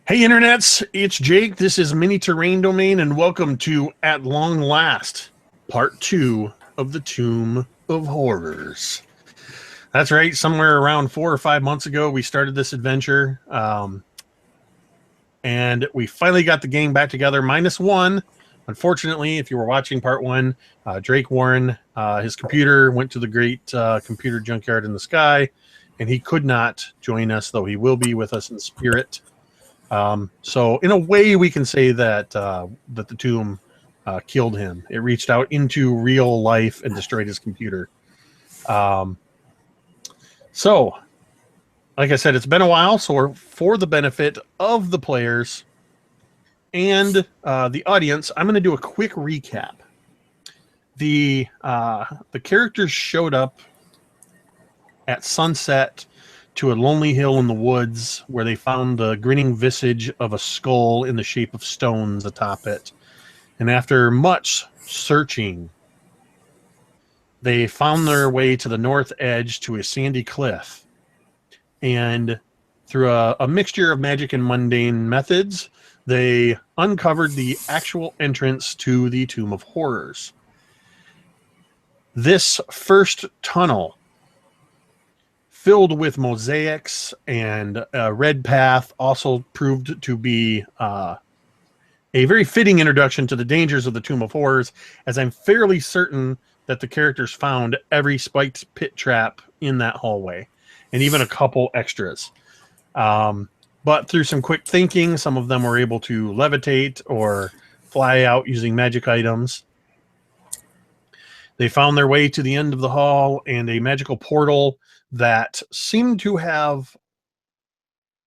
Hey internets, it's Jake. This is Mini Terrain Domain, and welcome to At Long Last, Part 2 of the Tomb of Horrors. That's right, somewhere around 4 or 5 months ago, we started this adventure, and we finally got the gang back together, minus one. Unfortunately, if you were watching Part 1, Drake Warren, his computer went to the great computer junkyard in the sky, and he could not join us, though he will be with us in spirit. So in a way, we can say that that the tomb killed him. It reached out into real life and destroyed his computer. So, like I said, it's been a while. So for the benefit of the players and the audience, I'm going to do a quick recap. The characters showed up at sunset to a lonely hill in the woods where they found the grinning visage of a skull in the shape of stones atop it. And after much searching, they found their way to the north edge to a sandy cliff. And through a mixture of magic and mundane methods, they uncovered the actual entrance to the Tomb of Horrors. This first tunnel, filled with mosaics and a red path, also proved to be a very fitting introduction to the dangers of the Tomb of Horrors, as I'm fairly certain that the characters found every spiked pit trap in that hallway, and even a couple extras. But through some quick thinking, some of them were able to levitate or fly out using magic items. They found their way to the end of the hall and a magical portal that seemed to have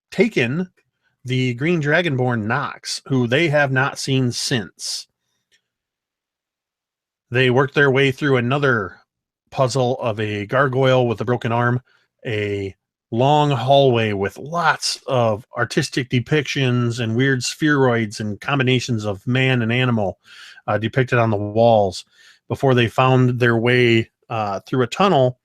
taken the green dragonborn Nox, who they have not seen since. They worked their way through another puzzle of a gargoyle with a broken arm, a long hallway with lots of artistic depictions and weird spheroids and combinations of man and animal depicted on the walls, before they found their way through a tunnel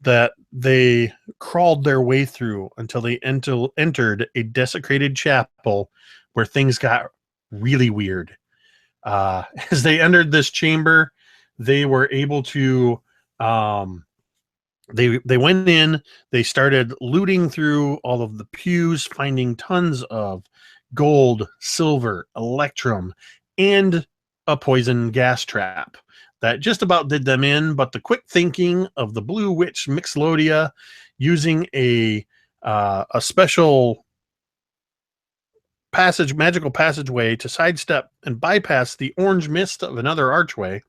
that they crawled their way through until they entered a desecrated chapel where things got really weird. As they entered this chamber, they were able to they went in, they started looting through all of the pews, finding tons of gold, silver, electrum, and a poison gas trap that just about did them in. But the quick thinking of the Blue Witch Mixlodia, using a special magical passageway to sidestep and bypass the orange mist of another archway,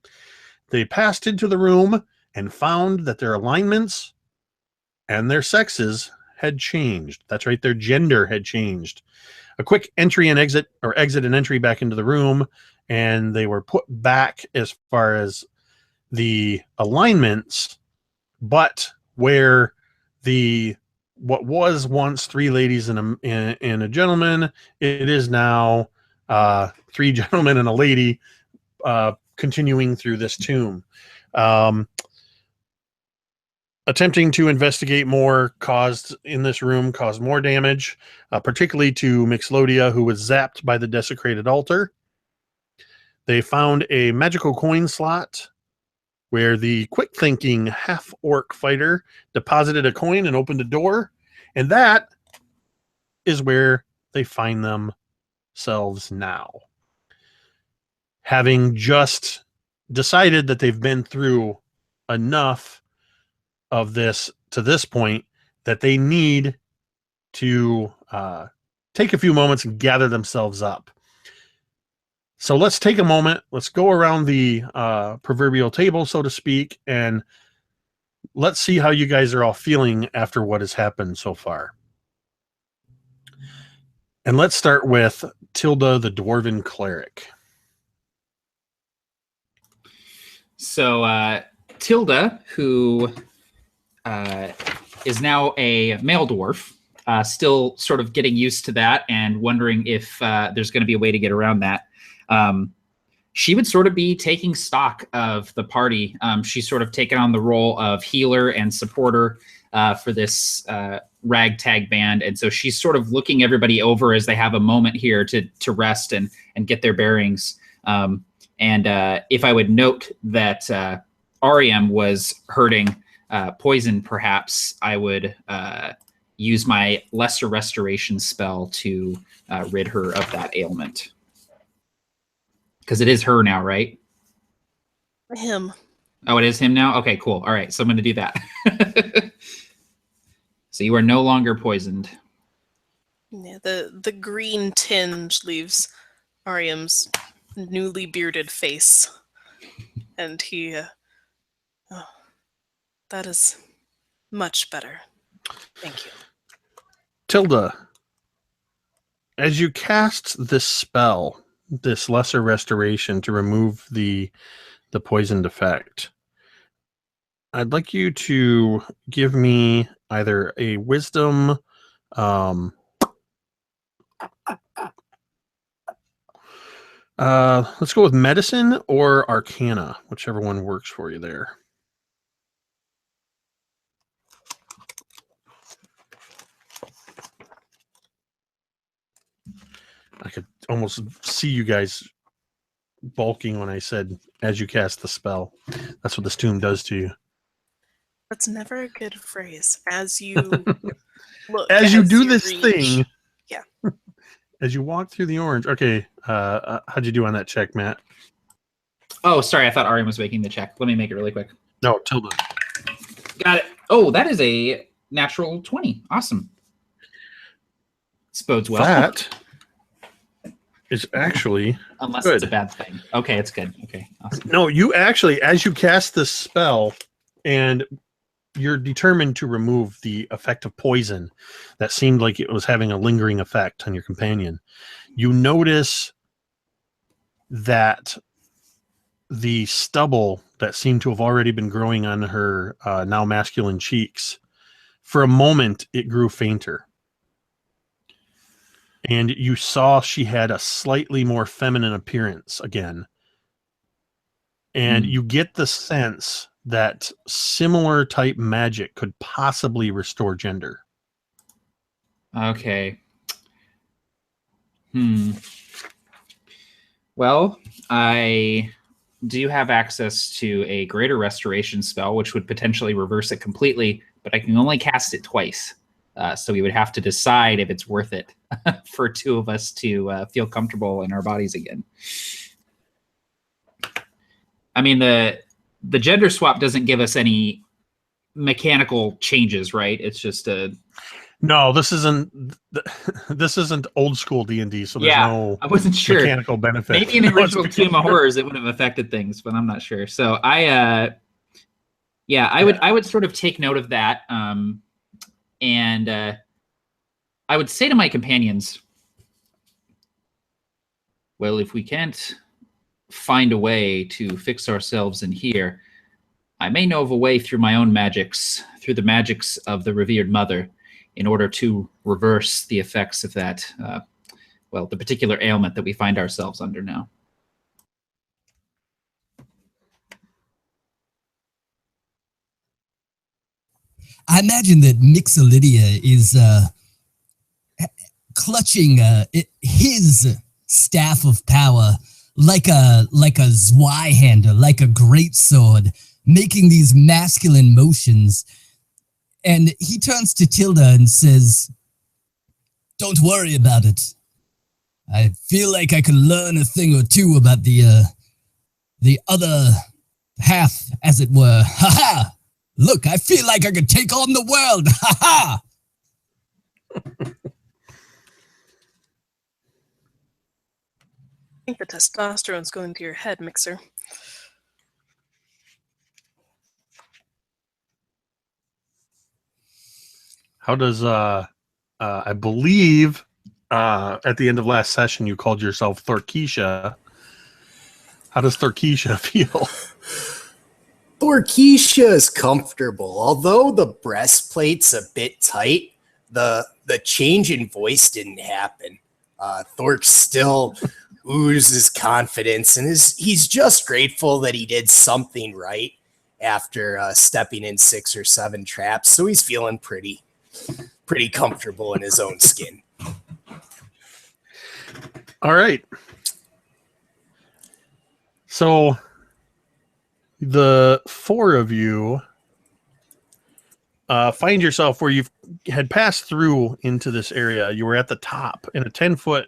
they passed into the room and found that their alignments and their sexes had changed. That's right, their gender had changed. A quick entry and exit, or exit and entry back into the room, and they were put back as far as the alignments, but where what was once 3 ladies and a gentleman, it is now 3 gentlemen and a lady, continuing through this tomb. Attempting to investigate more caused more damage, particularly to Mixlodia, who was zapped by the desecrated altar. They found a magical coin slot where the quick-thinking half-orc fighter deposited a coin and opened a door, and that is where they find themselves now. Having just decided that they've been through enough of this to this point, that they need to take a few moments and gather themselves up. So let's take a moment, let's go around the proverbial table, so to speak, and let's see how you guys are all feeling after what has happened so far. And let's start with Tilda, the Dwarven Cleric. So Tilda, who is now a male dwarf, still sort of getting used to that and wondering if there's going to be a way to get around that. She would sort of be taking stock of the party. She's sort of taken on the role of healer and supporter, for this ragtag band. And so she's sort of looking everybody over as they have a moment here to rest and get their bearings. And if I would note that Ariam was hurting poison, perhaps I would use my lesser restoration spell to rid her of that ailment. Because it is her now, right? Him. Oh, it is him now? Okay, cool. All right, so I'm going to do that. So you are no longer poisoned. Yeah, the green tinge leaves Ariam's newly bearded face. And he... oh, that is much better. Thank you. Tilda, as you cast this spell, this lesser restoration to remove the poisoned effect, I'd like you to give me either a wisdom, let's go with medicine or arcana, whichever one works for you there. I could almost see you guys bulking when I said, as you cast the spell. That's what this tomb does to you. That's never a good phrase. As you look, as you do this reach. thing. Yeah. As you walk through the orange. Okay. How'd you do on that check, Matt? Oh, sorry. I thought Ariam was making the check. Let me make it really quick. No, Tilda. Got it. Oh, that is a natural 20. Awesome. This bodes well. That is actually unless good. It's a bad thing. Okay, it's good. Okay, awesome. No, you actually, as you cast this spell and you're determined to remove the effect of poison that seemed like it was having a lingering effect on your companion, you notice that the stubble that seemed to have already been growing on her now masculine cheeks, for a moment, it grew fainter. And you saw she had a slightly more feminine appearance again. And you get the sense that similar type magic could possibly restore gender. Okay. Well, I do have access to a greater restoration spell, which would potentially reverse it completely, but I can only cast it twice. So we would have to decide if it's worth it for two of us to feel comfortable in our bodies again. I mean, the gender swap doesn't give us any mechanical changes, right? It's just a... No, this isn't old school D&D, so there's no I wasn't sure. Mechanical benefit. Maybe in the original Tomb of Horrors it would have affected things, but I'm not sure. So I would sort of take note of that. And I would say to my companions, well, if we can't find a way to fix ourselves in here, I may know of a way through my own magics, through the magics of the revered mother, in order to reverse the effects of that, the particular ailment that we find ourselves under now. I imagine that Mixolydia is clutching his staff of power like a Zweihander, like a great sword, making these masculine motions. And he turns to Tilda and says, "Don't worry about it. I feel like I can learn a thing or two about the other half, as it were. Ha ha! Look, I feel like I could take on the world. Ha ha!" I think the testosterone's going to your head, Mixer. How does I believe at the end of last session you called yourself Thorkeisha. How does Thorkeisha feel? Thorkeisha is comfortable. Although the breastplate's a bit tight, the change in voice didn't happen. Thork still oozes confidence and he's just grateful that he did something right after stepping in 6 or 7 traps. So he's feeling pretty comfortable in his own skin. All right. So the 4 of you find yourself where you had passed through into this area. You were at the top in a 10-foot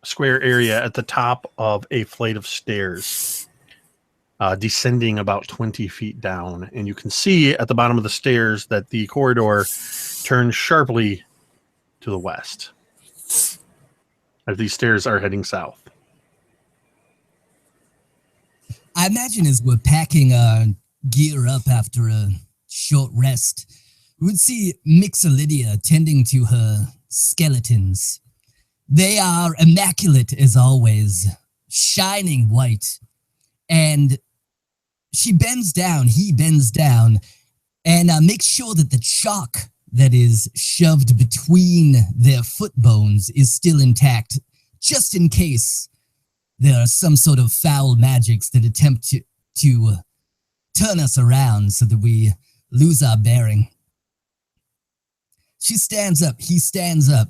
square area at the top of a flight of stairs, descending about 20 feet down. And you can see at the bottom of the stairs that the corridor turns sharply to the west as these stairs are heading south. I imagine as we're packing our gear up after a short rest, we would see Mixolydia tending to her skeletons. They are immaculate as always, shining white. And he bends down, and makes sure that the chalk that is shoved between their foot bones is still intact, just in case there are some sort of foul magics that attempt to turn us around so that we lose our bearing. She stands up, he stands up.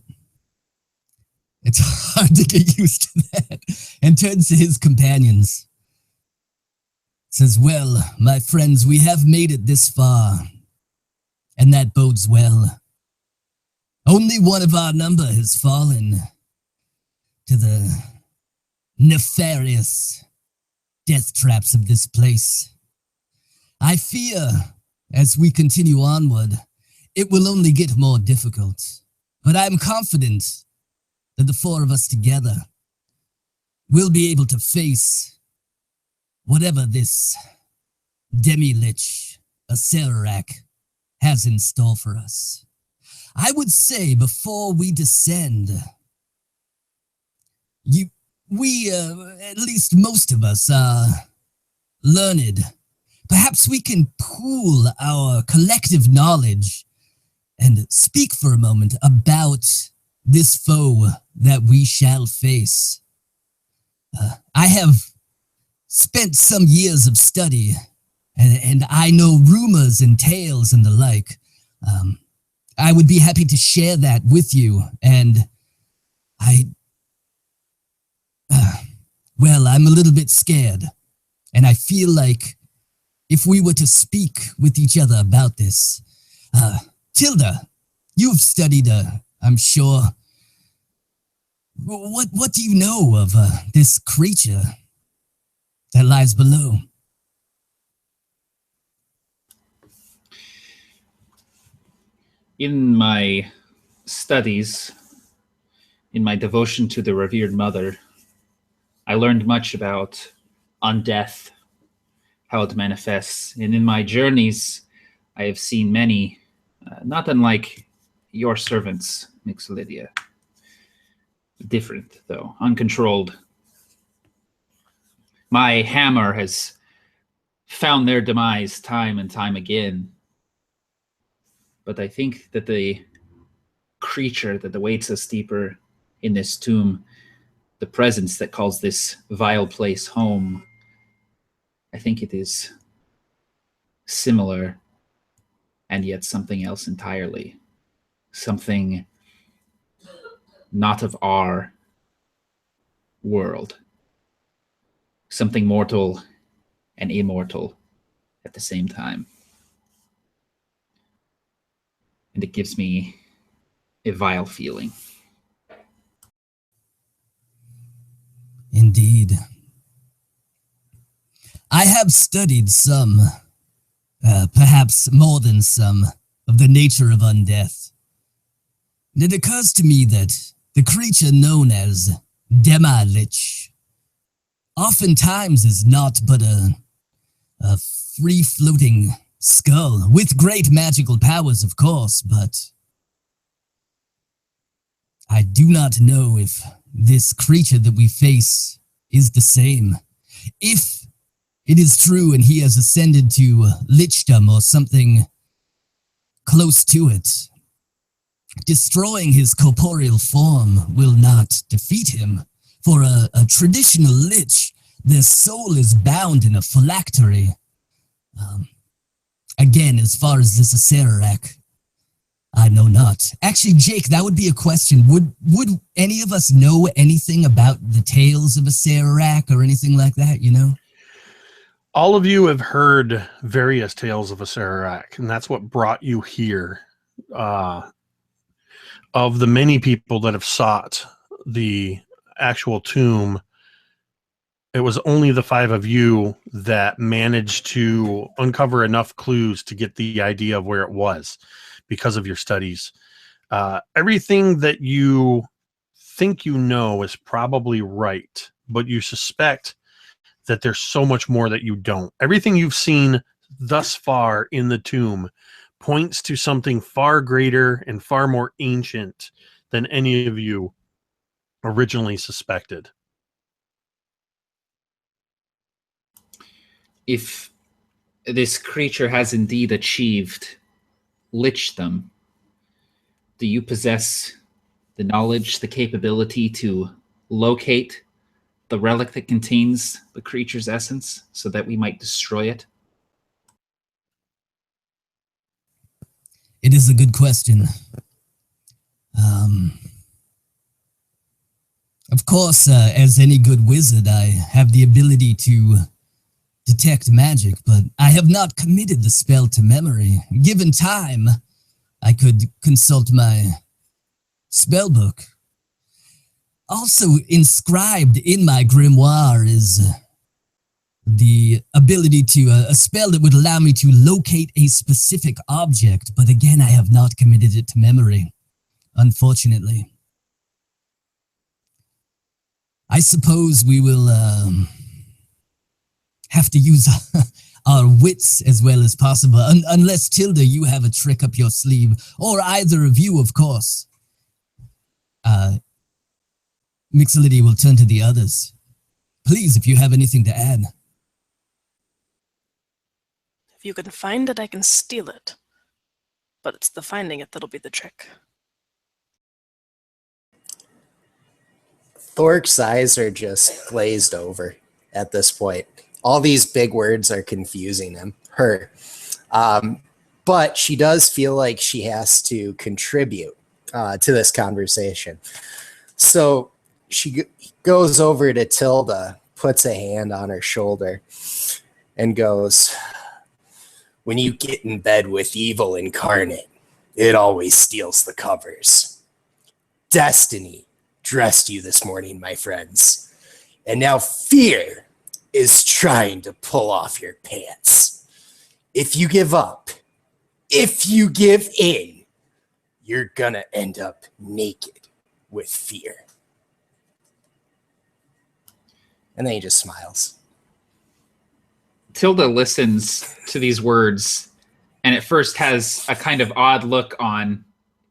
It's hard to get used to that. And turns to his companions. Says, well, my friends, we have made it this far. And that bodes well. Only one of our number has fallen to the nefarious death traps of this place. I fear, as we continue onward, it will only get more difficult. But I'm confident that the 4 of us together will be able to face whatever this demilich, Acererak, has in store for us. I would say before we descend, we, at least most of us, are learned. Perhaps we can pool our collective knowledge and speak for a moment about this foe that we shall face. I have spent some years of study, and I know rumors and tales and the like. I would be happy to share that with you, and well, I'm a little bit scared, and I feel like if we were to speak with each other about this, Tilda, you've studied, I'm sure. What do you know of this creature that lies below? In my studies, in my devotion to the revered mother, I learned much about undeath, how it manifests. And in my journeys, I have seen many, not unlike your servants, Mixolydia. Different, though, uncontrolled. My hammer has found their demise time and time again. But I think that the creature that awaits us deeper in this tomb, the presence that calls this vile place home, I think it is similar and yet something else entirely. Something not of our world. Something mortal and immortal at the same time. And it gives me a vile feeling. Indeed. I have studied some, perhaps more than some, of the nature of undeath. And it occurs to me that the creature known as demilich oftentimes is not but a free-floating skull with great magical powers, of course, but I do not know if this creature that we face is the same. If it is true and he has ascended to lichdom or something close to it, destroying his corporeal form will not defeat him. For a traditional lich, their soul is bound in a phylactery, Again, as far as this Acererak, I know not. Actually, Jake, that would be a question. Would any of us know anything about the tales of Acererak or anything like that, you know? All of you have heard various tales of Acererak, and that's what brought you here. Of the many people that have sought the actual tomb, it was only the 5 of you that managed to uncover enough clues to get the idea of where it was because of your studies. Everything that you think you know is probably right, but you suspect that there's so much more that you don't. Everything you've seen thus far in the tomb points to something far greater and far more ancient than any of you originally suspected. If this creature has indeed achieved lichdom, do you possess the knowledge, the capability to locate the relic that contains the creature's essence so that we might destroy it? It is a good question. Of course, as any good wizard, I have the ability to detect magic, but I have not committed the spell to memory. Given time, I could consult my spell book. Also inscribed in my grimoire is the ability to, a spell that would allow me to locate a specific object, but again, I have not committed it to memory, unfortunately. I suppose we will have to use our wits as well as possible, unless, Tilda, you have a trick up your sleeve, or either of you, of course. Mixolydia will turn to the others. Please, if you have anything to add. If you can find it, I can steal it. But it's the finding it that'll be the trick. Thork's eyes are just glazed over at this point. All these big words are confusing her. But she does feel like she has to contribute to this conversation. So she goes over to Tilda, puts a hand on her shoulder, and goes, "When you get in bed with evil incarnate, it always steals the covers. Destiny dressed you this morning, my friends, and now fear is trying to pull off your pants. If you give up, if you give in, you're gonna end up naked with fear." And then he just smiles. Tilda listens to these words and at first has a kind of odd look on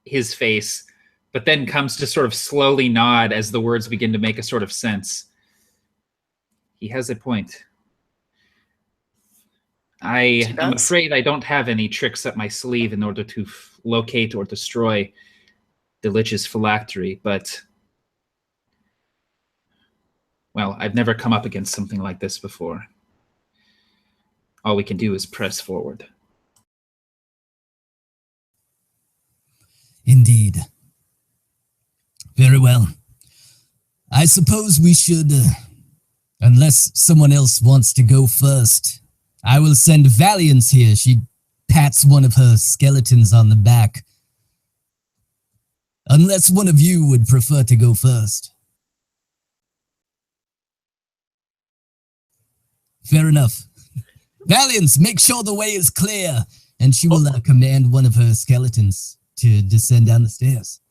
his face, but then comes to sort of slowly nod as the words begin to make a sort of sense. He has a point. I am afraid I don't have any tricks up my sleeve in order to locate or destroy Demilich's phylactery, but, well, I've never come up against something like this before. All we can do is press forward. Indeed. Very well. I suppose we should, unless someone else wants to go first, I will send Valiance here. She pats one of her skeletons on the back. Unless one of you would prefer to go first. Fair enough. Valiance, make sure the way is clear. And she will command one of her skeletons to descend down the stairs.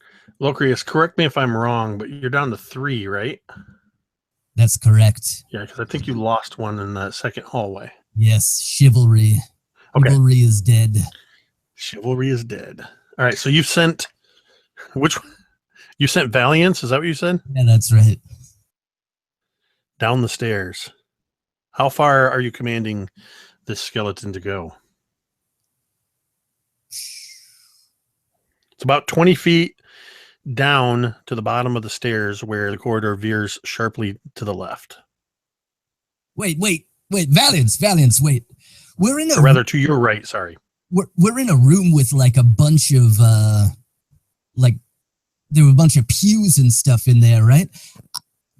Locrius, correct me if I'm wrong, but you're down to 3, right? That's correct. Yeah, because I think you lost one in the second hallway. Yes, chivalry. Okay. Chivalry is dead. Chivalry is dead. All right, so you've sent... Which one? You sent Valiance, is that what you said? Yeah, that's right. Down the stairs. How far are you commanding this skeleton to go? It's about 20 feet down to the bottom of the stairs where the corridor veers sharply to the left. Wait, Valiance, wait. We're in a Or rather, to your right, sorry. we're in a room with like a bunch of like there were a bunch of pews and stuff in there, right?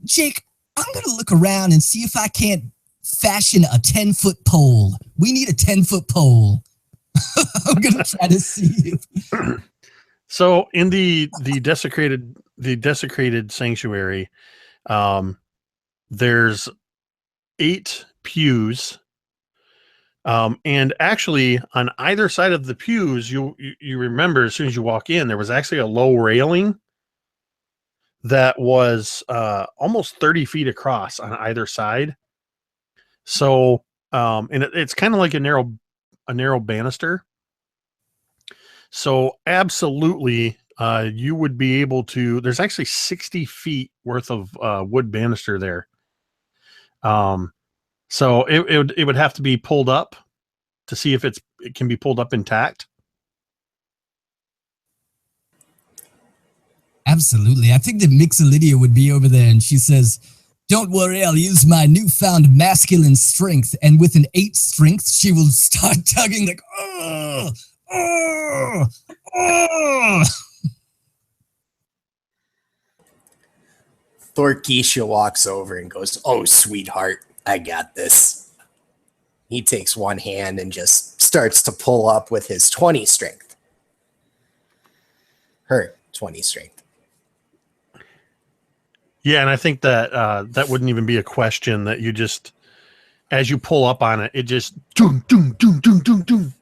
Jake, I'm gonna look around and see if I can't fashion a 10-foot pole. We need a 10-foot pole. I'm gonna try to see if So in the desecrated sanctuary, there's 8 pews. And actually, on either side of the pews, you remember as soon as you walk in, there was actually a low railing that was almost 30 feet across on either side. So, and it's kind of like a narrow banister. So, absolutely, you would be able to. There's actually 60 feet worth of wood banister there. So it would have to be pulled up to see if it can be pulled up intact. Absolutely. I think that Mixolydia would be over there and she says, "Don't worry, I'll use my newfound masculine strength." And with an 8 strength, she will start tugging like, oh, oh, oh. Thorkeisha walks over and goes, "Oh, sweetheart, I got this." He takes one hand and just starts to pull up with his 20 strength. Her 20 strength. Yeah, and I think that that wouldn't even be a question. That you just, as you pull up on it, it just doom doom doom doom doom doom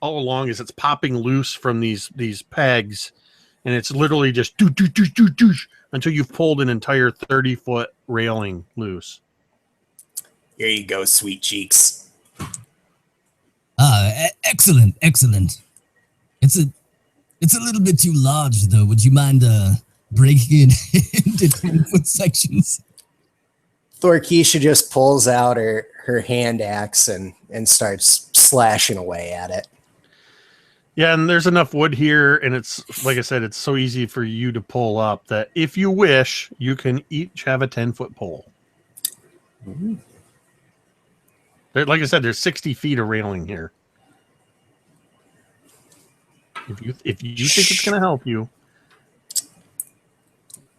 all along as it's popping loose from these pegs, and it's literally just do do do do do until you've pulled an entire 30-foot railing loose. Here you go, sweet cheeks. Excellent. It's a little bit too large, though. Would you mind breaking it into 10-foot sections? Thorkeisha just pulls out her hand axe and starts slashing away at it. Yeah, and there's enough wood here, and it's, like I said, it's so easy for you to pull up that if you wish, you can each have a 10-foot pole. Mm-hmm. Like I said, there's 60 feet of railing here. If you think it's going to help you.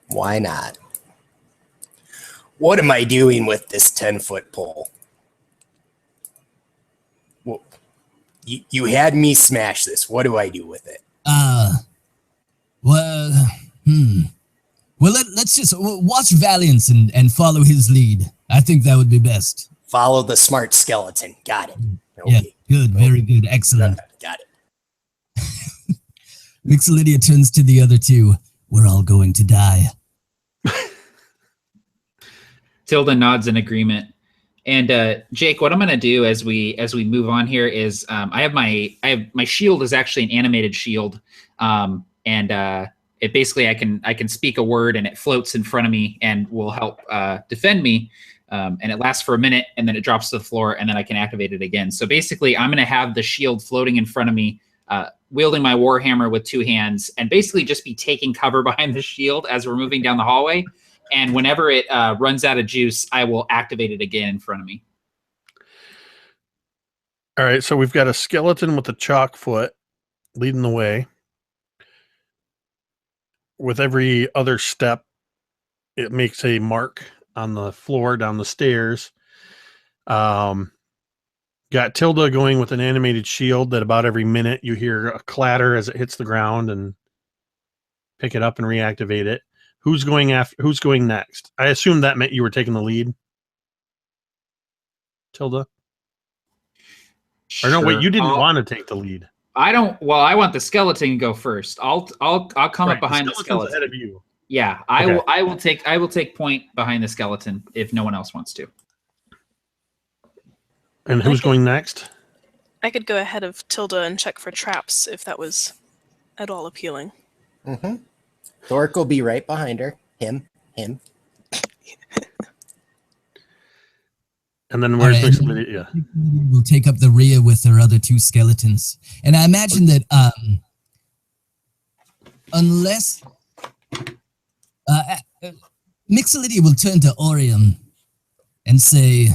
Why not? What am I doing with this 10-foot pole? Well, you had me smash this. What do I do with it? Well, let's just watch Valiance and follow his lead. I think that would be best. Follow the smart skeleton. Got it. Okay. Yeah, good, very good, excellent. Got it. Mixolydia turns to the other two. We're all going to die. Tilda nods in agreement. And Jake, what I'm going to do as we move on here is I have my shield is actually an animated shield, and it basically I can speak a word and it floats in front of me and will help defend me. And it lasts for a minute and then it drops to the floor and then I can activate it again. So basically I'm going to have the shield floating in front of me, wielding my warhammer with 2 hands and basically just be taking cover behind the shield as we're moving down the hallway. And whenever it runs out of juice, I will activate it again in front of me. All right, so we've got a skeleton with a chalk foot leading the way. With every other step, it makes a mark on the floor down the stairs. Got Tilda going with an animated shield that about every minute you hear a clatter as it hits the ground and pick it up and reactivate it. Who's going next? I assume that meant you were taking the lead. Tilda? Or no, wait, you didn't want to take the lead. I don't. Well, I want the skeleton to go first. I'll come up behind the skeleton. Ahead of you. Yeah, I will take point behind the skeleton if no one else wants to. And who's going next? I could go ahead of Tilda and check for traps if that was at all appealing. Mm-hmm. Thork will be right behind her. Him. And then where's Mixolydia? Yeah. We'll take up the rear with her other 2 skeletons. And I imagine that unless Mixolydia will turn to Orium and say,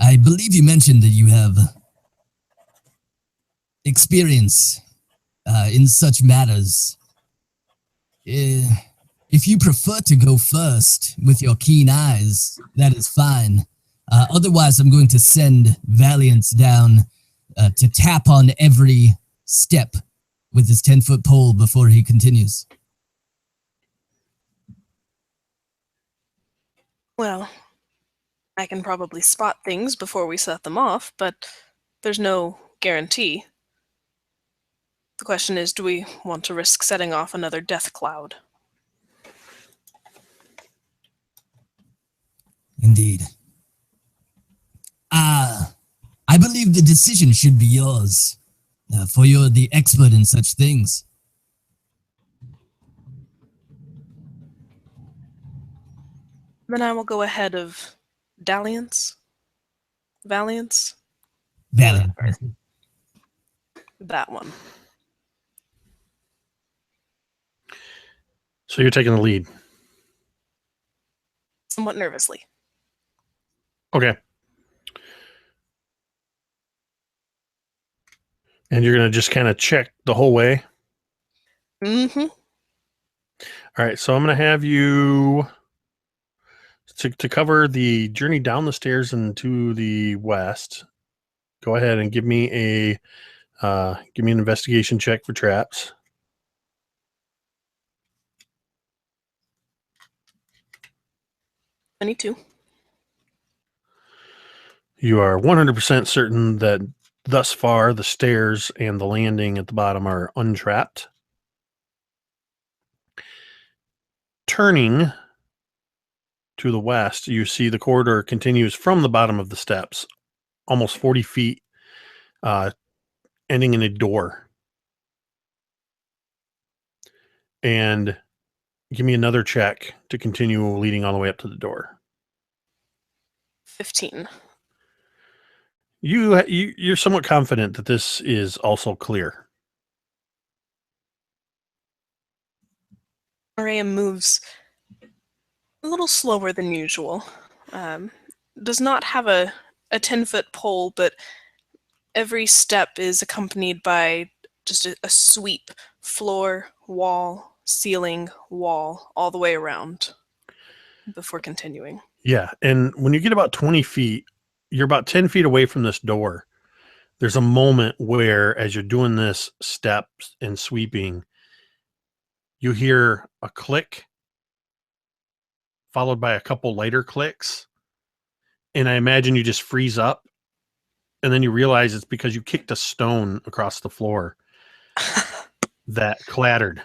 I believe you mentioned that you have experience in such matters. If you prefer to go first with your keen eyes, that is fine. Otherwise, I'm going to send Valiance down to tap on every step with his 10-foot pole before he continues. Well, I can probably spot things before we set them off, but there's no guarantee. The question is, do we want to risk setting off another death cloud? Indeed. I believe the decision should be yours, for you're the expert in such things. Then I will go ahead of Dalliance? Valiance? Valiant. Whatever. That one. So you're taking the lead. Somewhat nervously. Okay. And you're going to just kind of check the whole way? Mm-hmm. All right, so I'm going to have you to cover the journey down the stairs and to the west. Go ahead and give me an investigation check for traps. I need to. You are 100% certain that thus far the stairs and the landing at the bottom are untrapped. Turning to the west, you see the corridor continues from the bottom of the steps, almost 40 feet, ending in a door. And give me another check to continue leading all the way up to the door. 15. You're somewhat confident that this is also clear. Maria moves a little slower than usual. Does not have a 10-foot pole, but every step is accompanied by just a sweep, floor, wall, ceiling, wall, all the way around before continuing. Yeah, and when you get about 20 feet, you're about 10 feet away from this door. There's a moment where, as you're doing this steps and sweeping, you hear a click followed by a couple lighter clicks. And I imagine you just freeze up. And then you realize it's because you kicked a stone across the floor that clattered.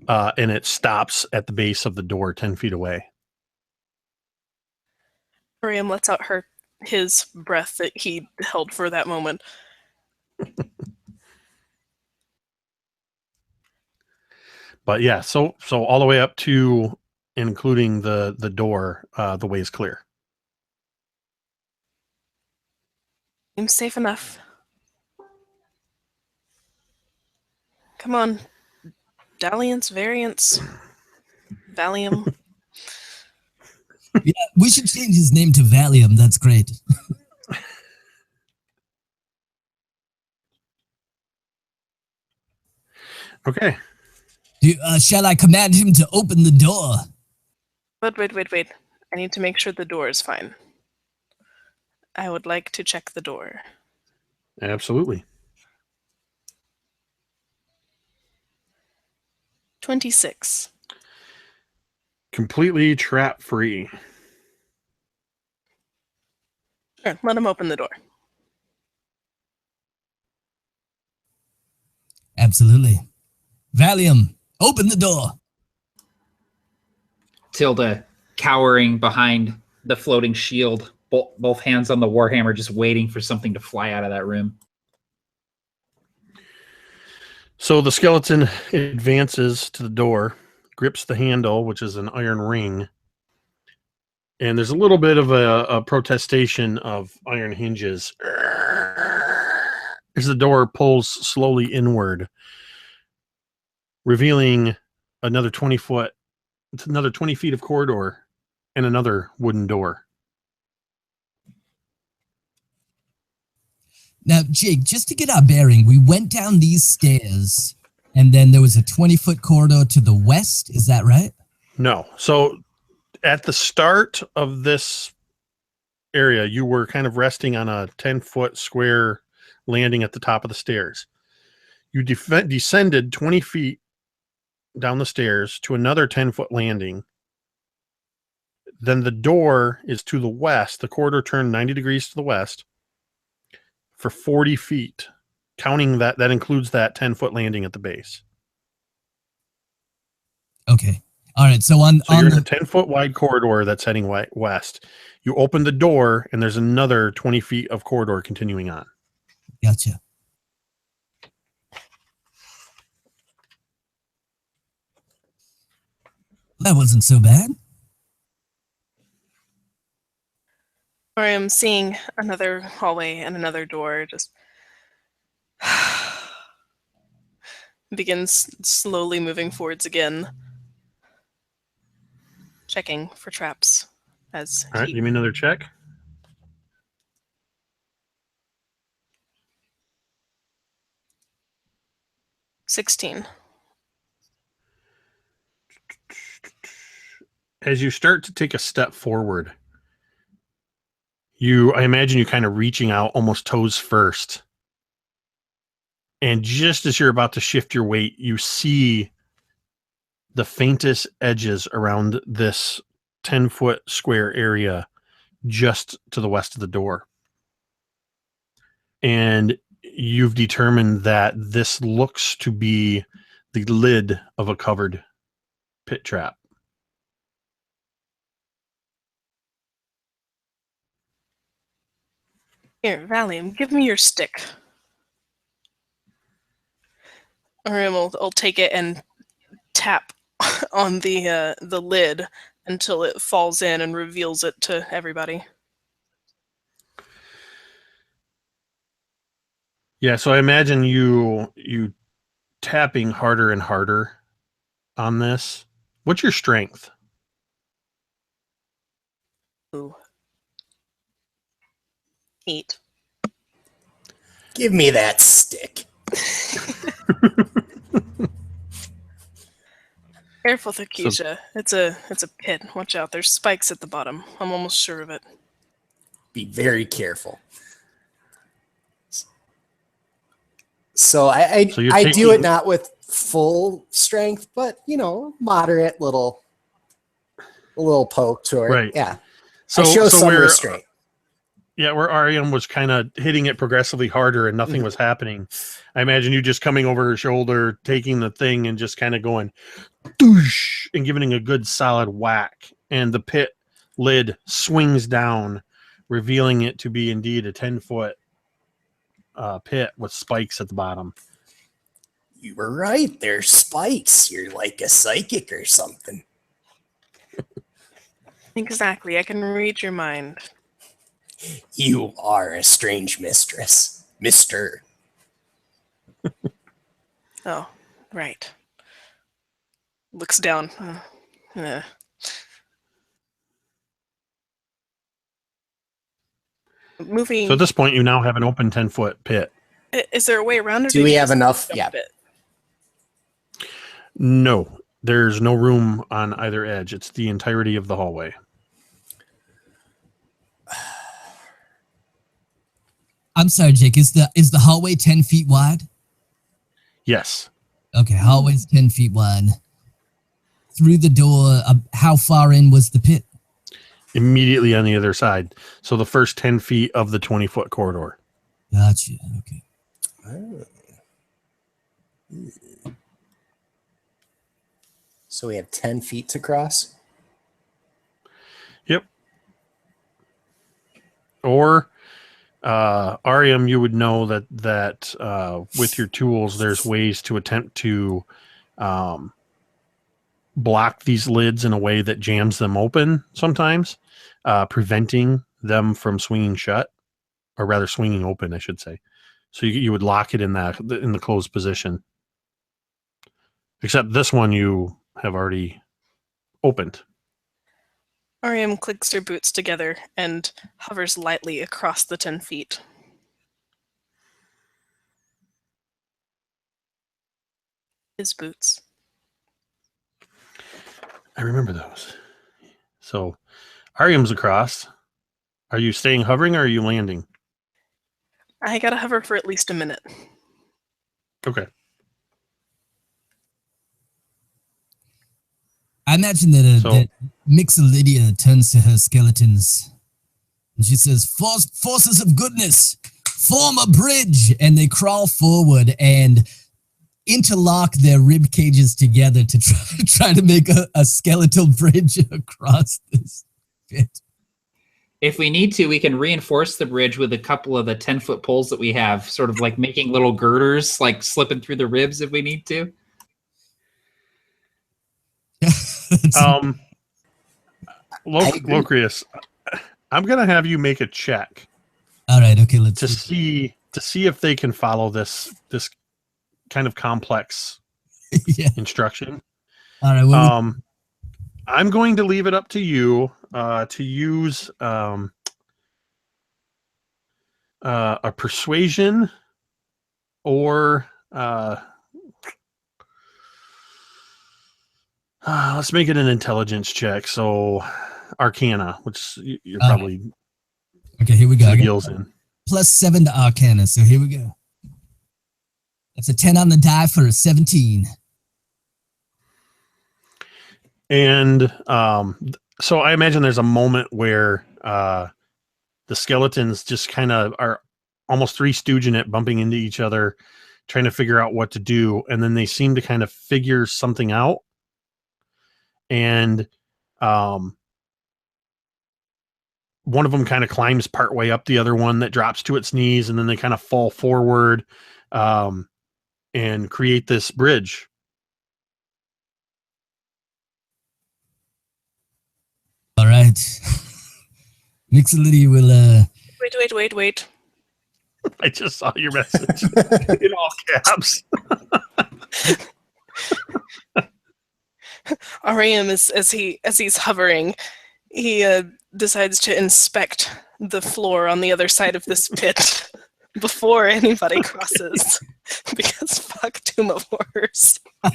And it stops at the base of the door 10 feet away. Miriam lets out his breath that he held for that moment. But yeah, so all the way up to including the door, the way is clear. Seems safe enough. Come on. Dalliance, variance, Valium. Yeah, we should change his name to Valium. That's great. Okay. Shall I command him to open the door? But wait. I need to make sure the door is fine. I would like to check the door. Absolutely. 26. Completely trap free. Sure, let him open the door. Absolutely. Valium, open the door. Tilda cowering behind the floating shield, both hands on the warhammer, just waiting for something to fly out of that room. So the skeleton advances to the door, grips the handle, which is an iron ring, and there's a little bit of a protestation of iron hinges as the door pulls slowly inward, revealing another 20 feet of corridor and another wooden door. Now, Jake, just to get our bearing, we went down these stairs, and then there was a 20-foot corridor to the west. Is that right? No. So at the start of this area, you were kind of resting on a 10-foot square landing at the top of the stairs. You descended 20 feet down the stairs to another 10-foot landing. Then the door is to the west. The corridor turned 90 degrees to the west for 40 feet. Counting that includes that 10-foot landing at the base. Okay. All right. So you're in a 10-foot wide corridor that's heading west. You open the door, and there's another 20 feet of corridor continuing on. Gotcha. That wasn't so bad. I am seeing another hallway and another door. Just begins slowly moving forwards again, checking for traps. As all right, give me another check. $16. As you start to take a step forward, I imagine you kind of reaching out almost toes first. And just as you're about to shift your weight, you see the faintest edges around this 10-foot square area just to the west of the door. And you've determined that this looks to be the lid of a covered pit trap. Here, Valium, give me your stick. Ariam will take it and tap on the lid until it falls in and reveals it to everybody. Yeah, so I imagine you tapping harder and harder on this. What's your strength? Ooh. 8. Give me that stick. Careful, Thakisha. It's a pit. Watch out. There's spikes at the bottom. I'm almost sure of it. Be very careful. So I do it not with full strength, but moderate little poke to it. Right. Yeah. So I show some where, restraint. Yeah, where Ariam was kind of hitting it progressively harder and nothing was happening. I imagine you just coming over her shoulder, taking the thing and just kind of going doosh, and giving it a good solid whack. And the pit lid swings down, revealing it to be indeed a 10-foot pit with spikes at the bottom. You were right. There's spikes. You're like a psychic or something. Exactly. I can read your mind. You are a strange mistress, Mister. Oh, right. Looks down. Moving. So at this point, you now have an open 10-foot pit. Is there a way around it? Do we have enough? Yeah. No, there's no room on either edge. It's the entirety of the hallway. I'm sorry, Jake. Is the hallway 10 feet wide? Yes. Okay, hallway's 10 feet wide. Through the door, how far in was the pit? Immediately on the other side. So the first 10 feet of the 20-foot corridor. Gotcha. Okay. So we have 10 feet to cross? Yep. Or Ariam, you would know that with your tools, there's ways to attempt to block these lids in a way that jams them open sometimes, preventing them from swinging shut, or rather swinging open, I should say. So you would lock it in the closed position. Except this one you have already opened. Ariam clicks her boots together and hovers lightly across the 10 feet. His boots. I remember those. So, Ariam's across. Are you staying hovering or are you landing? I gotta hover for at least a minute. Okay. I imagine that Mixolydia turns to her skeletons and she says, Forces of goodness, form a bridge! And they crawl forward and interlock their rib cages together to try to make a skeletal bridge across this pit. If we need to, we can reinforce the bridge with a couple of the 10-foot poles that we have, sort of like making little girders, like slipping through the ribs if we need to. Locrius, I'm gonna have you make a check. All right, okay, let's see if they can follow this kind of complex instruction. All right. Well, I'm going to leave it up to you to use a persuasion or let's make it an intelligence check. So Arcana, which you're probably okay. Here we go. Gills in. +7 to Arcana. So here we go. That's a 10 on the die for a 17. And so I imagine there's a moment where the skeletons just kind of are almost three stooging it, bumping into each other, trying to figure out what to do. And then they seem to kind of figure something out. And one of them kind of climbs partway up the other one that drops to its knees, and then they kind of fall forward and create this bridge. All right. Mixolydia will Wait. I just saw your message in all caps. Ariam, as he's hovering, he decides to inspect the floor on the other side of this pit before anybody crosses, because fuck Tomb of Horrors. All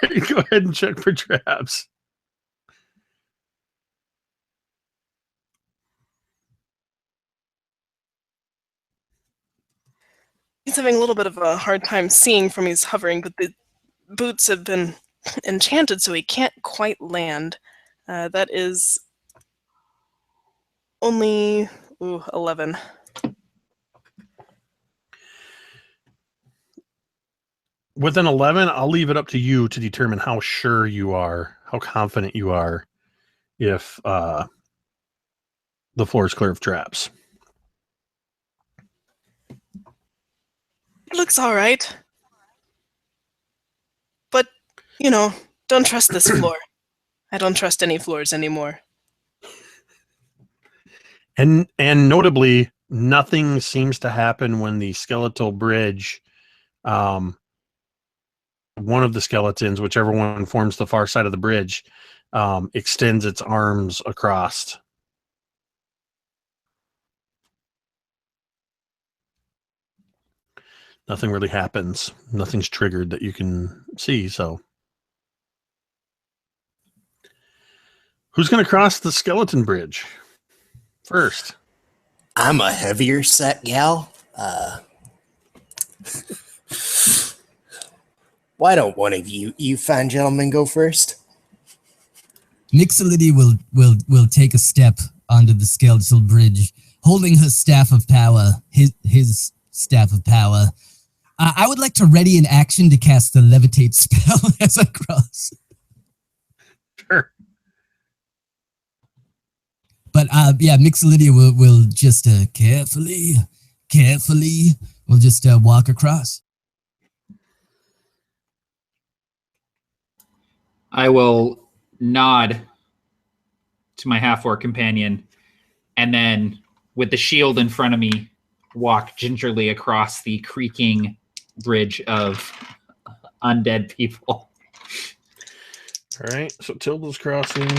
right, go ahead and check for traps. He's having a little bit of a hard time seeing from his hovering, but the boots have been enchanted, so he can't quite land. That is only 11. With an 11, I'll leave it up to you to determine how sure you are, how confident you are, if the floor is clear of traps. It looks all right. But, don't trust this floor. I don't trust any floors anymore. And notably, nothing seems to happen when the skeletal bridge, one of the skeletons, whichever one forms the far side of the bridge, extends its arms across. Nothing really happens. Nothing's triggered that you can see, so. Who's going to cross the skeleton bridge first? I'm a heavier set gal. Why don't one of you fine gentlemen, go first? Mixolydia will take a step onto the skeletal bridge, holding her staff of power, his staff of power. I would like to ready an action to cast the levitate spell as I cross. Sure. But Mixolydia will just carefully, we'll just walk across. I will nod to my half-orc companion, and then with the shield in front of me, walk gingerly across the creaking bridge of undead people. All right, so Tilda's crossing.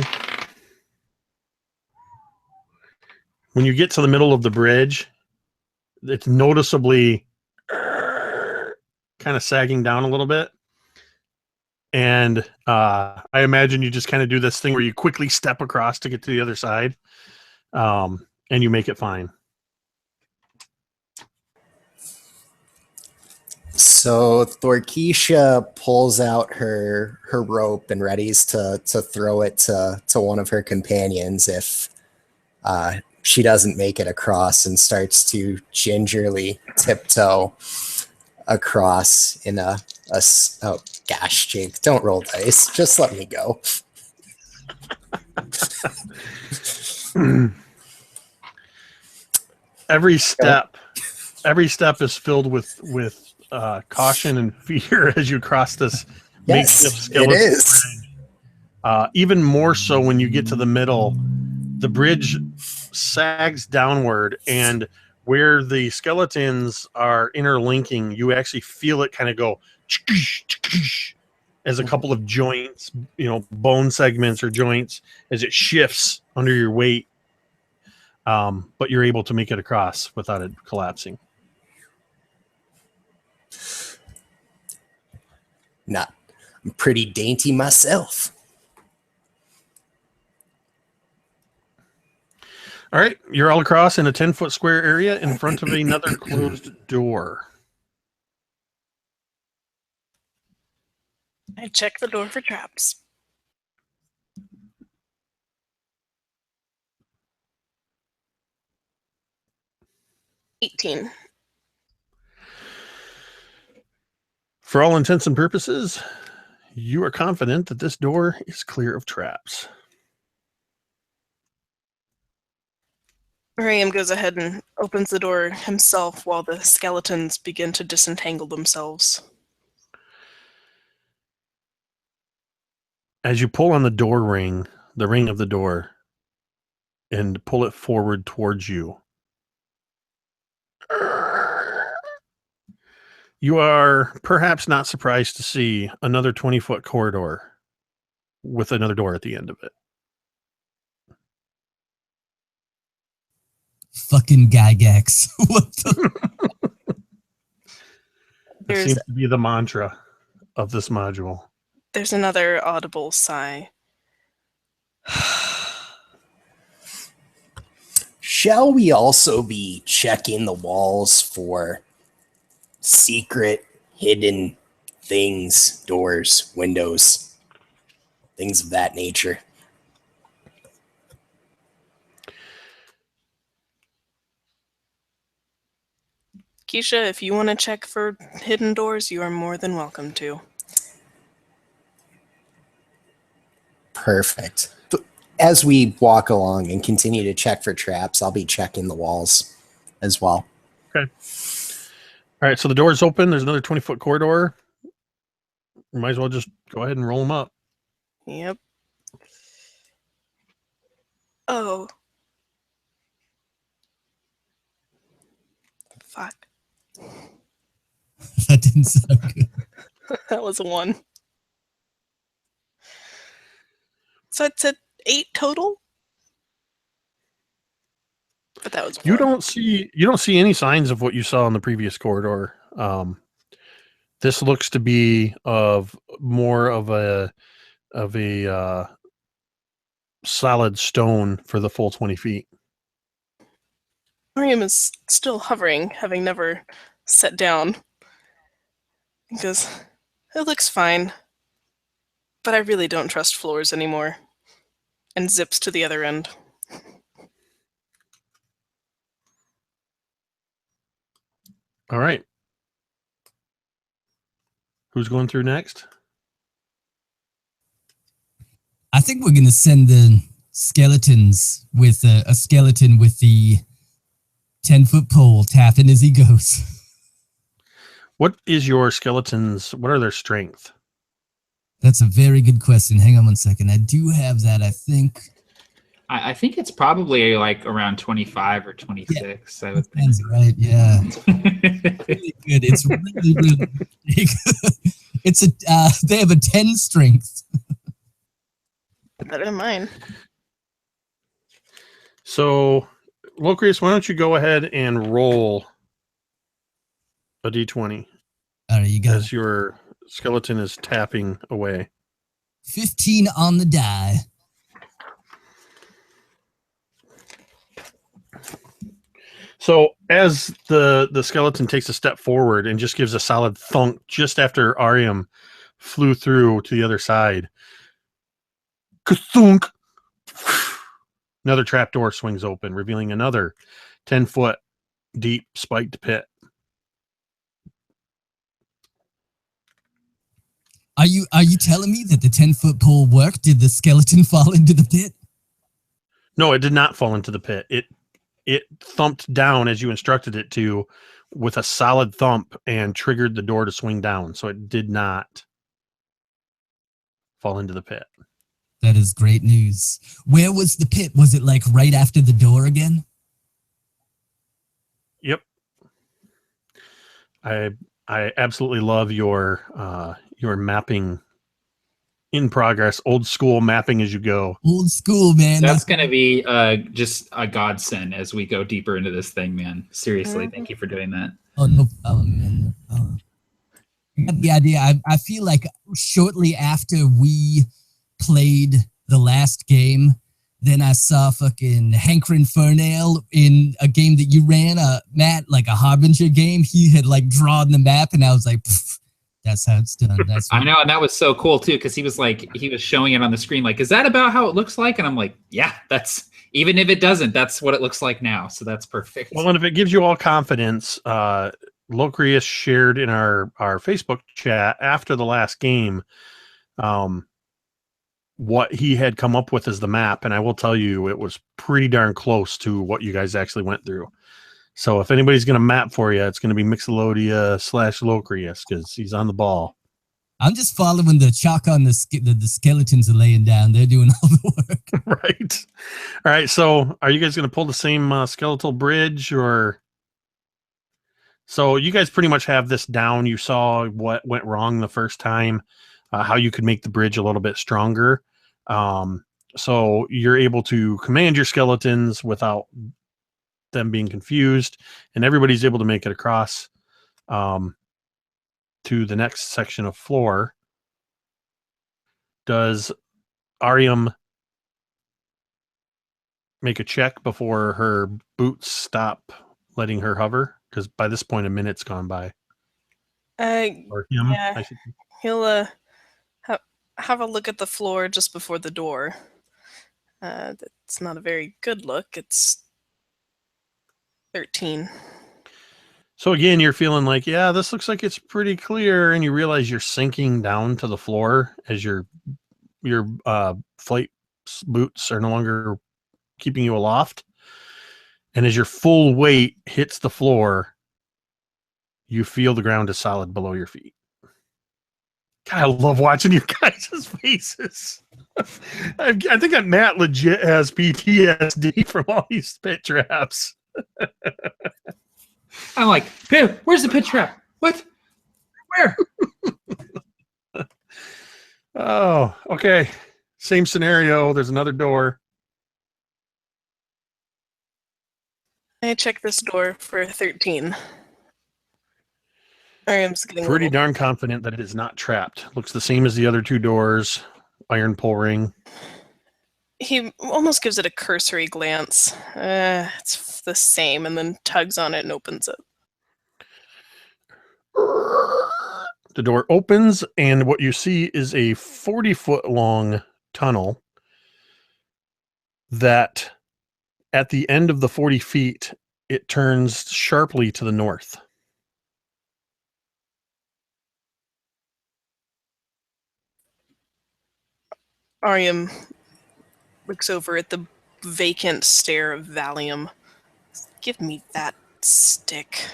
When you get to the middle of the bridge, it's noticeably kind kind of sagging down a little bit. And I imagine you just kind of do this thing where you quickly step across to get to the other side, and you make it fine. So Thorkeisha pulls out her rope and readies to throw it to one of her companions if she doesn't make it across, and starts to gingerly tiptoe across in oh gosh, Jake, don't roll dice. Just let me go. Every step is filled with caution and fear as you cross this makeshift Yes, skeleton it is. bridge. Even more so when you get to the middle, the bridge sags downward, and where the skeletons are interlinking, you actually feel it kind of go as a couple of joints, bone segments or joints, as it shifts under your weight. But you're able to make it across without it collapsing. I'm pretty dainty myself. All right, you're all across in a 10-foot square area in front of another closed door. I check the door for traps. $18. For all intents and purposes, you are confident that this door is clear of traps. Miriam goes ahead and opens the door himself while the skeletons begin to disentangle themselves. As you pull on the door ring, the ring of the door, and pull it forward towards you, you are perhaps not surprised to see another 20-foot corridor with another door at the end of it. Fucking Gygax. What the? That seems to be the mantra of this module. There's another audible sigh. Shall we also be checking the walls for secret, hidden things, doors, windows, things of that nature? Keisha, if you want to check for hidden doors, you are more than welcome to. Perfect. As we walk along and continue to check for traps, I'll be checking the walls as well. Okay. All right, so the door's open. There's another 20-foot corridor. You might as well just go ahead and roll them up. Yep. Oh. Fuck. That didn't sound good. That was a 1. So it's at 8 total? But that was 1. You don't see any signs of what you saw in the previous corridor. This looks to be more of a solid stone for the full 20 feet. Miriam is still hovering, having never sat down. He goes, it looks fine, but I really don't trust floors anymore. And zips to the other end. All right. Who's going through next? I think we're gonna send the skeletons with a skeleton with the 10-foot pole tapping as he goes. What is your skeletons? What are their strength? That's a very good question. Hang on one second. I do have that, I think. I think it's probably like around 25 or 26. I would think. That's right, yeah. Really good. It's really, really big. It's they have a 10 strength. Better than mine. So, Locrius, why don't you go ahead and roll a d20? All All right, you got as your skeleton is tapping away. 15 on the die. So as the skeleton takes a step forward and just gives a solid thunk just after Ariam flew through to the other side. Ka-thunk! Another trapdoor swings open, revealing another 10-foot deep spiked pit. Are you telling me that the 10-foot pole worked? Did the skeleton fall into the pit? No, it did not fall into the pit. It thumped down as you instructed it to with a solid thump and triggered the door to swing down. So it did not fall into the pit. That is great news. Where was the pit? Was it like right after the door again? Yep. I absolutely love your mapping in progress, old school mapping as you go. Old school, man. That's going to be just a godsend as we go deeper into this thing, man. Seriously, thank you for doing that. Oh, no problem, man. No problem. I got the idea. I feel like shortly after we played the last game, then I saw fucking Hankrin Fernale in a game that you ran, Matt, like a Harbinger game. He had like drawn the map, and I was like, that's how it's done. That's I know, and that was so cool too, because he was showing it on the screen, like, is that about how it looks like? And I'm like, yeah, that's, even if it doesn't, that's what it looks like now. So that's perfect. Well, and if it gives you all confidence, Locrius shared in our Facebook chat after the last game what he had come up with as the map, and I will tell you it was pretty darn close to what you guys actually went through. So if anybody's going to map for you, it's going to be Mixolodia / Locrius, because he's on the ball. I'm just following the chalk on the skeletons are laying down. They're doing all the work. Right. All right. So are you guys going to pull the same skeletal bridge, or? So you guys pretty much have this down. You saw what went wrong the first time, how you could make the bridge a little bit stronger. So you're able to command your skeletons without them being confused, and everybody's able to make it across to the next section of floor. Does Ariam make a check before her boots stop letting her hover? Because by this point, a minute's gone by. Or him, yeah. I should. He'll have a look at the floor just before the door. That's not a very good look. It's 13. So again, you're feeling like, yeah, this looks like it's pretty clear, and you realize you're sinking down to the floor as your flight boots are no longer keeping you aloft. And as your full weight hits the floor, you feel the ground is solid below your feet. God, I love watching your guys' faces. I think that Matt legit has PTSD from all these pit traps. I'm like, where's the pit trap? What? Where? Oh, okay. Same scenario. There's another door. I check this door for 13. Ariam's getting Pretty darn confident that it is not trapped. Looks the same as the other two doors. Iron pull ring. He almost gives it a cursory glance. It's the same, and then tugs on it and opens it. The door opens, and what you see is a 40-foot long tunnel that at the end of the 40 feet, it turns sharply to the north. Ariam looks over at the vacant stare of Valium. Give me that stick.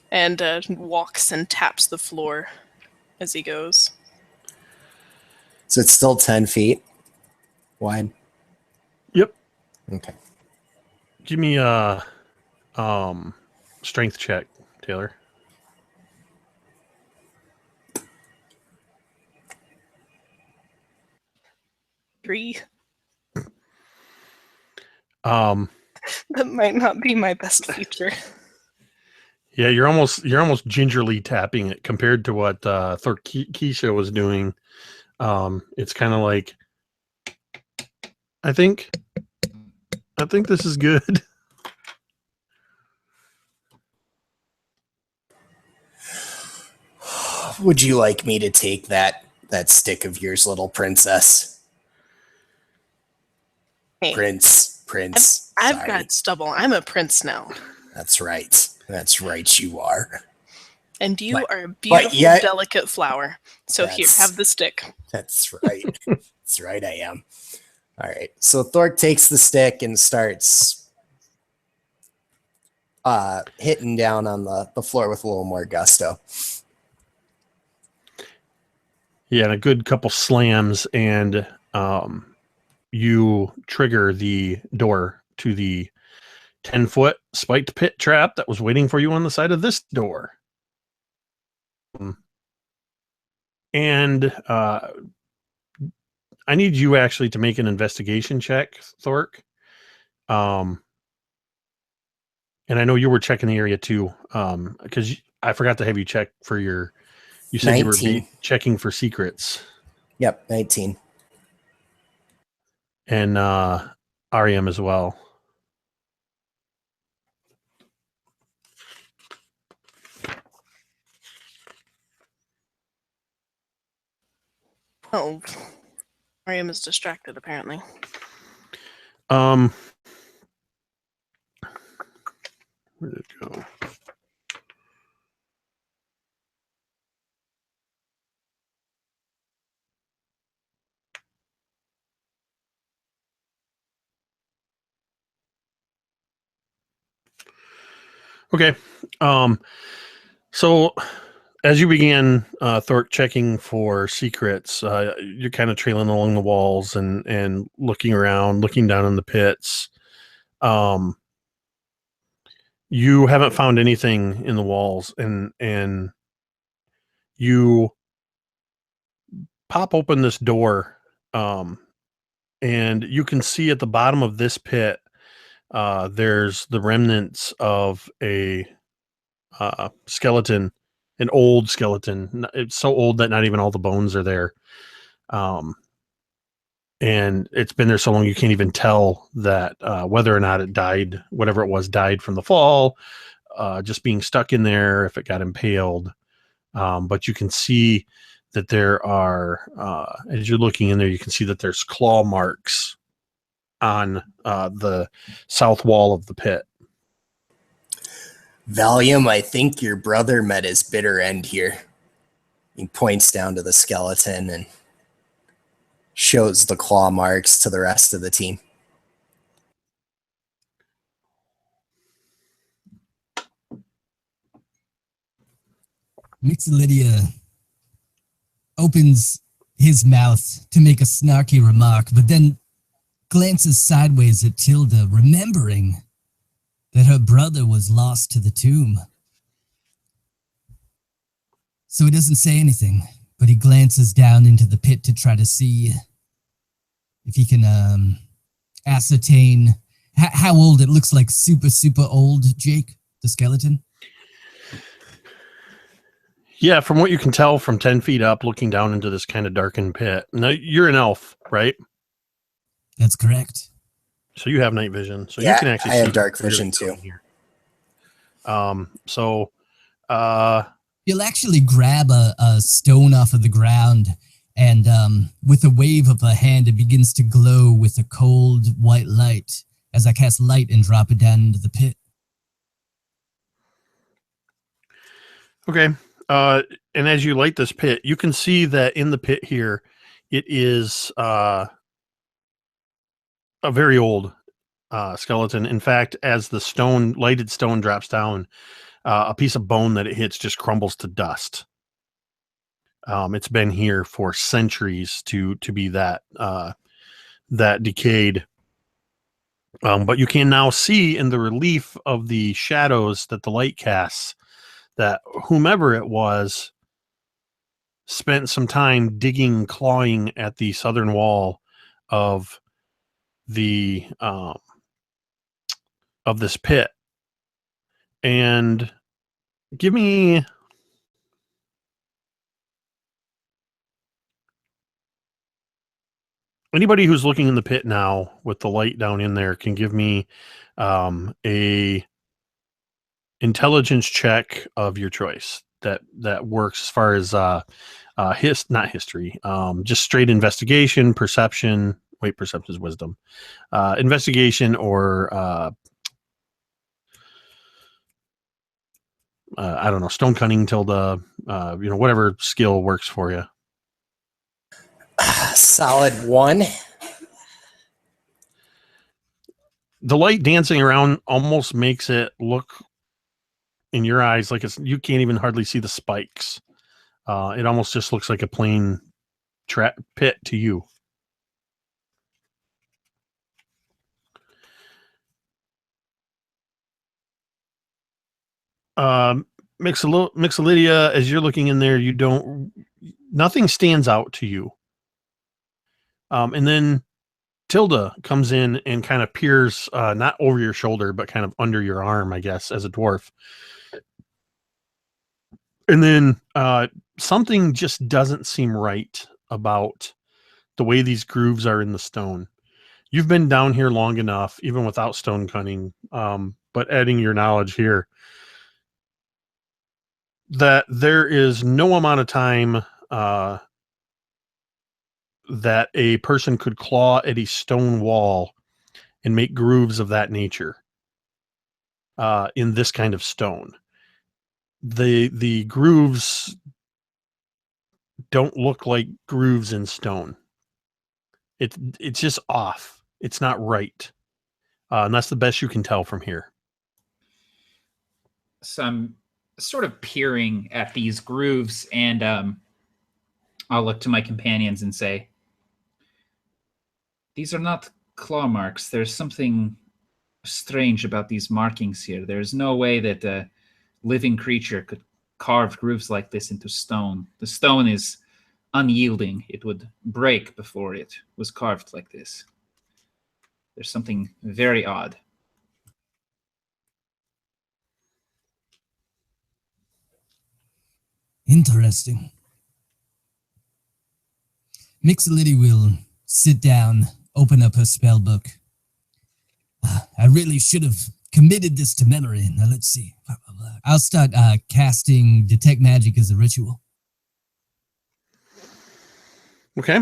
And walks and taps the floor as he goes. So it's still 10 feet wide? Yep. Okay. Give me a strength check, Taylor. Three. That might not be my best feature. Yeah, you're almost gingerly tapping it compared to what Keisha was doing. It's kind of like, I think this is good. Would you like me to take that stick of yours, little princess? Hey, Prince. I've Sorry. got stubble. I'm a prince now. That's right. That's right, you are. And you But- are a beautiful, yet- delicate flower. So here, That's- have the stick. That's right. That's right, I am. All right. So Thork takes the stick and starts hitting down on the floor with a little more gusto. Yeah, and a good couple slams, and you trigger the door to the 10-foot spiked pit trap that was waiting for you on the side of this door. And I need you actually to make an investigation check, Thork. And I know you were checking the area too, because I forgot to have you check for your. You said 19. you were checking for secrets. Yep, 19. And REM as well. Oh, Mariam is distracted, apparently. Where did it go? Okay. So as you began, Thork, checking for secrets, you're kind of trailing along the walls and looking around, looking down in the pits. You haven't found anything in the walls, and you pop open this door, and you can see at the bottom of this pit, there's the remnants of a skeleton, an old skeleton. It's so old that not even all the bones are there. And it's been there so long you can't even tell that whether or not it died, whatever it was, died from the fall, just being stuck in there, if it got impaled. But you can see that there are, as you're looking in there, you can see that there's claw marks on the south wall of the pit. Valium, I think your brother met his bitter end here. He points down to the skeleton and shows the claw marks to the rest of the team. Mixolydia opens his mouth to make a snarky remark, but then glances sideways at Tilda, remembering that her brother was lost to the tomb. So he doesn't say anything, but he glances down into the pit to try to see if he can ascertain how old it looks. Like super, super old, Jake, the skeleton? Yeah, from what you can tell from 10 feet up, looking down into this kind of darkened pit. Now, you're an elf, right? That's correct. So you have night vision. So Yeah, you can actually I see have dark vision too. Here. He'll actually grab a stone off of the ground, and with a wave of a hand, it begins to glow with a cold white light as I cast light and drop it down into the pit. Okay. And as you light this pit, you can see that in the pit here, it is a very old skeleton. In fact, as the lighted stone drops down, a piece of bone that it hits just crumbles to dust. It's been here for centuries to be that decayed. But you can now see in the relief of the shadows that the light casts that whomever it was spent some time digging, clawing at the southern wall of the of this pit. And Give me... Anybody who's looking in the pit now with the light down in there can give me a intelligence check of your choice that works as far as not history, just straight investigation, perception. Wait, perception is wisdom. Investigation or I don't know, stone cunning till the whatever skill works for you. Solid 1. The light dancing around almost makes it look in your eyes like you can't even hardly see the spikes. It almost just looks like a plain pit to you. Mixolydia, as you're looking in there, nothing stands out to you. And then Tilda comes in and kind of peers, not over your shoulder, but kind of under your arm, I guess, as a dwarf. And then something just doesn't seem right about the way these grooves are in the stone. You've been down here long enough, even without stone cunning, but adding your knowledge here, that there is no amount of time that a person could claw at a stone wall and make grooves of that nature in this kind of stone. The grooves don't look like grooves in stone. It's just off. It's not right. And that's the best you can tell from here. So I'm sort of peering at these grooves, and I'll look to my companions and say, these are not claw marks. There's something strange about these markings here. There's no way that a living creature could carve grooves like this into stone. The stone is unyielding. It would break before it was carved like this. There's something very odd. Interesting. Mixolydia will sit down, open up her spell book. I really should have committed this to memory. Now let's see. I'll start casting Detect Magic as a ritual. Okay.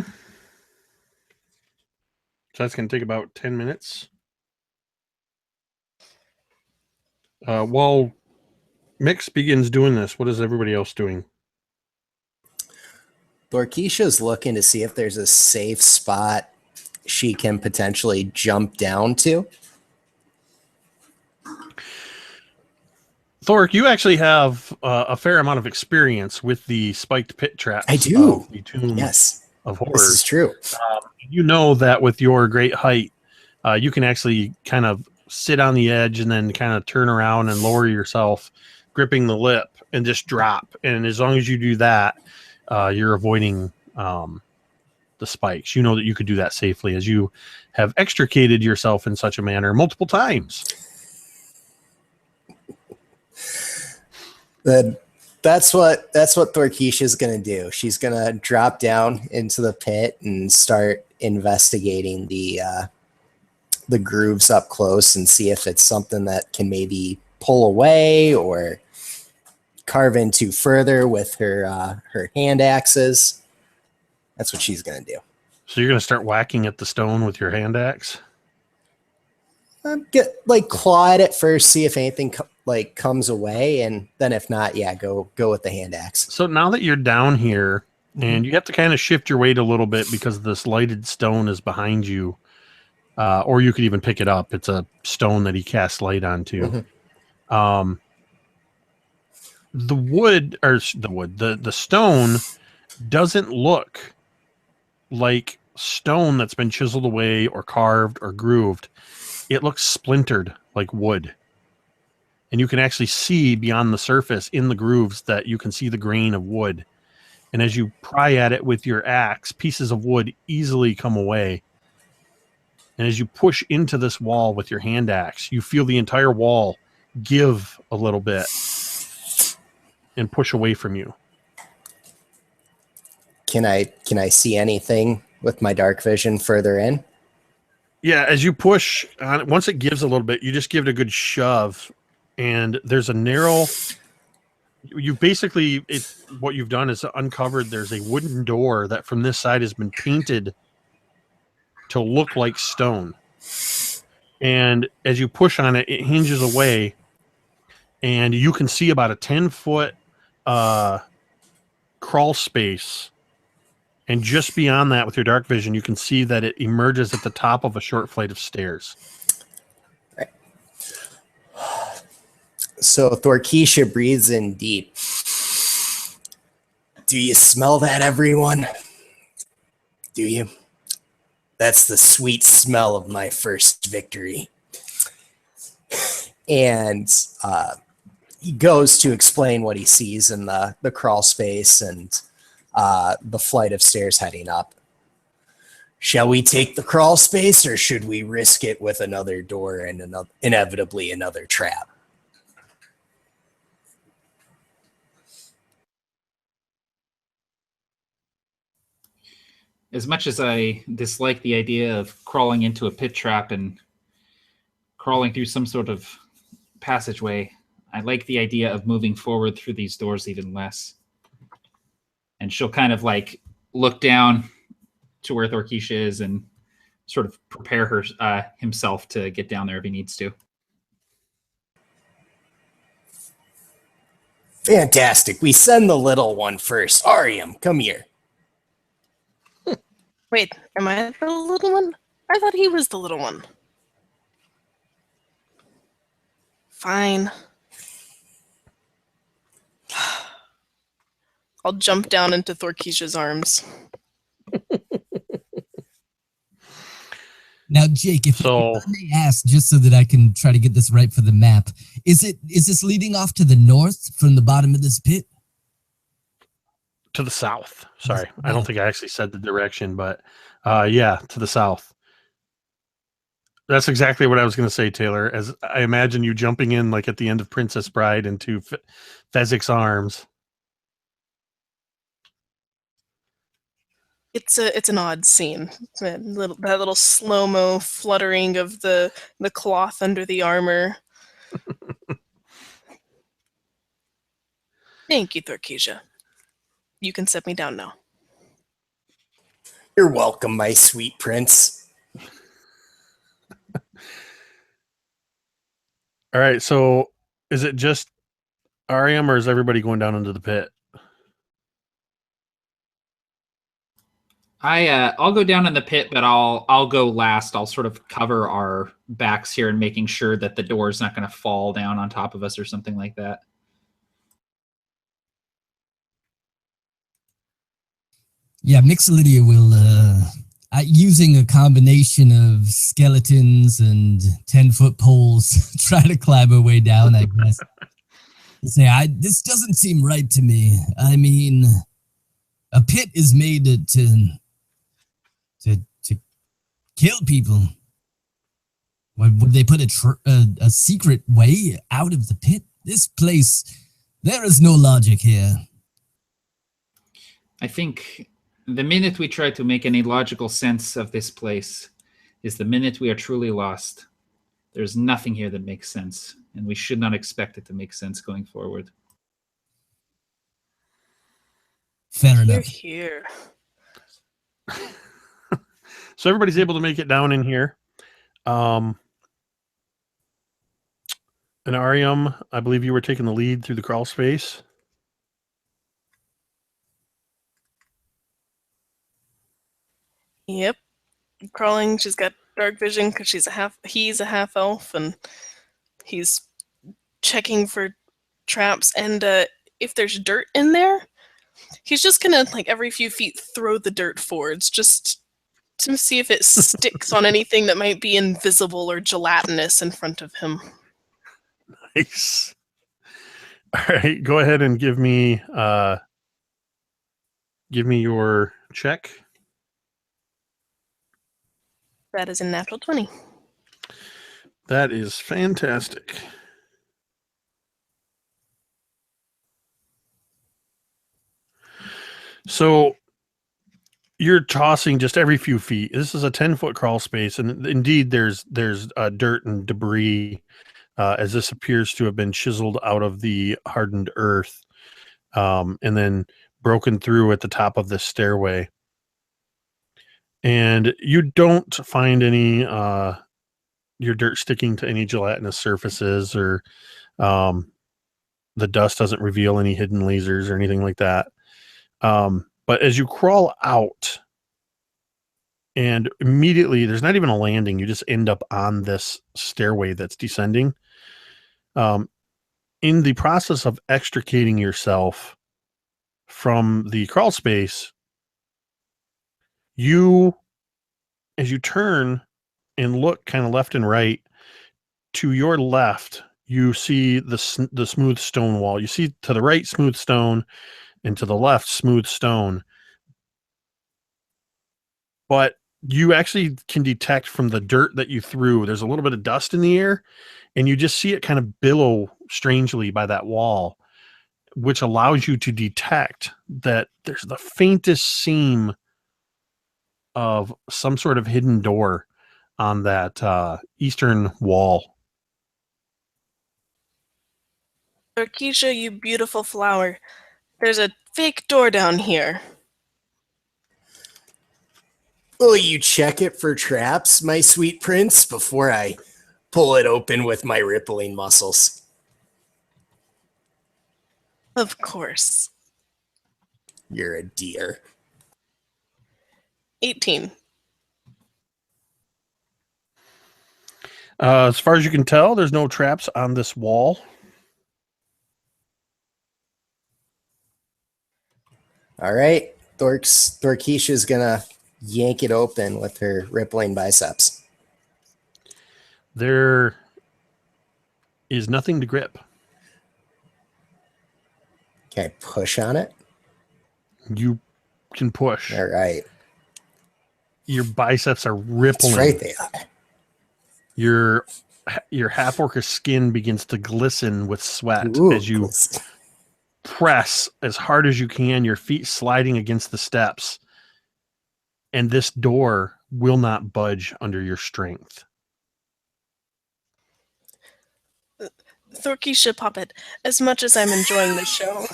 So that's going to take about 10 minutes. While Mix begins doing this, what is everybody else doing? Lorkeisha's looking to see if there's a safe spot she can potentially jump down to. Thoric, you actually have a fair amount of experience with the spiked pit traps. I do. Of the Tomb Yes. of Horrors. This is true. You know that with your great height, you can actually kind of sit on the edge and then kind of turn around and lower yourself, gripping the lip, and just drop. And as long as you do that, you're avoiding the spikes. You know that you could do that safely, as you have extricated yourself in such a manner multiple times. That's what Thorkeisha's gonna do. She's gonna drop down into the pit and start investigating the grooves up close and see if it's something that can maybe pull away or carve into further with her hand axes. That's what she's gonna do. So you're gonna start whacking at the stone with your hand axe? Claw at it first, see if anything comes away, and then if not, go with the hand axe. So now that you're down here, and you have to kind of shift your weight a little bit because this lighted stone is behind you, or you could even pick it up. It's a stone that he casts light onto. Mm-hmm. The stone doesn't look like stone that's been chiseled away or carved or grooved. It looks splintered like wood. And you can actually see beyond the surface in the grooves that you can see the grain of wood. And as you pry at it with your axe, pieces of wood easily come away. And as you push into this wall with your hand axe, you feel the entire wall give a little bit. and push away from you. Can I see anything with my dark vision further in? Yeah, as you push on it, once it gives a little bit, you just give it a good shove, and there's a narrow. You basically, what you've done is uncovered. There's a wooden door that from this side has been painted to look like stone, and as you push on it, it hinges away, and you can see about a 10-foot crawl space. And just beyond that, with your dark vision, you can see that it emerges at the top of a short flight of stairs. Right. So Thorkeisha breathes in deep. Do you smell that, everyone? Do you? That's the sweet smell of my first victory. And he goes to explain what he sees in the crawl space and the flight of stairs heading up. Shall we take the crawl space, or should we risk it with another door and inevitably another trap? As much as I dislike the idea of crawling into a pit trap and crawling through some sort of passageway, I like the idea of moving forward through these doors even less. And she'll kind of like look down to where Thorkeisha is and sort of prepare himself to get down there if he needs to. Fantastic. We send the little one first. Ariam, come here. Wait, am I the little one? I thought he was the little one. Fine. I'll jump down into Thorkeisha's arms. Now, Jake, if So- I may ask, just so that I can try to get this right for the map, is this leading off to the north from the bottom of this pit? To the south. Sorry, I don't think I actually said the direction, but yeah, to the south. That's exactly what I was going to say, Taylor. As I imagine you jumping in like at the end of Princess Bride into Fezzik's arms. It's an odd scene. That little slow-mo fluttering of the cloth under the armor. Thank you, Thorkeisha. You can set me down now. You're welcome, my sweet prince. All right, so is it just Ariam or is everybody going down into the pit? I'll go down in the pit, but I'll go last. I'll sort of cover our backs here and making sure that the door is not going to fall down on top of us or something like that. Yeah, Mixolydia will, using a combination of skeletons and 10-foot poles, try to climb her way down, I guess. Say, this doesn't seem right to me. I mean, a pit is made to kill people. Would they put a secret way out of the pit? This place, there is no logic here. I think the minute we try to make any logical sense of this place is the minute we are truly lost. There's nothing here that makes sense, and we should not expect it to make sense going forward. Fair Hear, enough. hear. So everybody's able to make it down in here. And Ariam, I believe you were taking the lead through the crawl space. Yep. Crawling, she's got dark vision because he's a half elf, and he's checking for traps, and if there's dirt in there, he's just gonna like every few feet throw the dirt forwards just to see if it sticks on anything that might be invisible or gelatinous in front of him. Nice. All right, go ahead and give me your check. That is a natural 20. That is fantastic. So you're tossing just every few feet. This is a 10-foot crawl space, and indeed there's dirt and debris, as this appears to have been chiseled out of the hardened earth, and then broken through at the top of this stairway. And you don't find any your dirt sticking to any gelatinous surfaces, or the dust doesn't reveal any hidden lasers or anything like that. But as you crawl out, and immediately there's not even a landing, you just end up on this stairway that's descending. In the process of extricating yourself from the crawl space, as you turn and look kind of left and right, to your left, you see the smooth stone wall. You see to the right smooth stone, and to the left smooth stone. But you actually can detect from the dirt that you threw, there's a little bit of dust in the air, and you just see it kind of billow strangely by that wall, which allows you to detect that there's the faintest seam of some sort of hidden door on that eastern wall. Keisha, you beautiful flower. There's a fake door down here. Will you check it for traps, my sweet prince, before I pull it open with my rippling muscles? Of course. You're a dear. 18. As far as you can tell, there's no traps on this wall. All right. Thorkisha's gonna yank it open with her rippling biceps. There is nothing to grip. Can I push on it? You can push. All right. Your biceps are rippling. That's right, they are. Your half-orcish skin begins to glisten with sweat. Ooh, as you press as hard as you can, your feet sliding against the steps. And this door will not budge under your strength. Thorkisha Poppet, as much as I'm enjoying this show.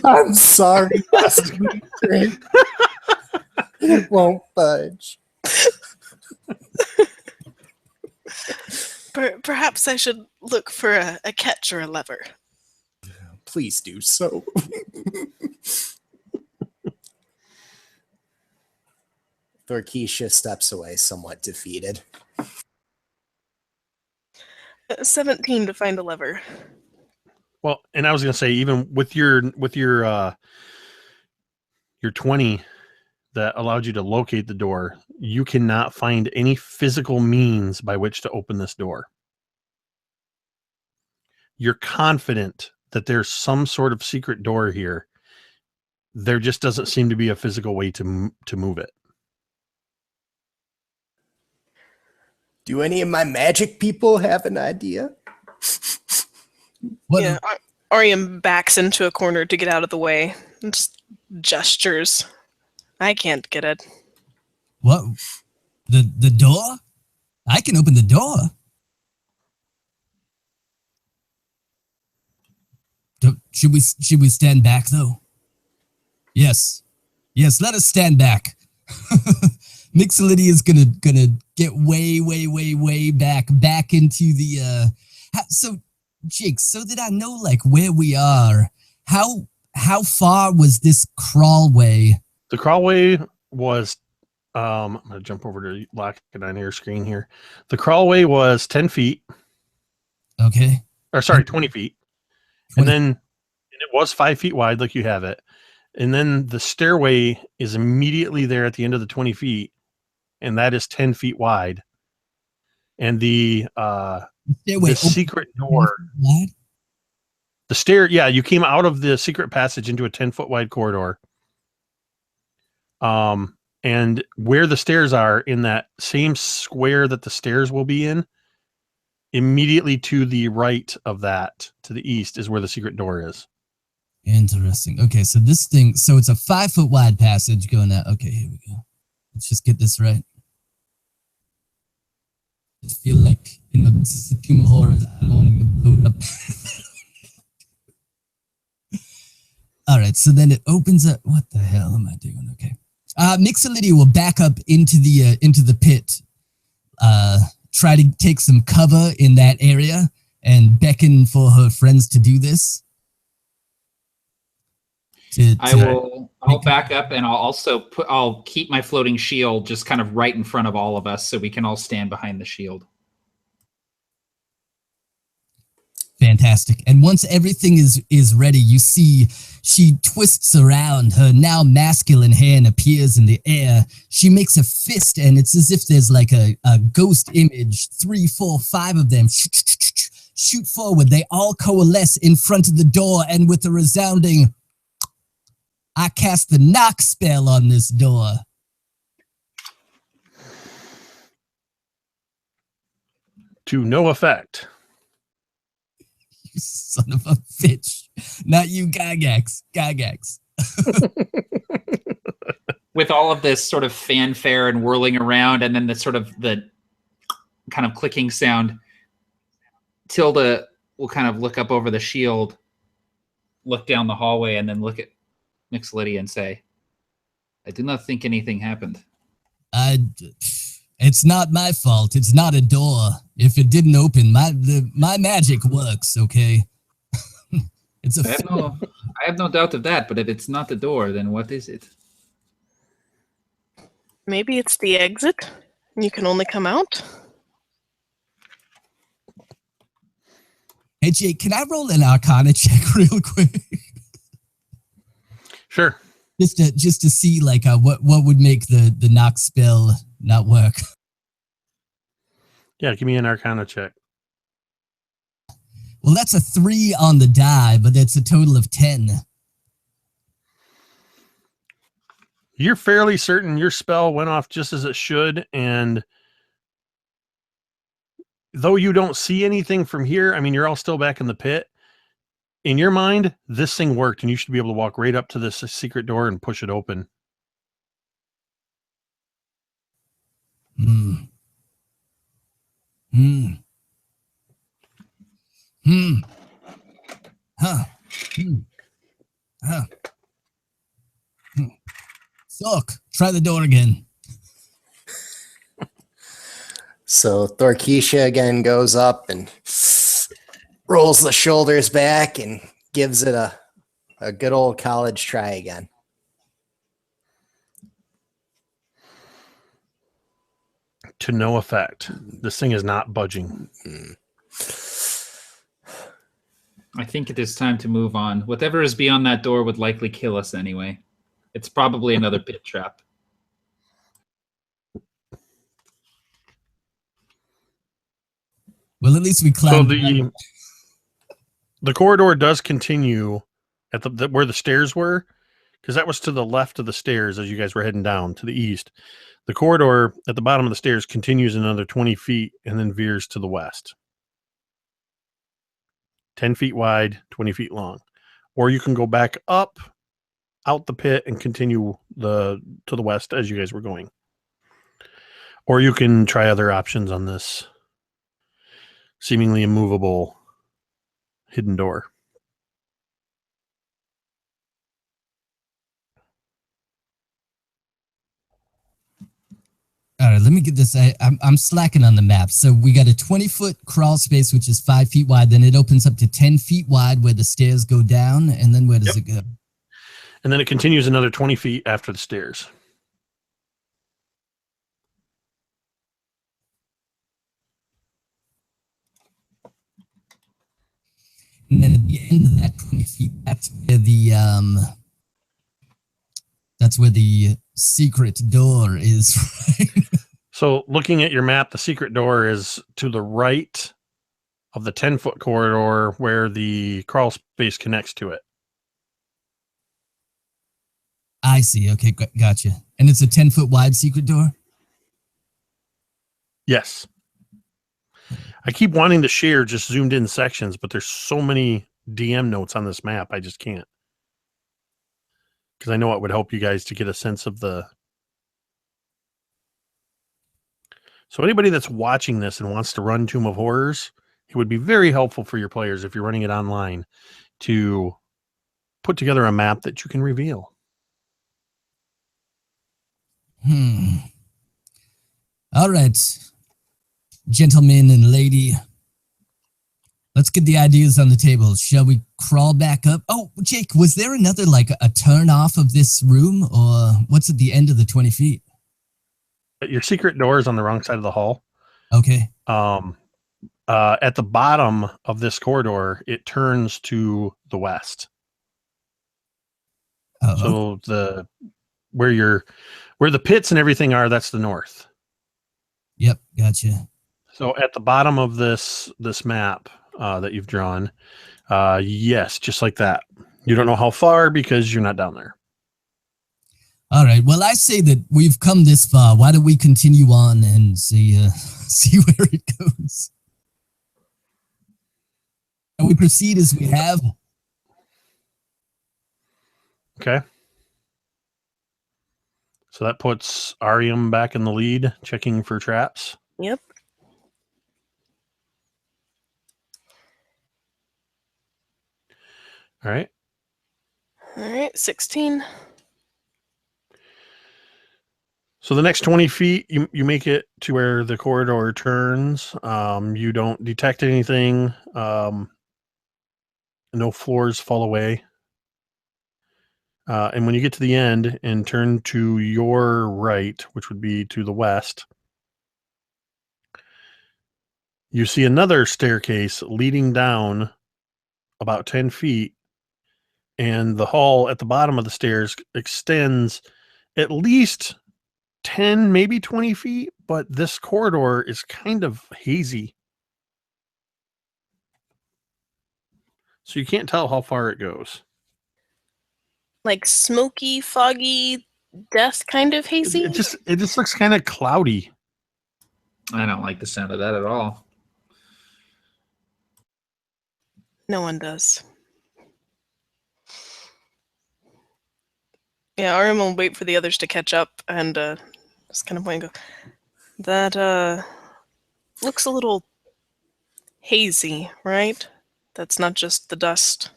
I'm sorry. It won't budge. Perhaps I should look for a catch or a lever. Please do so. Thorkisha steps away, somewhat defeated. 17 to find a lever. Well, and I was going to say, even with your 20 that allowed you to locate the door, you cannot find any physical means by which to open this door. You're confident that there's some sort of secret door here. There just doesn't seem to be a physical way to move it. Do any of my magic people have an idea? What? Yeah, Ariam backs into a corner to get out of the way and just gestures. I can't get it. What? The door? I can open the door. Should we stand back though? Yes. Yes, let us stand back. Mixolydia is gonna get way back into the so Jake, so that I know like where we are, how far was this crawlway? The crawlway was I'm gonna jump over to lock it on your screen here. The crawlway was 10 feet. Okay. Or sorry, 20 feet. 20. And it was 5 feet wide, like you have it. And then the stairway is immediately there at the end of the 20 feet, and that is 10 feet wide. And the secret door. What? The stair, yeah, you came out of the secret passage into a 10-foot wide corridor. And where the stairs are, in that same square that the stairs will be in, immediately to the right of that, to the east, is where the secret door is. Interesting. Okay, so this thing, so it's a 5 foot wide passage going out. Okay, here we go. Let's just get this right. I feel like, this is the Puma Horrors. I don't want to blow it up. All right, so then it opens up. What the hell am I doing? Okay. Mixolydia will back up into the pit, try to take some cover in that area, and beckon for her friends to do this. I'll back up, and I'll keep my floating shield just kind of right in front of all of us, so we can all stand behind the shield. Fantastic. And once everything is ready, you see she twists around. Her now masculine hand appears in the air. She makes a fist, and it's as if there's like a ghost image. 3, 4, 5 of them shoot forward. They all coalesce in front of the door, and with a resounding, I cast the knock spell on this door. To no effect. You son of a bitch. Not you, Gygax. Gygax. With all of this sort of fanfare and whirling around, and then the kind of clicking sound, Tilda will kind of look up over the shield, look down the hallway, and then look at Mixolydia and say, I do not think anything happened. It's not my fault. It's not a door. If it didn't open, my magic works, okay? It's I have no doubt of that, but if it's not the door, then what is it? Maybe it's the exit. You can only come out. Hey, Jake, can I roll an Arcana check real quick? Sure. Just to see like what would make the knock spell not work. Yeah, give me an Arcana check. Well, that's a 3 on the die, but that's a total of 10. You're fairly certain your spell went off just as it should, and though you don't see anything from here, I mean, you're all still back in the pit. In your mind, this thing worked, and you should be able to walk right up to this secret door and push it open. Suck. Try the door again. So Thorkeisha again goes up and rolls the shoulders back and gives it a good old college try again. To no effect. This thing is not budging. I think it is time to move on. Whatever is beyond that door would likely kill us anyway. It's probably another pit trap. Well, at least we climbed. So the corridor does continue at where the stairs were, because that was to the left of the stairs as you guys were heading down to the east. The corridor at the bottom of the stairs continues another 20 feet and then veers to the west. 10 feet wide, 20 feet long. Or you can go back up out the pit and continue to the west as you guys were going. Or you can try other options on this seemingly immovable hidden door. All right, let me get this. I'm slacking on the map. So we got a 20-foot crawl space, which is 5 feet wide. Then it opens up to 10 feet wide where the stairs go down. And then where does it go? And then it continues another 20 feet after the stairs. And then at the end of that 20 feet, that's where the secret door is. Right? So looking at your map, the secret door is to the right of the 10-foot corridor where the crawl space connects to it. I see. Okay, gotcha. And it's a 10-foot wide secret door? Yes. I keep wanting to share just zoomed in sections, but there's so many DM notes on this map, I just can't. Because I know it would help you guys to get a sense of the... So anybody that's watching this and wants to run Tomb of Horrors, it would be very helpful for your players if you're running it online to put together a map that you can reveal. All right, gentlemen and lady, let's get the ideas on the table. Shall we crawl back up? Oh, Jake, was there another, like, a turn off of this room, or what's at the end of the 20 feet? Your secret door is on the wrong side of the hall. Okay. At the bottom of this corridor, it turns to the west. So where the pits and everything are, that's the north. Yep, gotcha. So at the bottom of this map that you've drawn, yes, just like that. You don't know how far because you're not down there. All right. Well, I say that we've come this far. Why don't we continue on and see where it goes? And we proceed as we have. Okay. So that puts Ariam back in the lead, checking for traps. Yep. All right. All right, 16. So the next 20 feet, you make it to where the corridor turns. You don't detect anything. No floors fall away. And when you get to the end and turn to your right, which would be to the west, you see another staircase leading down about 10 feet. And the hall at the bottom of the stairs extends at least 10, maybe 20 feet, but this corridor is kind of hazy. So you can't tell how far it goes. Like smoky, foggy, death kind of hazy? It just looks kind of cloudy. I don't like the sound of that at all. No one does. Yeah, Arim will wait for the others to catch up and just kind of point and go, that looks a little hazy, right? That's not just the dust.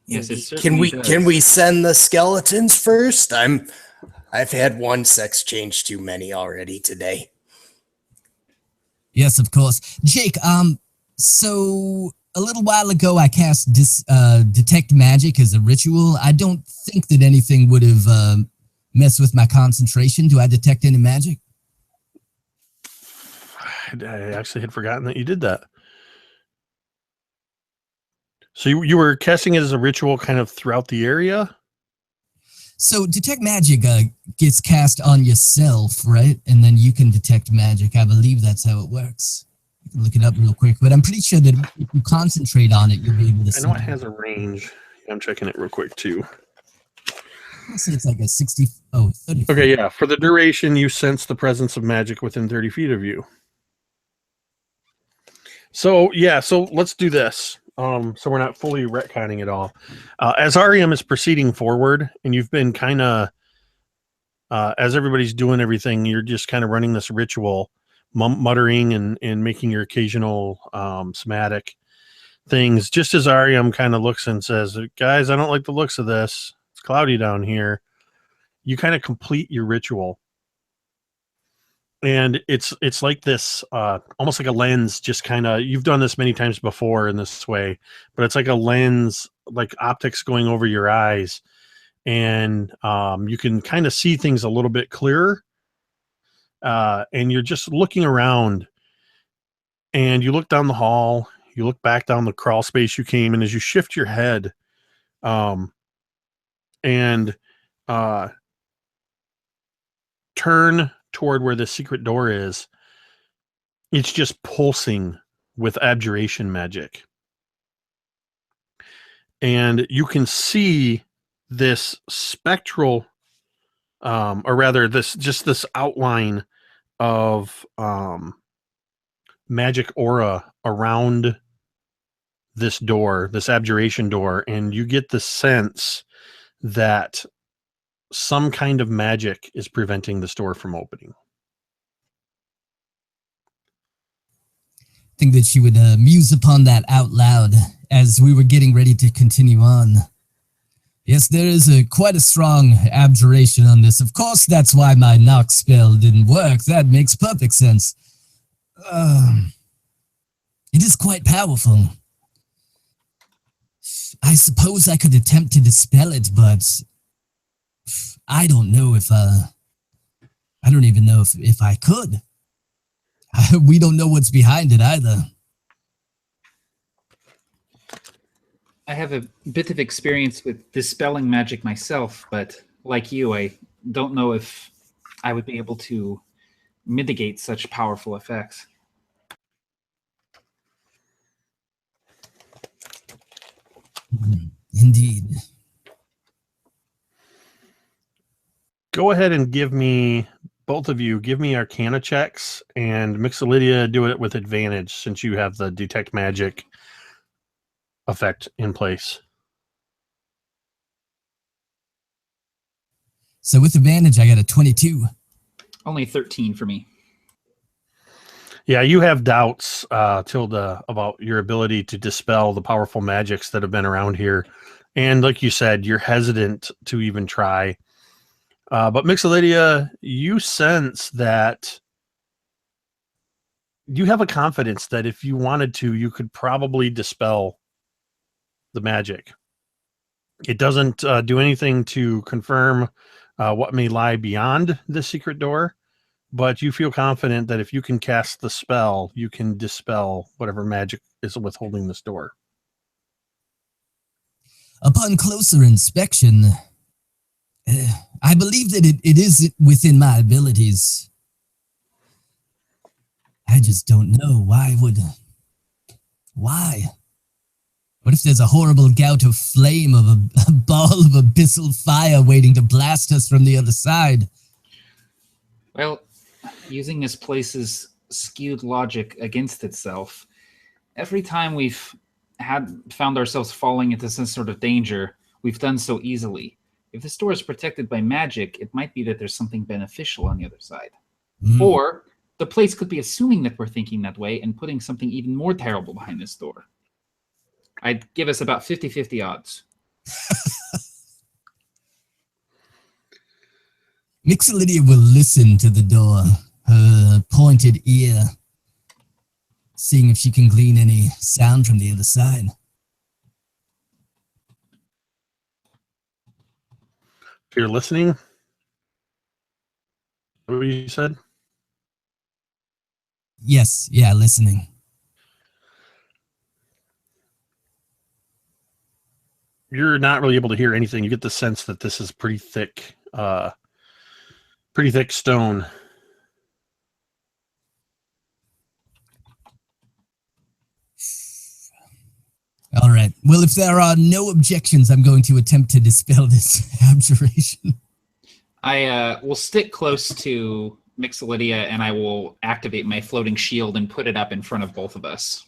Yes, it Can we does. send the skeletons first? I've had one sex change too many already today. Yes, of course. Jake, so a little while ago I cast detect magic as a ritual. I don't think that anything would have messed with my concentration. Do I detect any magic? I actually had forgotten that you did that. So you were casting it as a ritual kind of throughout the area? So detect magic gets cast on yourself, right? And then you can detect magic. I believe that's how it works. I can look it up real quick, but I'm pretty sure that if you concentrate on it, you'll be able to see. I know it has a range. I'm checking it real quick too. I'll say it's like a 30. Okay, yeah. For the duration, you sense the presence of magic within 30 feet of you. So, yeah, so let's do this. So we're not fully retconning it all. As Ariam is proceeding forward, and you've been kind of, as everybody's doing everything, you're just kind of running this ritual, muttering and making your occasional somatic things. Just as Ariam kind of looks and says, guys, I don't like the looks of this. It's cloudy down here. You kind of complete your ritual. And it's like this, almost like a lens, just kind of, you've done this many times before in this way, but it's like a lens, like optics going over your eyes. And you can kind of see things a little bit clearer. And you're just looking around, and you look down the hall, you look back down the crawl space you came, and as you shift your head, and turn toward where the secret door is, it's just pulsing with abjuration magic. And you can see this spectral, or rather this outline of magic aura around this door, this abjuration door, and you get the sense that some kind of magic is preventing this door from opening. I think that she would muse upon that out loud as we were getting ready to continue on. Yes, there is quite a strong abjuration on this. Of course, that's why my knock spell didn't work. That makes perfect sense. It is quite powerful. I suppose I could attempt to dispel it, but I don't know if, I don't even know if I could. We don't know what's behind it either. I have a bit of experience with dispelling magic myself, but like you, I don't know if I would be able to mitigate such powerful effects. Indeed. Go ahead and give me, both of you, give me Arcana checks, and Mixolydia, do it with advantage since you have the detect magic effect in place. So with advantage, I got a 22. Only 13 for me. Yeah, you have doubts, Tilda, about your ability to dispel the powerful magics that have been around here. And like you said, you're hesitant to even try. But Mixolydia, you sense that you have a confidence that if you wanted to, you could probably dispel the magic. It doesn't do anything to confirm what may lie beyond the secret door, but you feel confident that if you can cast the spell, you can dispel whatever magic is withholding this door. Upon closer inspection, I believe that it is within my abilities. I just don't know why. What if there's a horrible gout of flame of a ball of abyssal fire waiting to blast us from the other side? Well, using this place's skewed logic against itself, every time we've found ourselves falling into some sort of danger, we've done so easily. If this door is protected by magic, it might be that there's something beneficial on the other side. Or the place could be assuming that we're thinking that way and putting something even more terrible behind this door. I'd give us about 50-50 odds. Mixolydia will listen to the door, her pointed ear, seeing if she can glean any sound from the other side. If you're listening, what you said? Yes, yeah, listening. You're not really able to hear anything. You get the sense that this is pretty thick stone. All right. Well, if there are no objections, I'm going to attempt to dispel this abjuration. I will stick close to Mixolydia, and I will activate my floating shield and put it up in front of both of us.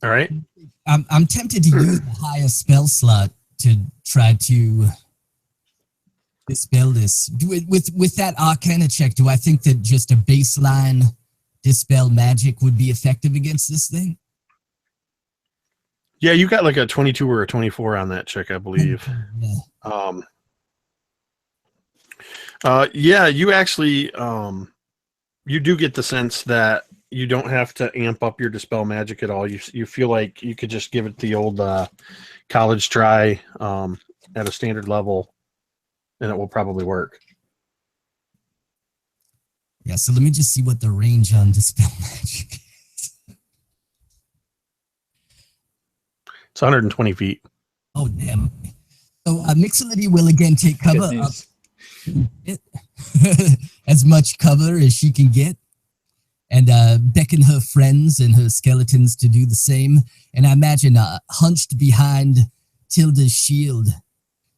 All right. I'm tempted to use the higher spell slot to try to dispel this. With that Arcana check, do I think that just a baseline dispel magic would be effective against this thing? Yeah, you got like a 22 or a 24 on that check, I believe. Yeah. You actually, you do get the sense that you don't have to amp up your dispel magic at all. You feel like you could just give it the old college try at a standard level, and it will probably work. Yeah, so let me just see what the range on dispel magic is. It's 120 feet. Oh, damn. So Mixolydia will again take cover up as much cover as she can get, and beckon her friends and her skeletons to do the same. And I imagine hunched behind Tilda's shield.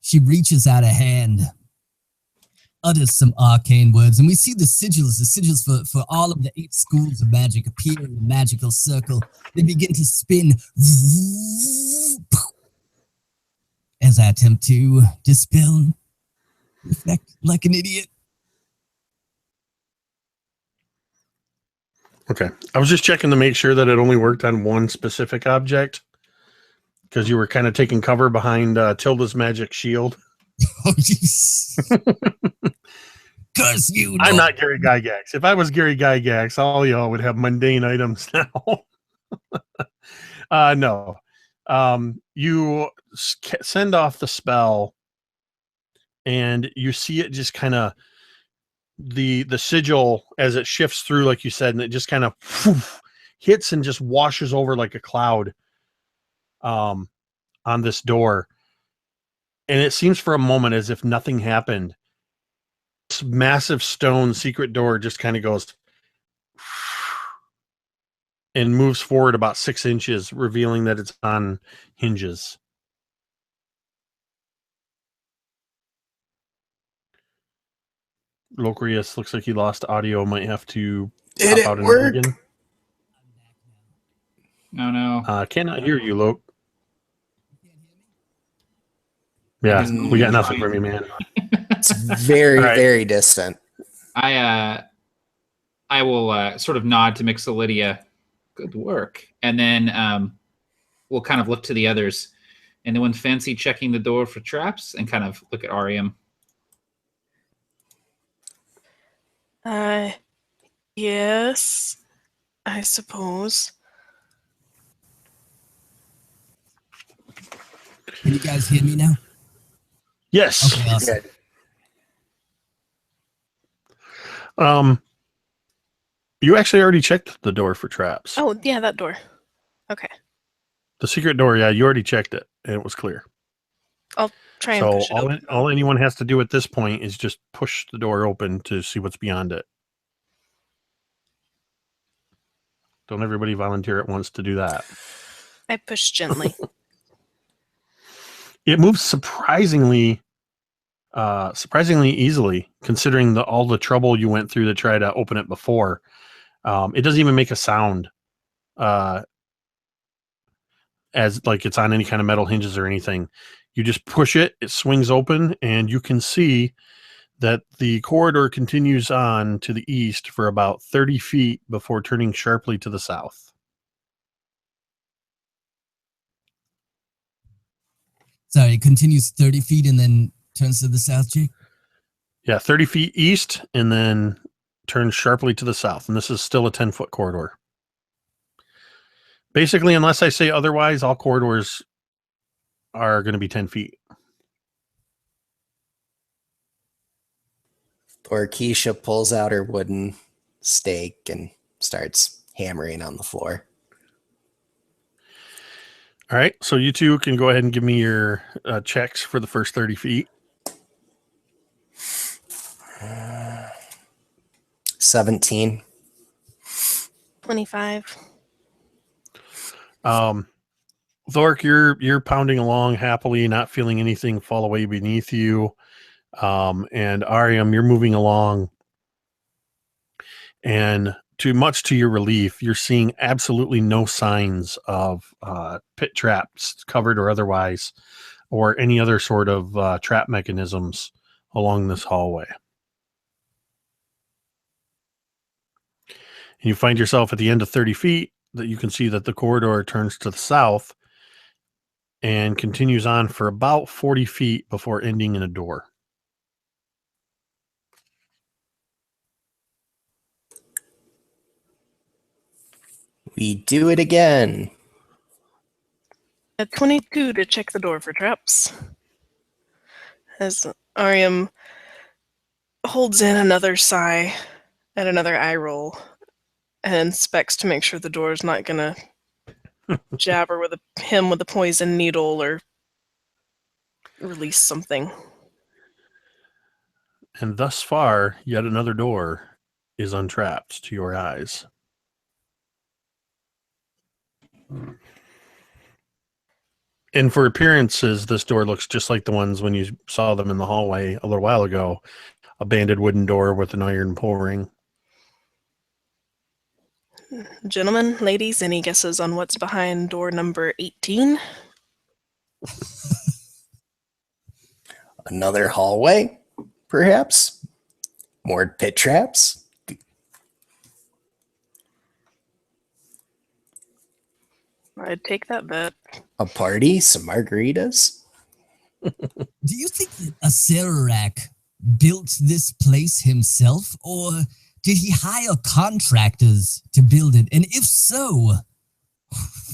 She reaches out a hand, utters some arcane words, and we see the sigils for all of the 8 schools of magic appear in a magical circle. They begin to spin as I attempt to dispel, reflect like an idiot. Okay. I was just checking to make sure that it only worked on one specific object because you were kind of taking cover behind Tilda's magic shield. Oh, jeez. Curse you. I'm not Gary Gygax. If I was Gary Gygax, all y'all would have mundane items now. No. You send off the spell and you see it just kind of the sigil as it shifts through, like you said, and it just kind of hits and just washes over like a cloud on this door. And it seems for a moment as if nothing happened. This massive stone secret door just kind of goes and moves forward about 6 inches, revealing that it's on hinges. Locrius looks like he lost audio. Might have to Did pop out it and work? in again. Oh no. Cannot hear you, Loc. Yeah, we got nothing from you, man. It's very, All right. very distant. I will sort of nod to Mixolydia. Good work. And then we'll kind of look to the others. Anyone fancy checking the door for traps? And kind of look at Ariam. Yes, I suppose. Can you guys hear me now? Yes. Okay, awesome. Good. You actually already checked the door for traps. Oh, yeah, that door. Okay. The secret door, yeah, you already checked it, and it was clear. Try and So push it open. all anyone has to do at this point is just push the door open to see what's beyond it. Don't everybody volunteer at once to do that. I push gently. It moves surprisingly easily, considering all the trouble you went through to try to open it before. It doesn't even make a sound, as like it's on any kind of metal hinges or anything. You just push it, it swings open, and you can see that the corridor continues on to the east for about 30 feet before turning sharply to the south. Sorry, it continues 30 feet and then turns to the south, Jake? Yeah, 30 feet east and then turns sharply to the south. And this is still a 10-foot corridor. Basically, unless I say otherwise, all corridors are going to be 10 feet. Orkisha pulls out her wooden stake and starts hammering on the floor. All right, so you two can go ahead and give me your checks for the first 30 feet. 17. 25. Thork, you're pounding along happily, not feeling anything fall away beneath you. And Ariam, you're moving along. And much to your relief, you're seeing absolutely no signs of pit traps, covered or otherwise, or any other sort of trap mechanisms along this hallway. And you find yourself at the end of 30 feet that you can see that the corridor turns to the south and continues on for about 40 feet before ending in a door. We do it again. A 22 to check the door for traps. As Ariam holds in another sigh and another eye roll and inspects to make sure the door is not going to jab her with him with a poison needle or release something. And thus far, yet another door is untrapped to your eyes. And for appearances, this door looks just like the ones when you saw them in the hallway a little while ago. A banded wooden door with an iron pull ring. Gentlemen, ladies, any guesses on what's behind door number 18? Another hallway, perhaps? More pit traps? I'd take that bet. A party? Some margaritas? Do you think that Acererak built this place himself, or did he hire contractors to build it? And if so,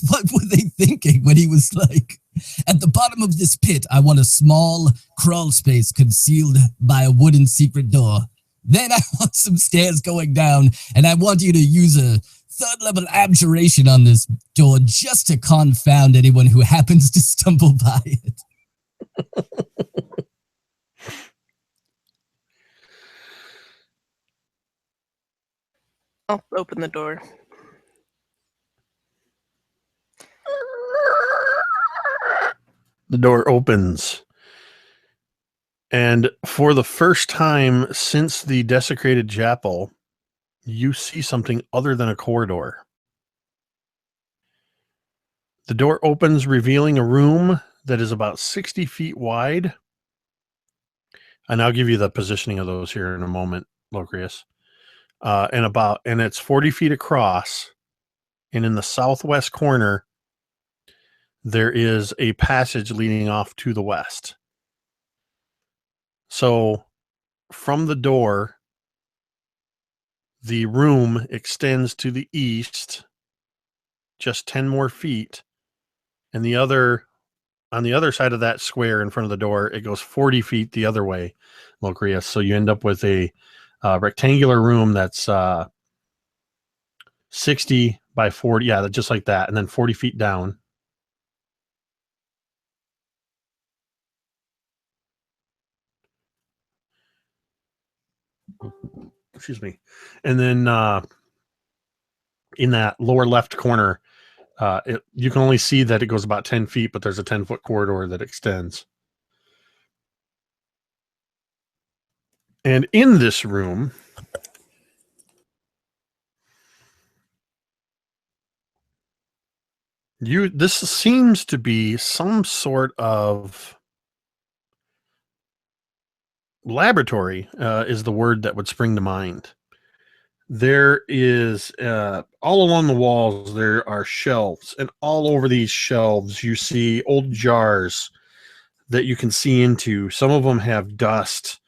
what were they thinking when he was like, at the bottom of this pit, I want a small crawl space concealed by a wooden secret door. Then I want some stairs going down, and I want you to use a third-level abjuration on this door just to confound anyone who happens to stumble by it. I'll open the door. The door opens. And for the first time since the desecrated chapel, you see something other than a corridor. The door opens, revealing a room that is about 60 feet wide. And I'll give you the positioning of those here in a moment, Locrius. And it's 40 feet across. And in the southwest corner, there is a passage leading off to the west. So from the door, the room extends to the east just 10 more feet. And on the other side of that square in front of the door, it goes 40 feet the other way, Locrius. So you end up with a rectangular room that's 60 by 40. Yeah, just like that. And then 40 feet down. Excuse me. And then in that lower left corner, you can only see that it goes about 10 feet, but there's a 10-foot corridor that extends. And in this room, this seems to be some sort of laboratory, is the word that would spring to mind. There is all along the walls, there are shelves, and all over these shelves, you see old jars that you can see into. Some of them have dust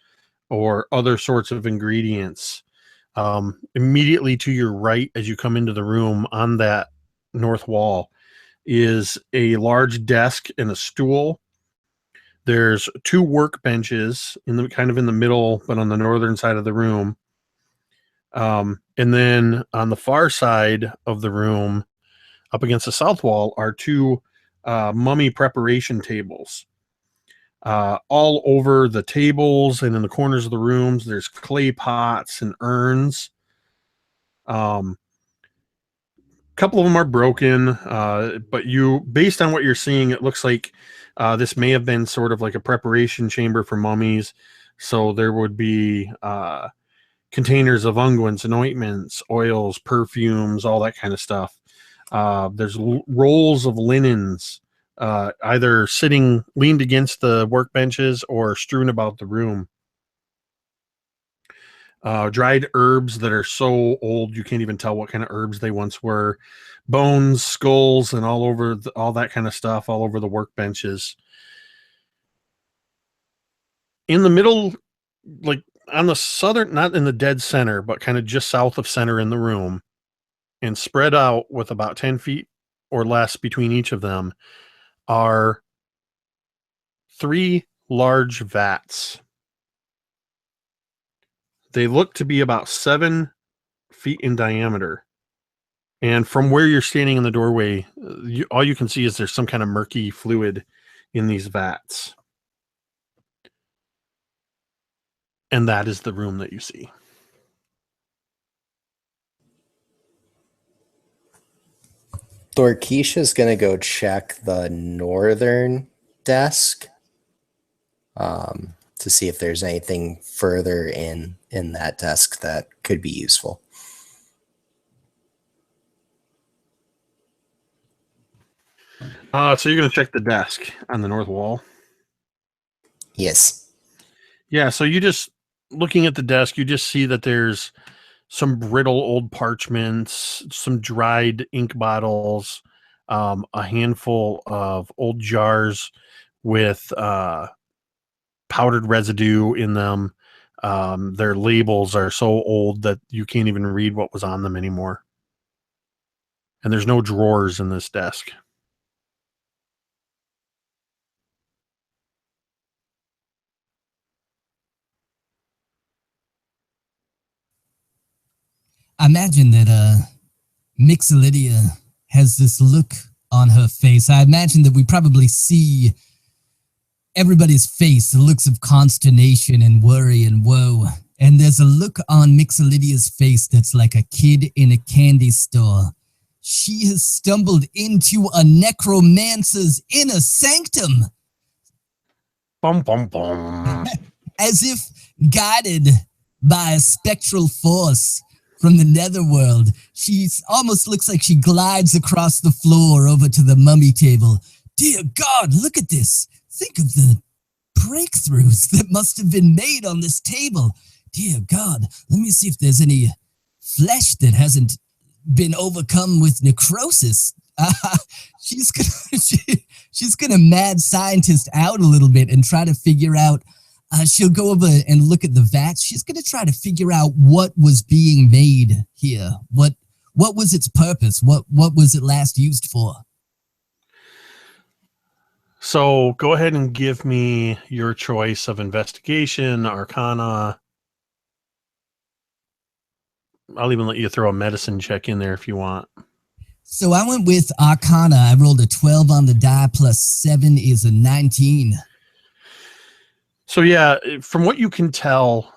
or other sorts of ingredients. Immediately to your right, as you come into the room on that north wall, is a large desk and a stool. There's two workbenches in the middle, but on the northern side of the room. And then on the far side of the room, up against the south wall, are two mummy preparation tables. All over the tables and in the corners of the rooms, there's clay pots and urns. Couple of them are broken, but based on what you're seeing, it looks like this may have been sort of like a preparation chamber for mummies. So there would be containers of unguents and ointments, oils, perfumes, all that kind of stuff. There's rolls of linens, either sitting leaned against the workbenches or strewn about the room. Dried herbs that are so old you can't even tell what kind of herbs they once were. Bones, skulls, and all over all that kind of stuff all over the workbenches. In the middle, like on the southern, not in the dead center, but kind of just south of center in the room, and spread out with about 10 feet or less between each of them, are 3 large vats. They look to be about 7 feet in diameter. And from where you're standing in the doorway, all you can see is there's some kind of murky fluid in these vats. And that is the room that you see. Thorkeisha's going to go check the northern desk to see if there's anything further in that desk that could be useful. So you're going to check the desk on the north wall? Yes. Yeah, so you just, looking at the desk, you just see that there's some brittle old parchments, some dried ink bottles, a handful of old jars with powdered residue in them. Their labels are so old that you can't even read what was on them anymore. And there's no drawers in this desk. I imagine that Mixolydia has this look on her face. I imagine that we probably see everybody's face, the looks of consternation and worry and woe. And there's a look on Mixolydia's face that's like a kid in a candy store. She has stumbled into a necromancer's inner sanctum. Bum, bum, bum. As if guided by a spectral force from the netherworld, she almost looks like she glides across the floor over to the mummy table. Dear God, look at this. Think of the breakthroughs that must have been made on this table. Dear God, let me see if there's any flesh that hasn't been overcome with necrosis. She's gonna mad scientist out a little bit and try to figure out. She'll go over and look at the vats. She's going to try to figure out what was being made here. What was its purpose? What was it last used for? So go ahead and give me your choice of investigation, arcana. I'll even let you throw a medicine check in there if you want. So I went with arcana. I rolled a 12 on the die plus 7 is a 19. So yeah, from what you can tell,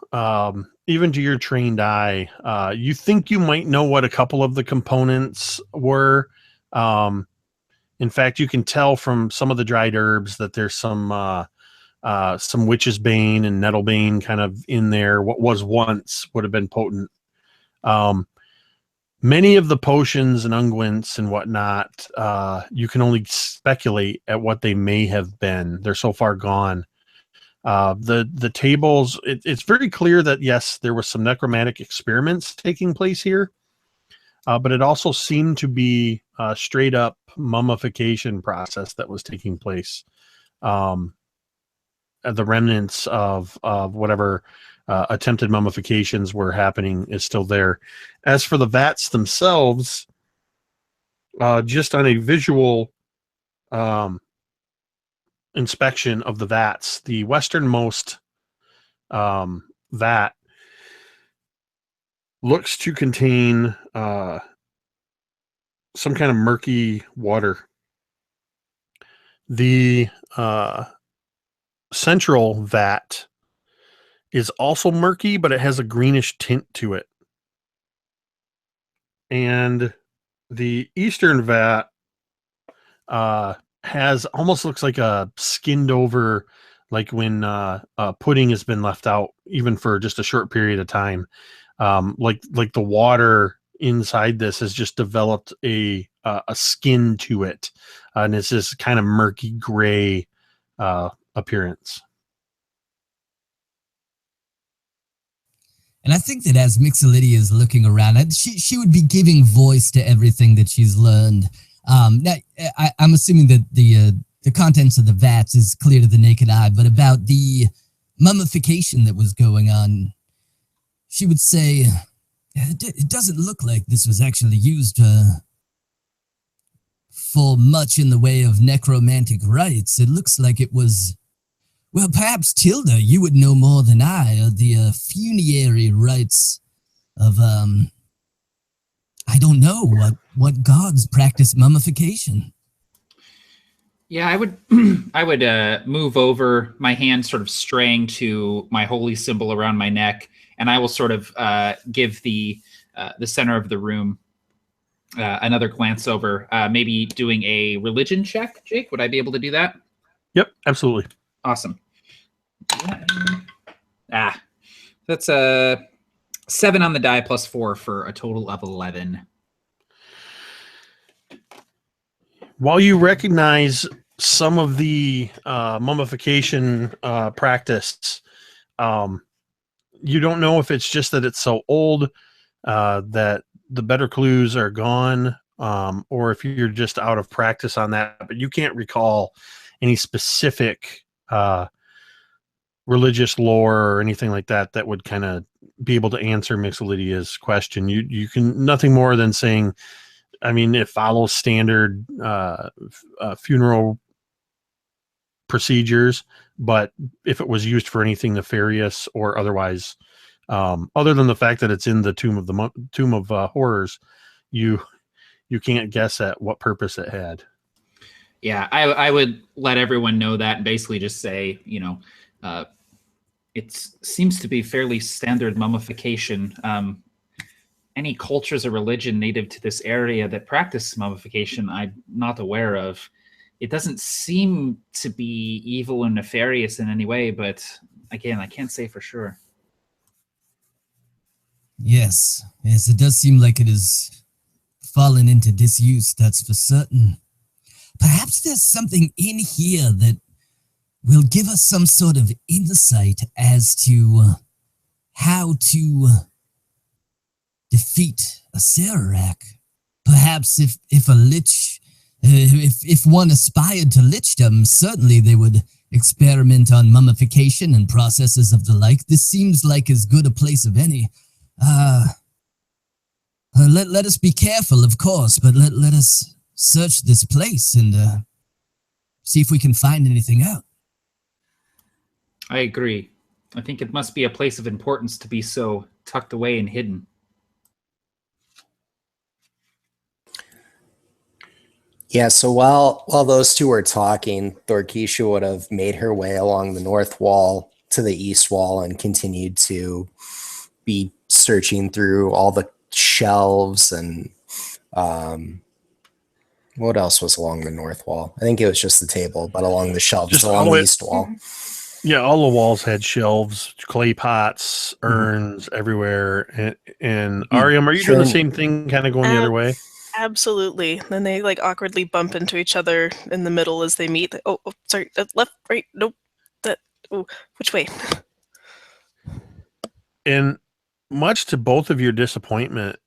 even to your trained eye, you think you might know what a couple of the components were. In fact, you can tell from some of the dried herbs that there's some witch's bane and nettlebane kind of in there. What was once would have been potent. Many of the potions and unguents and whatnot, you can only speculate at what they may have been. They're so far gone. The tables, it's very clear that yes, there was some necromantic experiments taking place here, but it also seemed to be a straight up mummification process that was taking place. The remnants of whatever attempted mummifications were happening is still there. As for the vats themselves, just on a visual inspection of the vats, the westernmost vat looks to contain some kind of murky water. The central vat is also murky, but it has a greenish tint to it. And the eastern vat has almost looks like a skinned over, like when pudding has been left out even for just a short period of time. Like the water inside this has just developed a skin to it, and it's this kind of murky gray appearance. And I think that as Mixolydia is looking around, she would be giving voice to everything that she's learned. Now, I'm assuming that the contents of the vats is clear to the naked eye, but about the mummification that was going on, she would say, it doesn't look like this was actually used for much in the way of necromantic rites. It looks like it was, well, perhaps Tilda, you would know more than I, of the funerary rites of, I don't know what gods practice mummification. Yeah, I would move over, my hand sort of straying to my holy symbol around my neck, and I will sort of give the center of the room another glance over, maybe doing a religion check. Jake, would I be able to do that? Yep, absolutely. Awesome. That's a 7 on the die plus 4 for a total of 11. While you recognize some of the mummification practice, you don't know if it's just that it's so old that the better clues are gone, or if you're just out of practice on that. But you can't recall any specific religious lore or anything like that that would kind of be able to answer Mixolydia's question. You can nothing more than saying, I mean, it follows standard funeral procedures, but if it was used for anything nefarious or otherwise, other than the fact that it's in the tomb of horrors, you can't guess at what purpose it had. Yeah, I would let everyone know that and basically just say, it seems to be fairly standard mummification. Any cultures or religion native to this area that practice mummification, I'm not aware of. It doesn't seem to be evil or nefarious in any way, but again, I can't say for sure. Yes, it does seem like it has fallen into disuse, that's for certain. Perhaps there's something in here that will give us some sort of insight as to how to defeat Acererak. Perhaps if a lich, if one aspired to lichdom, certainly they would experiment on mummification and processes of the like. This seems like as good a place of any. Let us be careful, of course, but let us search this place and see if we can find anything out. I agree. I think it must be a place of importance to be so tucked away and hidden. Yeah, so while those two were talking, Thorkisha would have made her way along the north wall to the east wall and continued to be searching through all the shelves and what else was along the north wall? I think it was just the table, but along the shelves Just along the east wall. Yeah, all the walls had shelves, clay pots, urns everywhere. And Ariam, are you doing the same thing, kind of going the other way? Absolutely. Then they like awkwardly bump into each other in the middle as they meet. Oh, sorry, left, right, nope. Which way? And much to both of your disappointment,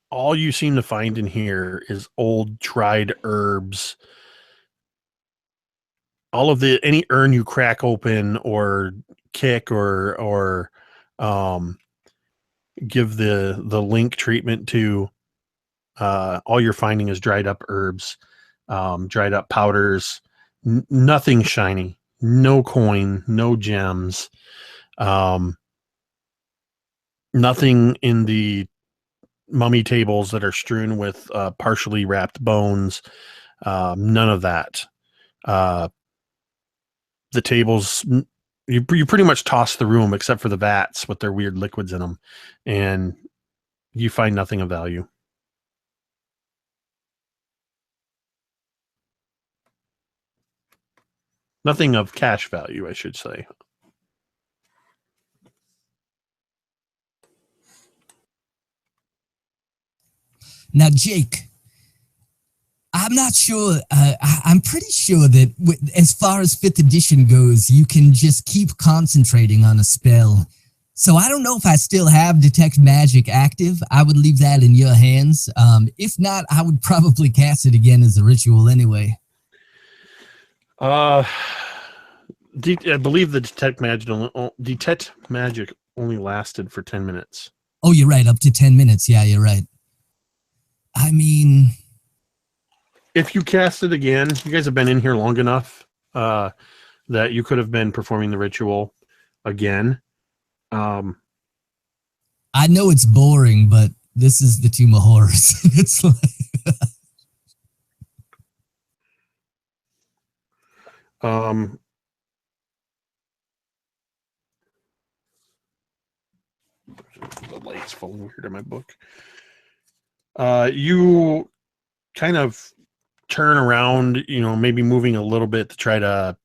all you seem to find in here is old tried herbs. All of any urn you crack open or kick or give the link treatment to, all you're finding is dried up herbs, dried up powders, nothing shiny, no coin, no gems, nothing in the mummy tables that are strewn with partially wrapped bones, none of that. The tables, you pretty much toss the room except for the vats with their weird liquids in them, and you find nothing of value. Nothing of cash value, I should say. Now, Jake, I'm not sure. I'm pretty sure that as far as 5th edition goes, you can just keep concentrating on a spell. So I don't know if I still have Detect Magic active. I would leave that in your hands. If not, I would probably cast it again as a ritual anyway. I believe the Detect Magic only lasted for 10 minutes. Oh, you're right. Up to 10 minutes. Yeah, you're right. I mean, if you cast it again, you guys have been in here long enough that you could have been performing the ritual again. I know it's boring, but this is the Tomb of Horrors. It's like the light's falling weird in my book. You kind of turn around, maybe moving a little bit to try to,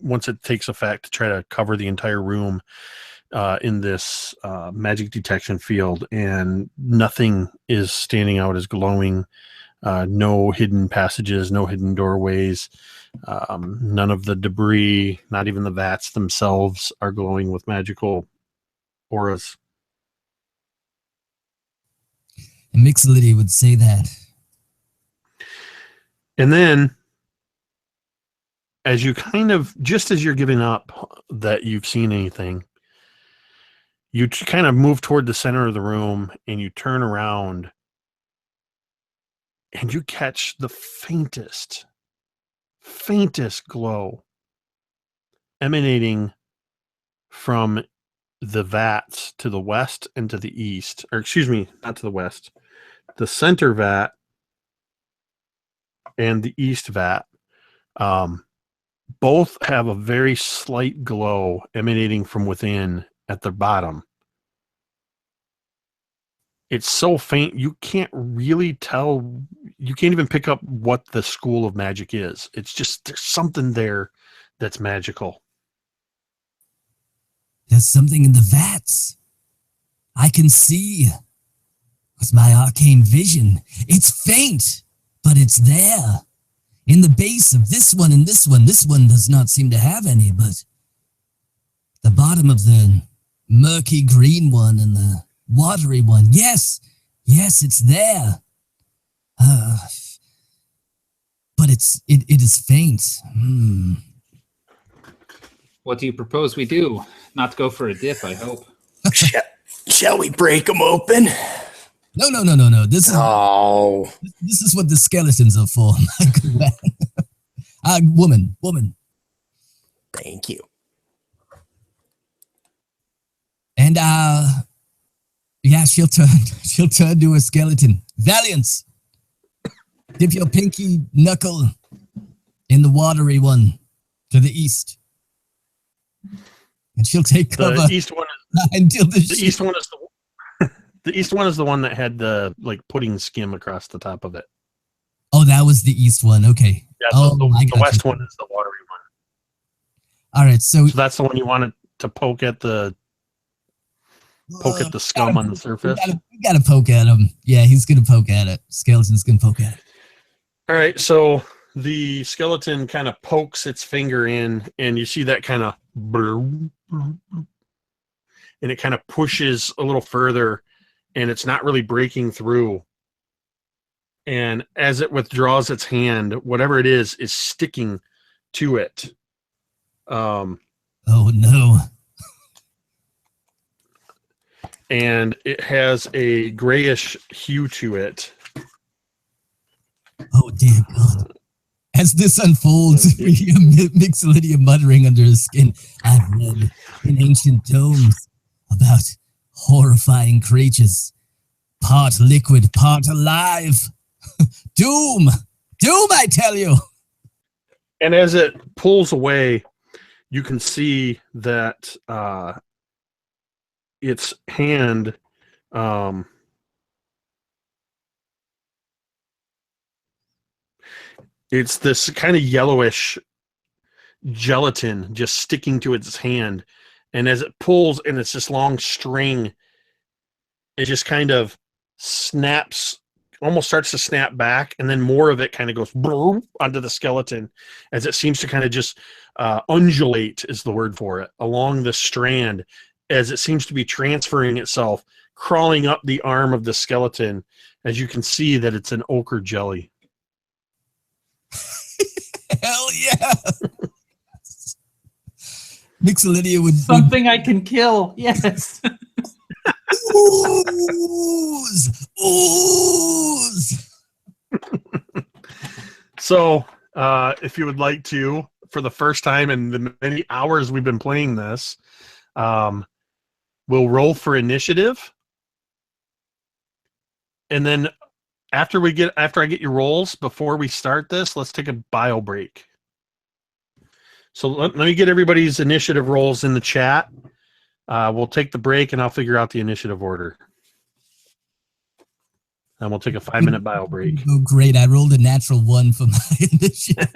once it takes effect, to try to cover the entire room in this magic detection field, and nothing is standing out as glowing. No hidden passages, no hidden doorways. None of the debris, not even the vats themselves, are glowing with magical auras. And Mixolydia would say that. And then, as you just as you're giving up that you've seen anything, you kind of move toward the center of the room, and you turn around, and you catch the faintest glow emanating from the vats to the west and to the east. Or excuse me, not to the west. The center vat and the east vat both have a very slight glow emanating from within at the bottom. It's so faint you can't really tell. You can't even pick up what the school of magic is. It's just there's something there that's magical. There's something in the vats. I can see with my arcane vision. It's faint, but it's there. In the base of this one and this one. This one does not seem to have any, but the bottom of the murky green one and the watery one. Yes, it's there. But it is faint. What do you propose we do? Not to go for a dip, I hope. Shall we break them open? No. This is what the skeletons are for, my good man. Woman. Thank you. And yeah, she'll turn to a skeleton. Valiance, dip your pinky knuckle in the watery one to the east, and she'll take cover. The east one until the east one is the east one is the one that had the pudding skim across the top of it. Oh, that was the east one. Okay. Yeah, the west one is the watery one. All right, so that's the one you wanted to poke at the scum on the surface. We gotta poke at him. Yeah, he's gonna poke at it. Skeleton's gonna poke at it. All right, so the skeleton kind of pokes its finger in, and you see that kind of, and it kind of pushes a little further, and it's not really breaking through. And as it withdraws its hand, whatever it is sticking to it. Oh no. And it has a grayish hue to it. Oh dear God. As this unfolds, we hear Mixolydia muttering under his skin. I've read in ancient tomes about horrifying creatures. Part liquid, part alive. Doom! Doom, I tell you! And as it pulls away, you can see that its hand it's this kind of yellowish gelatin just sticking to its hand, and as it pulls, and it's this long string, it just kind of snaps, almost starts to snap back, and then more of it kind of goes onto the skeleton as it seems to kind of just undulate is the word for it, along the strand, as it seems to be transferring itself, crawling up the arm of the skeleton, as you can see that it's an ochre jelly. Hell yeah! Mixolydia would... Something I can kill, yes! Ooze! So, if you would like to, for the first time in the many hours we've been playing this, we'll roll for initiative, and then after I get your rolls, before we start this, let's take a bio break. So let me get everybody's initiative rolls in the chat. We'll take the break, and I'll figure out the initiative order. And we'll take a 5-minute bio break. Oh, great. I rolled a natural 1 for my initiative.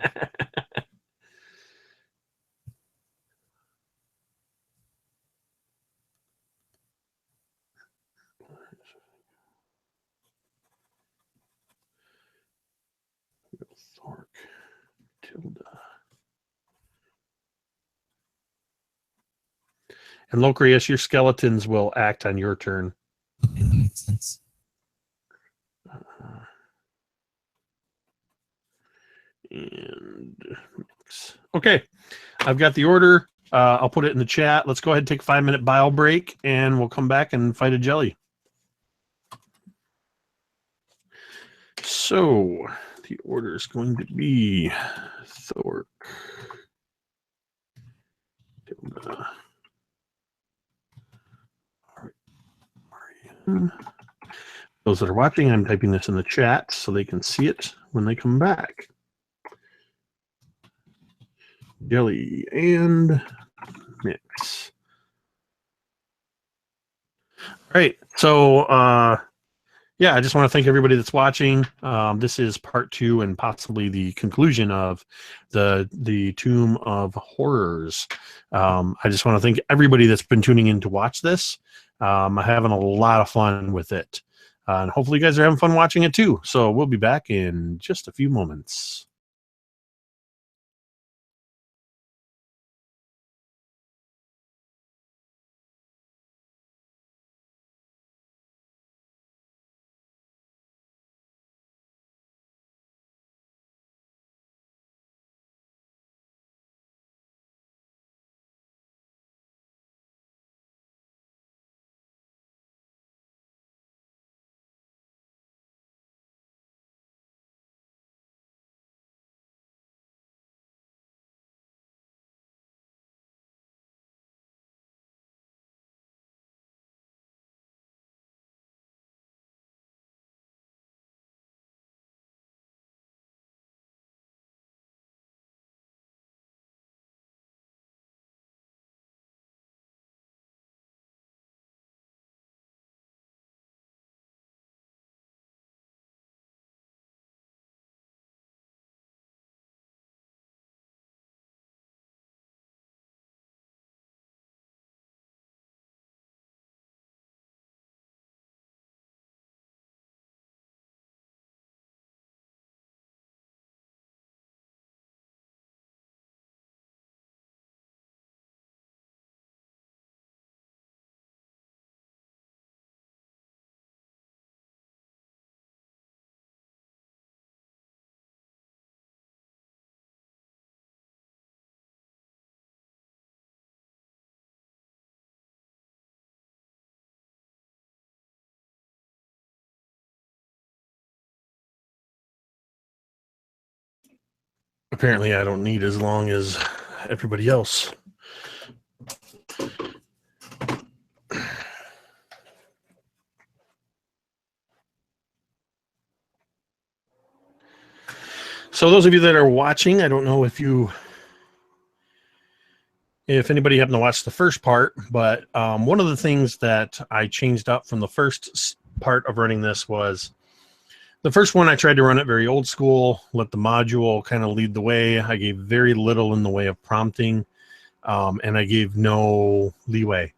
Thork, Tilda. And Locrius, your skeletons will act on your turn. Okay, that makes sense. And mix. Okay, I've got the order. I'll put it in the chat. Let's go ahead and take a 5-minute bio break, and we'll come back and fight a jelly. So the order is going to be Thork, Tilda, Arian. Those that are watching, I'm typing this in the chat so they can see it when they come back. Jelly and mix. All right. So, yeah, I just want to thank everybody that's watching. This is part 2 and possibly the conclusion of the Tomb of Horrors. I just want to thank everybody that's been tuning in to watch this. I'm having a lot of fun with it. And hopefully you guys are having fun watching it too. So we'll be back in just a few moments. Apparently, I don't need as long as everybody else. So those of you that are watching, I don't know if anybody happened to watch the first part, but one of the things that I changed up from the first part of running this was the first one I tried to run it very old school, let the module kind of lead the way. I gave very little in the way of prompting, and I gave no leeway.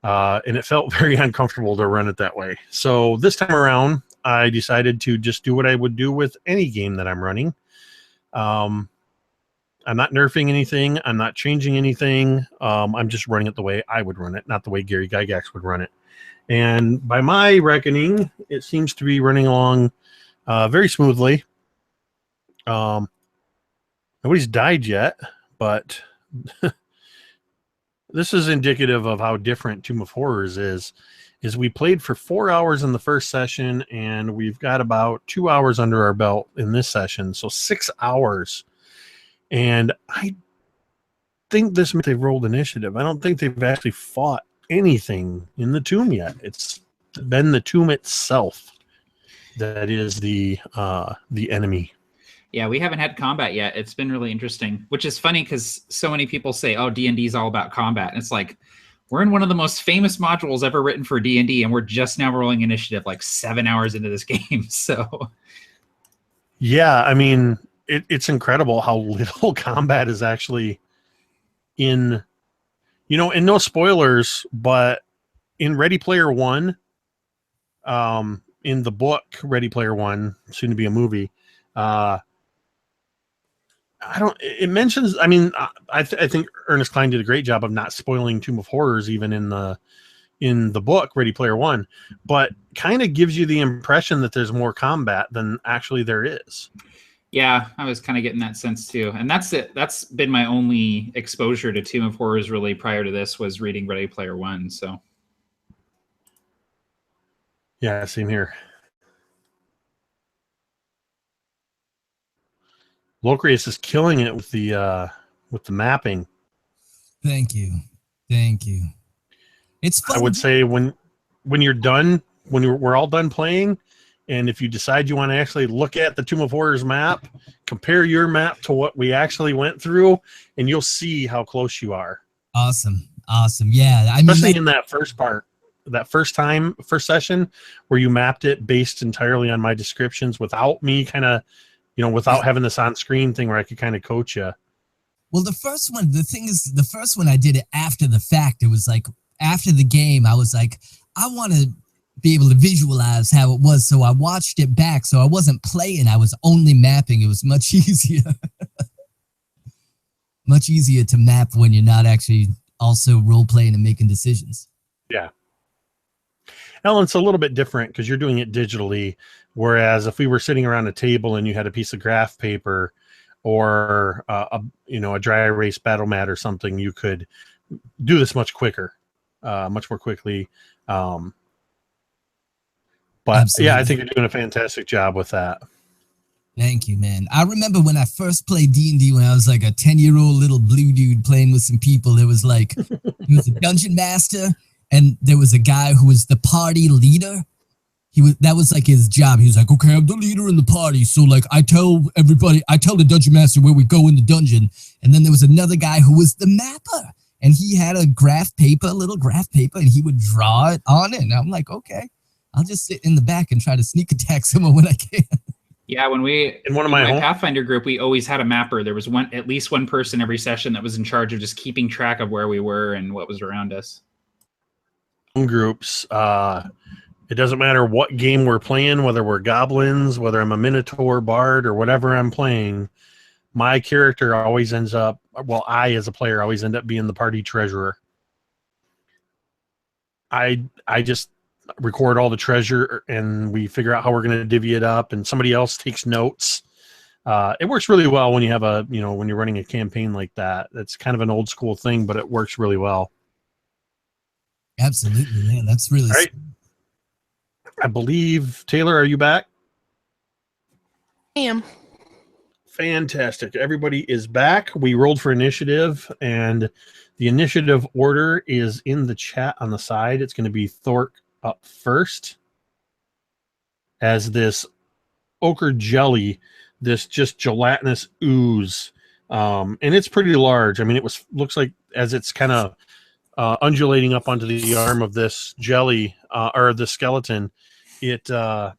And it felt very uncomfortable to run it that way. So this time around, I decided to just do what I would do with any game that I'm running. I'm not nerfing anything. I'm not changing anything. I'm just running it the way I would run it, not the way Gary Gygax would run it. And by my reckoning, it seems to be running along very smoothly. Nobody's died yet, but this is indicative of how different Tomb of Horrors is we played for 4 hours in the first session, and we've got about 2 hours under our belt in this session, so 6 hours. And I think this meant they've rolled initiative. I don't think they've actually fought anything in the tomb yet. It's been the tomb itself that is the enemy. Yeah, we haven't had combat yet. It's been really interesting, which is funny because so many people say, oh, D&D is all about combat. And it's like, we're in one of the most famous modules ever written for D&D, and we're just now rolling initiative like 7 hours into this game. So, yeah, I mean, it's incredible how little combat is actually in, and no spoilers, but in Ready Player One, in the book Ready Player One, soon to be a movie, it mentions, I mean, I think Ernest Cline did a great job of not spoiling Tomb of Horrors even in the book Ready Player One, but kind of gives you the impression that there's more combat than actually there is. Yeah, I was kind of getting that sense too. And that's it. That's been my only exposure to Tomb of Horrors really prior to this, was reading Ready Player One. So yeah, same here. Locrius is killing it with the mapping. Thank you. It's fun. I would say when you're done, we're all done playing, and if you decide you want to actually look at the Tomb of Horrors map, compare your map to what we actually went through, and you'll see how close you are. Awesome. Yeah, I mean, especially in that first part, that first session where you mapped it based entirely on my descriptions without me kind of, without having this on-screen thing where I could kind of coach you. Well, the first one I did it after the fact. It was like after the game, I was like, I want to be able to visualize how it was. So I watched it back. So I wasn't playing. I was only mapping. It was much easier. Much easier to map when you're not actually also role-playing and making decisions. Yeah. Ellen, it's a little bit different because you're doing it digitally. Whereas if we were sitting around a table and you had a piece of graph paper or a dry erase battle mat or something, you could do this much quicker, much more quickly. But absolutely. Yeah, I think you're doing a fantastic job with that. Thank you, man. I remember when I first played D&D when I was like a 10-year-old little blue dude playing with some people. It was like, he was a dungeon master, and there was a guy who was the party leader. That was like his job. He was like, okay, I'm the leader in the party. So like I tell the dungeon master where we go in the dungeon. And then there was another guy who was the mapper. And he had a little graph paper, and he would draw it on it. And I'm like, okay, I'll just sit in the back and try to sneak attack someone when I can. Yeah, when we in one of my Pathfinder group, we always had a mapper. There was at least one person every session that was in charge of just keeping track of where we were and what was around us. Groups, it doesn't matter what game we're playing, whether we're goblins, whether I'm a minotaur, bard, or whatever I'm playing, my character always ends up, I as a player always end up being the party treasurer. I just record all the treasure, and we figure out how we're going to divvy it up, and somebody else takes notes. It works really well when you have when you're running a campaign like that. It's kind of an old school thing, but it works really well. Absolutely, yeah, that's really right. I believe, Taylor, are you back? I am. Fantastic. Everybody is back. We rolled for initiative, and the initiative order is in the chat on the side. It's going to be Thork up first as this ochre jelly, this just gelatinous ooze. And it's pretty large. I mean, looks like as it's kind of undulating up onto the arm of this jelly or the skeleton, there's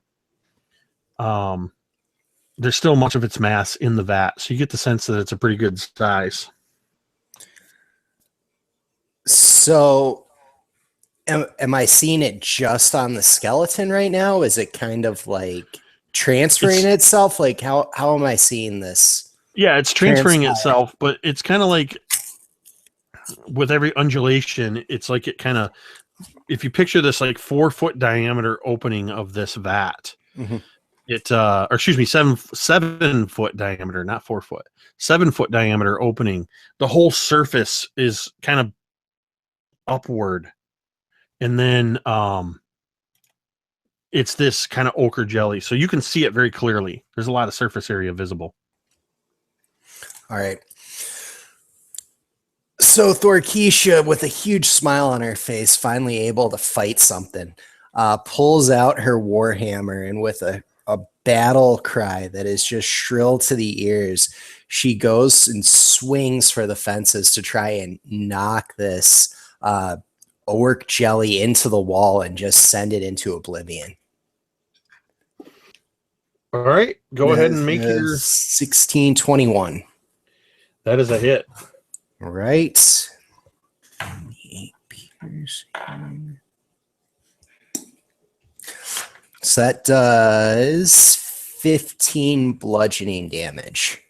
still much of its mass in the vat, so you get the sense that it's a pretty good size. So am I seeing it just on the skeleton right now? Is it kind of like transferring itself? Like how am I seeing this? Yeah, it's transferring itself, but it's kind of like with every undulation, it's like it kind of, if you picture this like 4-foot diameter opening of this vat, mm-hmm. or excuse me, 7-foot diameter, not 4 foot, 7-foot diameter opening. The whole surface is kind of upward. And then it's this kind of ochre jelly. So you can see it very clearly. There's a lot of surface area visible. All right. So Thorkisha, with a huge smile on her face, finally able to fight something, pulls out her warhammer, and with a battle cry that is just shrill to the ears, she goes and swings for the fences to try and knock this orc jelly into the wall and just send it into oblivion. All right, go ahead and make your 1621. That is a hit. All right. 8 piercing. So that does 15 bludgeoning damage.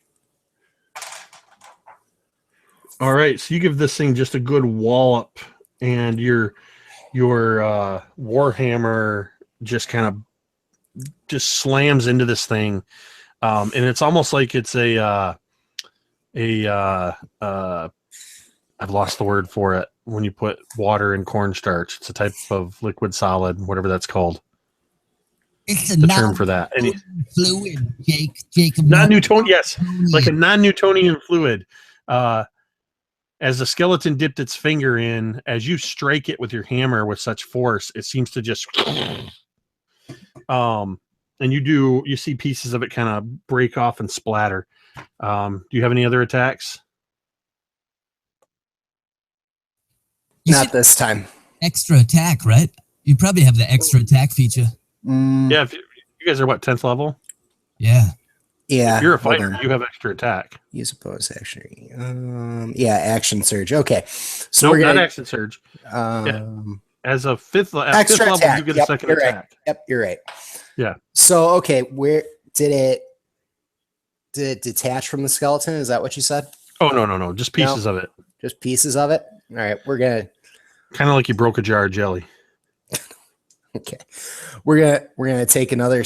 All right, so you give this thing just a good wallop, and your warhammer just kind of just slams into this thing, and it's almost like it's I've lost the word for it when you put water in cornstarch. It's a type of liquid solid, whatever that's called. It's The term for that. fluid, Jacob. Non-Newtonian, yes, like a non-Newtonian fluid. As the skeleton dipped its finger in, as you strike it with your hammer with such force, it seems to just and you see pieces of it kind of break off and splatter. Do you have any other attacks? Not this time. Extra attack, right? You probably have the extra attack feature. Yeah, if you guys are what, 10th level? Yeah. Yeah. If you're a fighter, you have extra attack. Use a bonus action. Yeah, action surge. Okay. So No, we're gonna, not action surge. As a fifth extra level, attack. you get Yep, a second you're attack. Right. Yep, you're right. Yeah. So okay, where did it detach from the skeleton? Is that what you said? Oh no, just pieces of it. Just pieces of it. All right, we're gonna Kind of like you broke a jar of jelly. okay. We're gonna take another.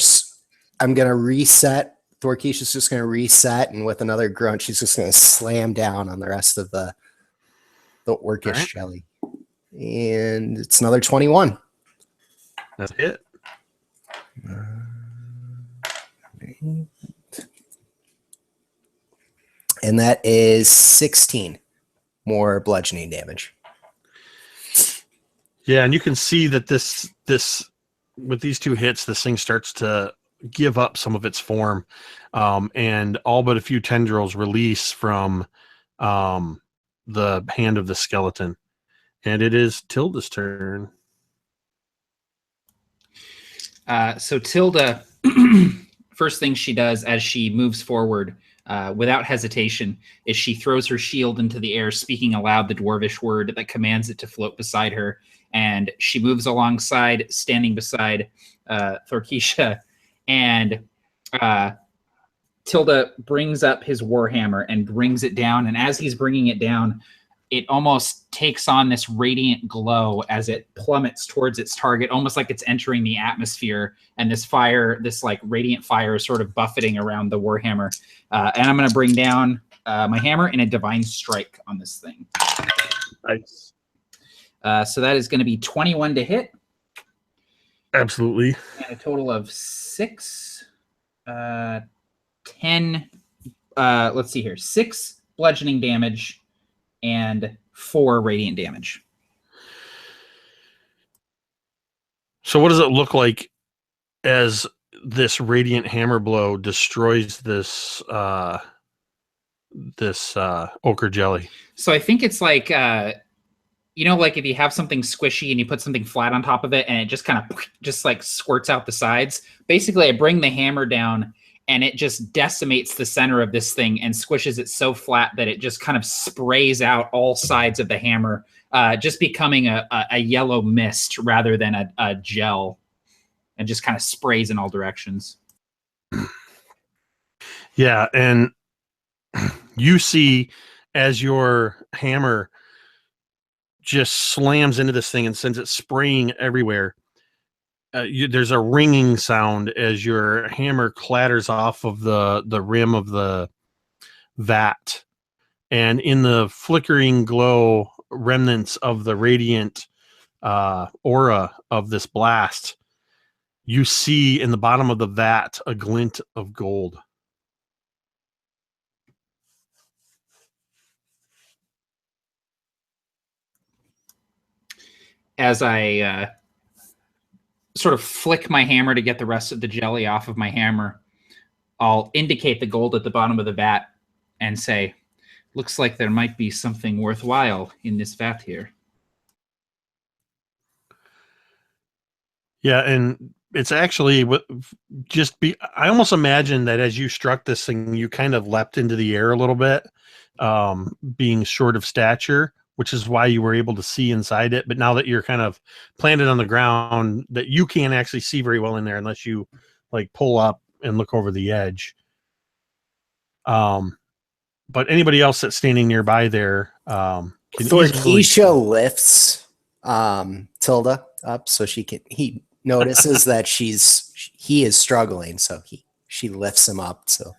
I'm gonna reset. Thorkeisha's just gonna reset, and with another grunt, she's just gonna slam down on the rest of the orcish jelly. And it's another 21. That's it. And that is 16 more bludgeoning damage. Yeah, and you can see that this with these two hits, this thing starts to give up some of its form, and all but a few tendrils release from the hand of the skeleton. And it is Tilda's turn. So Tilda, first thing she does as she moves forward, without hesitation, is she throws her shield into the air, speaking aloud the dwarvish word that commands it to float beside her. And she moves alongside, standing beside Thorkeisha, and Tilda brings up his warhammer and brings it down. And as he's bringing it down, it almost takes on this radiant glow as it plummets towards its target, almost like it's entering the atmosphere. And this fire, this like radiant fire, is sort of buffeting around the warhammer. And I'm going to bring down my hammer in a divine strike on this thing. Nice. So that is going to be 21 to hit. Absolutely. And a total of 6, 10, let's see here, 6 bludgeoning damage and 4 radiant damage. So what does it look like as this radiant hammer blow destroys this ochre jelly? So I think it's like, like if you have something squishy and you put something flat on top of it and it just kind of just like squirts out the sides. Basically, I bring the hammer down and it just decimates the center of this thing and squishes it so flat that it just kind of sprays out all sides of the hammer, just becoming a yellow mist rather than a gel, and just kind of sprays in all directions. Yeah, and you see as your hammer just slams into this thing and sends it spraying everywhere. There's a ringing sound as your hammer clatters off of the rim of the vat, and in the flickering glow remnants of the radiant aura of this blast, you see in the bottom of the vat a glint of gold. As I sort of flick my hammer to get the rest of the jelly off of my hammer, I'll indicate the gold at the bottom of the vat and say, looks like there might be something worthwhile in this vat here. Yeah, and it's actually I almost imagine that as you struck this thing, you kind of leapt into the air a little bit, being short of stature, which is why you were able to see inside it. But now that you're kind of planted on the ground, that you can't actually see very well in there unless you like pull up and look over the edge. But anybody else that's standing nearby there can easily... Thorkeisha lifts Tilda up so he notices that he is struggling, so she lifts him up. So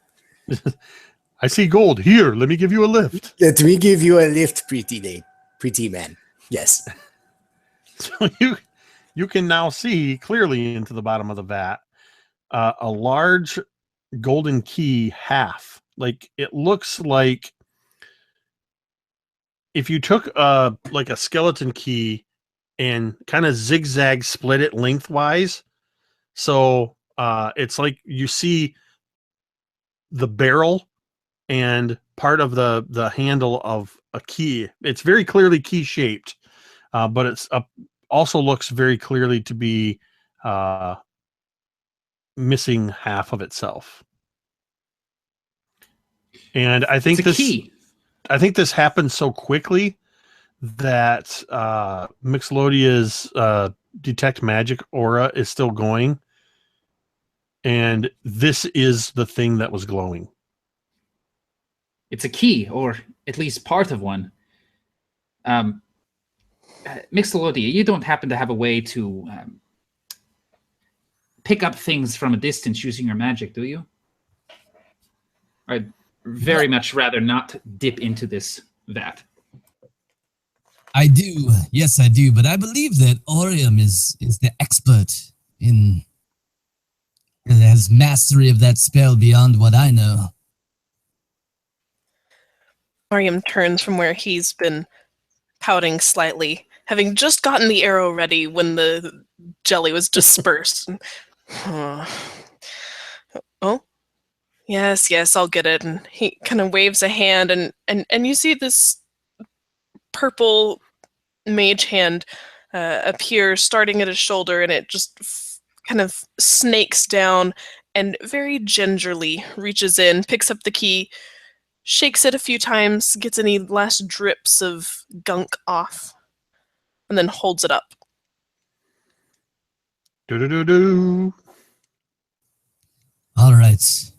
I see gold here. Let me give you a lift. Let me give you a lift, pretty man. Yes. So you can now see clearly into the bottom of the vat a large golden key half. Like it looks like if you took like a skeleton key and kind of zigzag split it lengthwise. So it's like you see the barrel and part of the handle of a key. It's very clearly key shaped, but it's also looks very clearly to be missing half of itself. And I think I think this happened so quickly that Mixolodia's detect magic aura is still going, and this is the thing that was glowing. It's a key, or at least part of one. Mixolodia, you don't happen to have a way to pick up things from a distance using your magic, do you? I'd very much rather not dip into this vat. I do. Yes, I do. But I believe that Orium is the expert in... has mastery of that spell beyond what I know. Orium turns from where he's been pouting slightly, having just gotten the arrow ready when the jelly was dispersed. Oh, yes, I'll get it. And he kind of waves a hand, and you see this purple mage hand appear starting at his shoulder, and it just kind of snakes down and very gingerly reaches in, picks up the key, shakes it a few times, gets any last drips of gunk off, and then holds it up. Do-do-do-do. All right.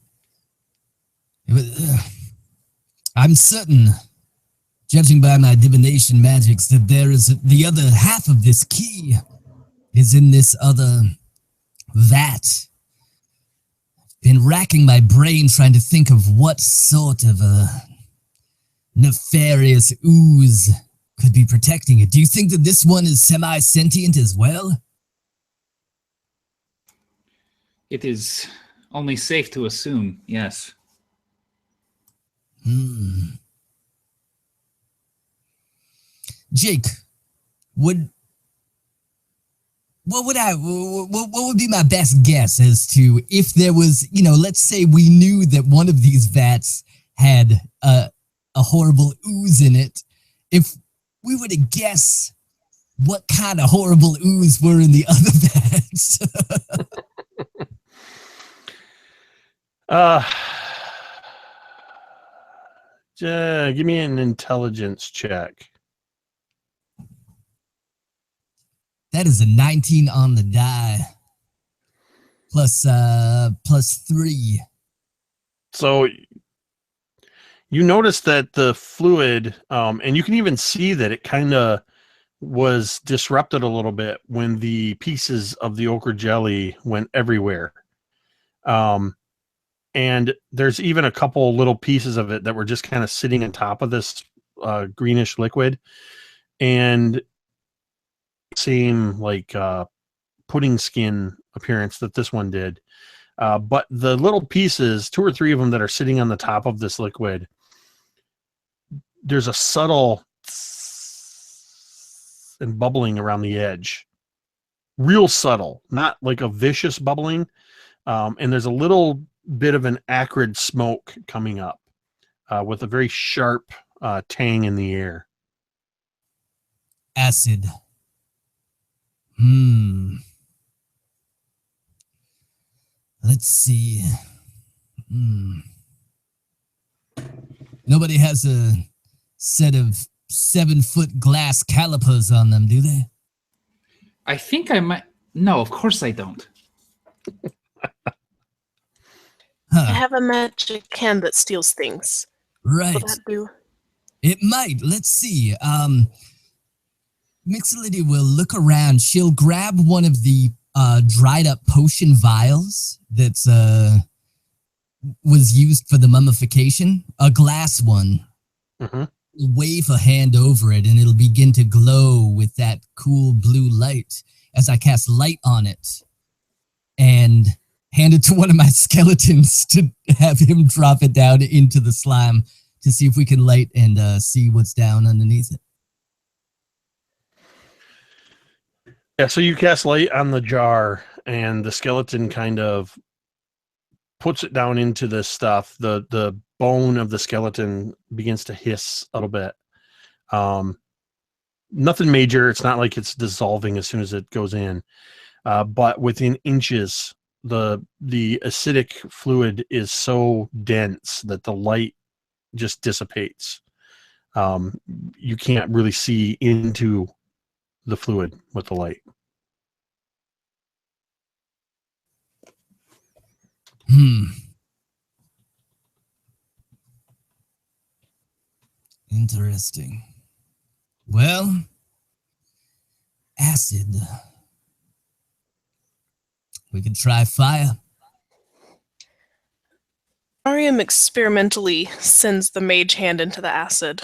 I'm certain, judging by my divination magics, that there is the other half of this key is in this other vat. Been racking my brain trying to think of what sort of a nefarious ooze could be protecting it. Do you think that this one is semi-sentient as well? It is only safe to assume, yes. Jake, what would be my best guess as to if there was, let's say we knew that one of these vats had a horrible ooze in it. If we were to guess what kind of horrible ooze were in the other vats. Give me an intelligence check. That is a 19 on the die. Plus 3. So you notice that the fluid, and you can even see that it kind of was disrupted a little bit when the pieces of the ochre jelly went everywhere. And there's even a couple little pieces of it that were just kind of sitting on top of this greenish liquid. And same like pudding skin appearance that this one did. But the little pieces, 2 or 3 of them that are sitting on the top of this liquid, there's a subtle and bubbling around the edge. Real subtle, not like a vicious bubbling. And there's a little bit of an acrid smoke coming up with a very sharp tang in the air. Acid. Let's see. Nobody has a set of 7-foot glass calipers on them, do they? I think I might. No, of course I don't. I have a magic hand that steals things. Right. Will that do? It might. Let's see. Mixolity will look around. She'll grab one of the dried up potion vials that's was used for the mummification, a glass one. Mm-hmm. Wave a hand over it and it'll begin to glow with that cool blue light as I cast light on it and hand it to one of my skeletons to have him drop it down into the slime to see if we can light and see what's down underneath it. Yeah, so you cast light on the jar and the skeleton kind of puts it down into this stuff. The bone of the skeleton begins to hiss a little bit. Nothing major. It's not like it's dissolving as soon as it goes in. But within inches, the acidic fluid is so dense that the light just dissipates. You can't really see into the fluid with the light. Interesting. Well, acid. We could try fire. Ariam experimentally sends the mage hand into the acid.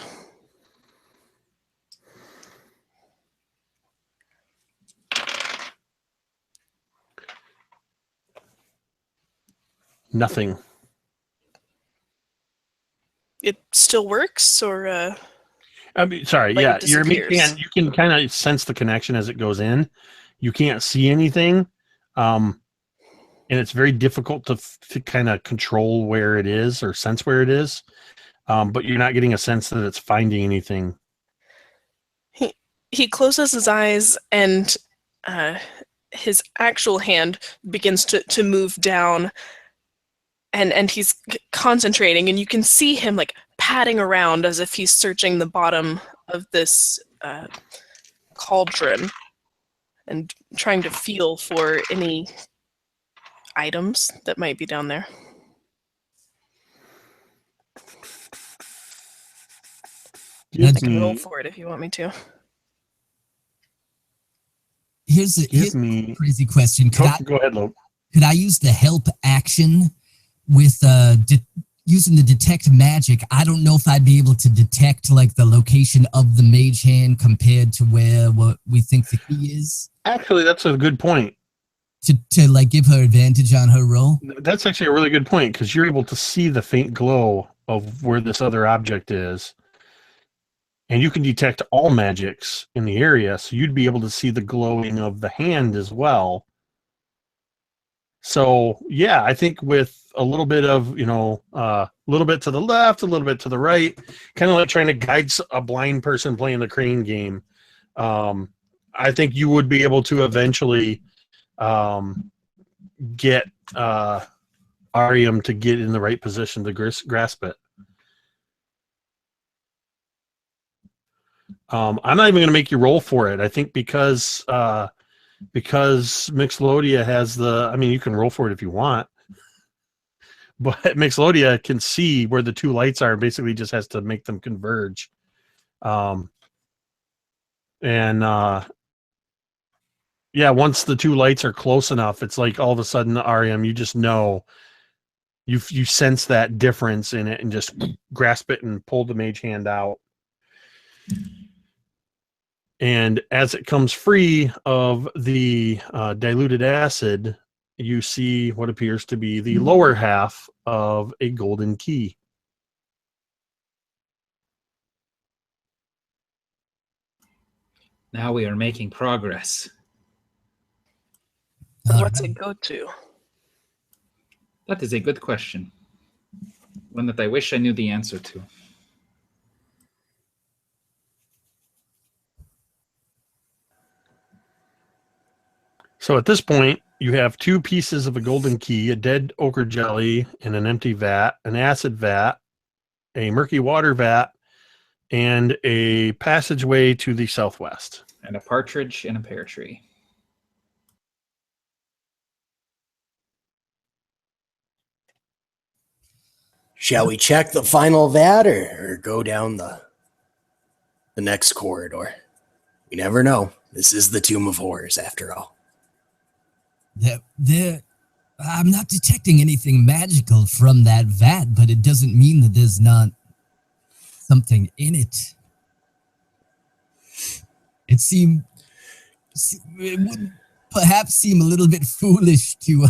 Nothing. It still works, or I mean, sorry, like yeah, it your disappears? hand, you can kind of sense the connection as it goes in. You can't see anything, and it's very difficult to kind of control where it is or sense where it is. But you're not getting a sense that it's finding anything. He closes his eyes and his actual hand begins to move down, and he's concentrating, and you can see him like patting around as if he's searching the bottom of this cauldron and trying to feel for any items that might be down there. I can roll for it if you want me to. Here's a crazy question. Go ahead, Lope. Could I use the help action with using the detect magic? I don't know if I'd be able to detect like the location of the mage hand compared to what we think the key is. Actually, that's a good point. To like give her advantage on her roll. That's actually a really good point because you're able to see the faint glow of where this other object is. And you can detect all magics in the area, so you'd be able to see the glowing of the hand as well. So, yeah, I think with a little bit of, a little bit to the left, a little bit to the right, kind of like trying to guide a blind person playing the crane game, I think you would be able to eventually get Ariam to get in the right position to grasp it. I'm not even going to make you roll for it. I think because Mixolodia has you can roll for it if you want, but Mixolodia can see where the two lights are and basically just has to make them converge. Once the two lights are close enough, it's like all of a sudden, Ariam, you just know, you sense that difference in it and just grasp it and pull the mage hand out. And as it comes free of the diluted acid, you see what appears to be the lower half of a golden key. Now we are making progress. What's it go to? That is a good question. One that I wish I knew the answer to. So at this point, You have 2 pieces of a golden key, a dead ochre jelly in an empty vat, an acid vat, a murky water vat, and a passageway to the southwest. And a partridge in a pear tree. Shall we check the final vat or go down the next corridor? We never know. This is the Tomb of Horrors, after all. I'm not detecting anything magical from that vat, but it doesn't mean that there's not something in it. It would perhaps seem a little bit foolish to...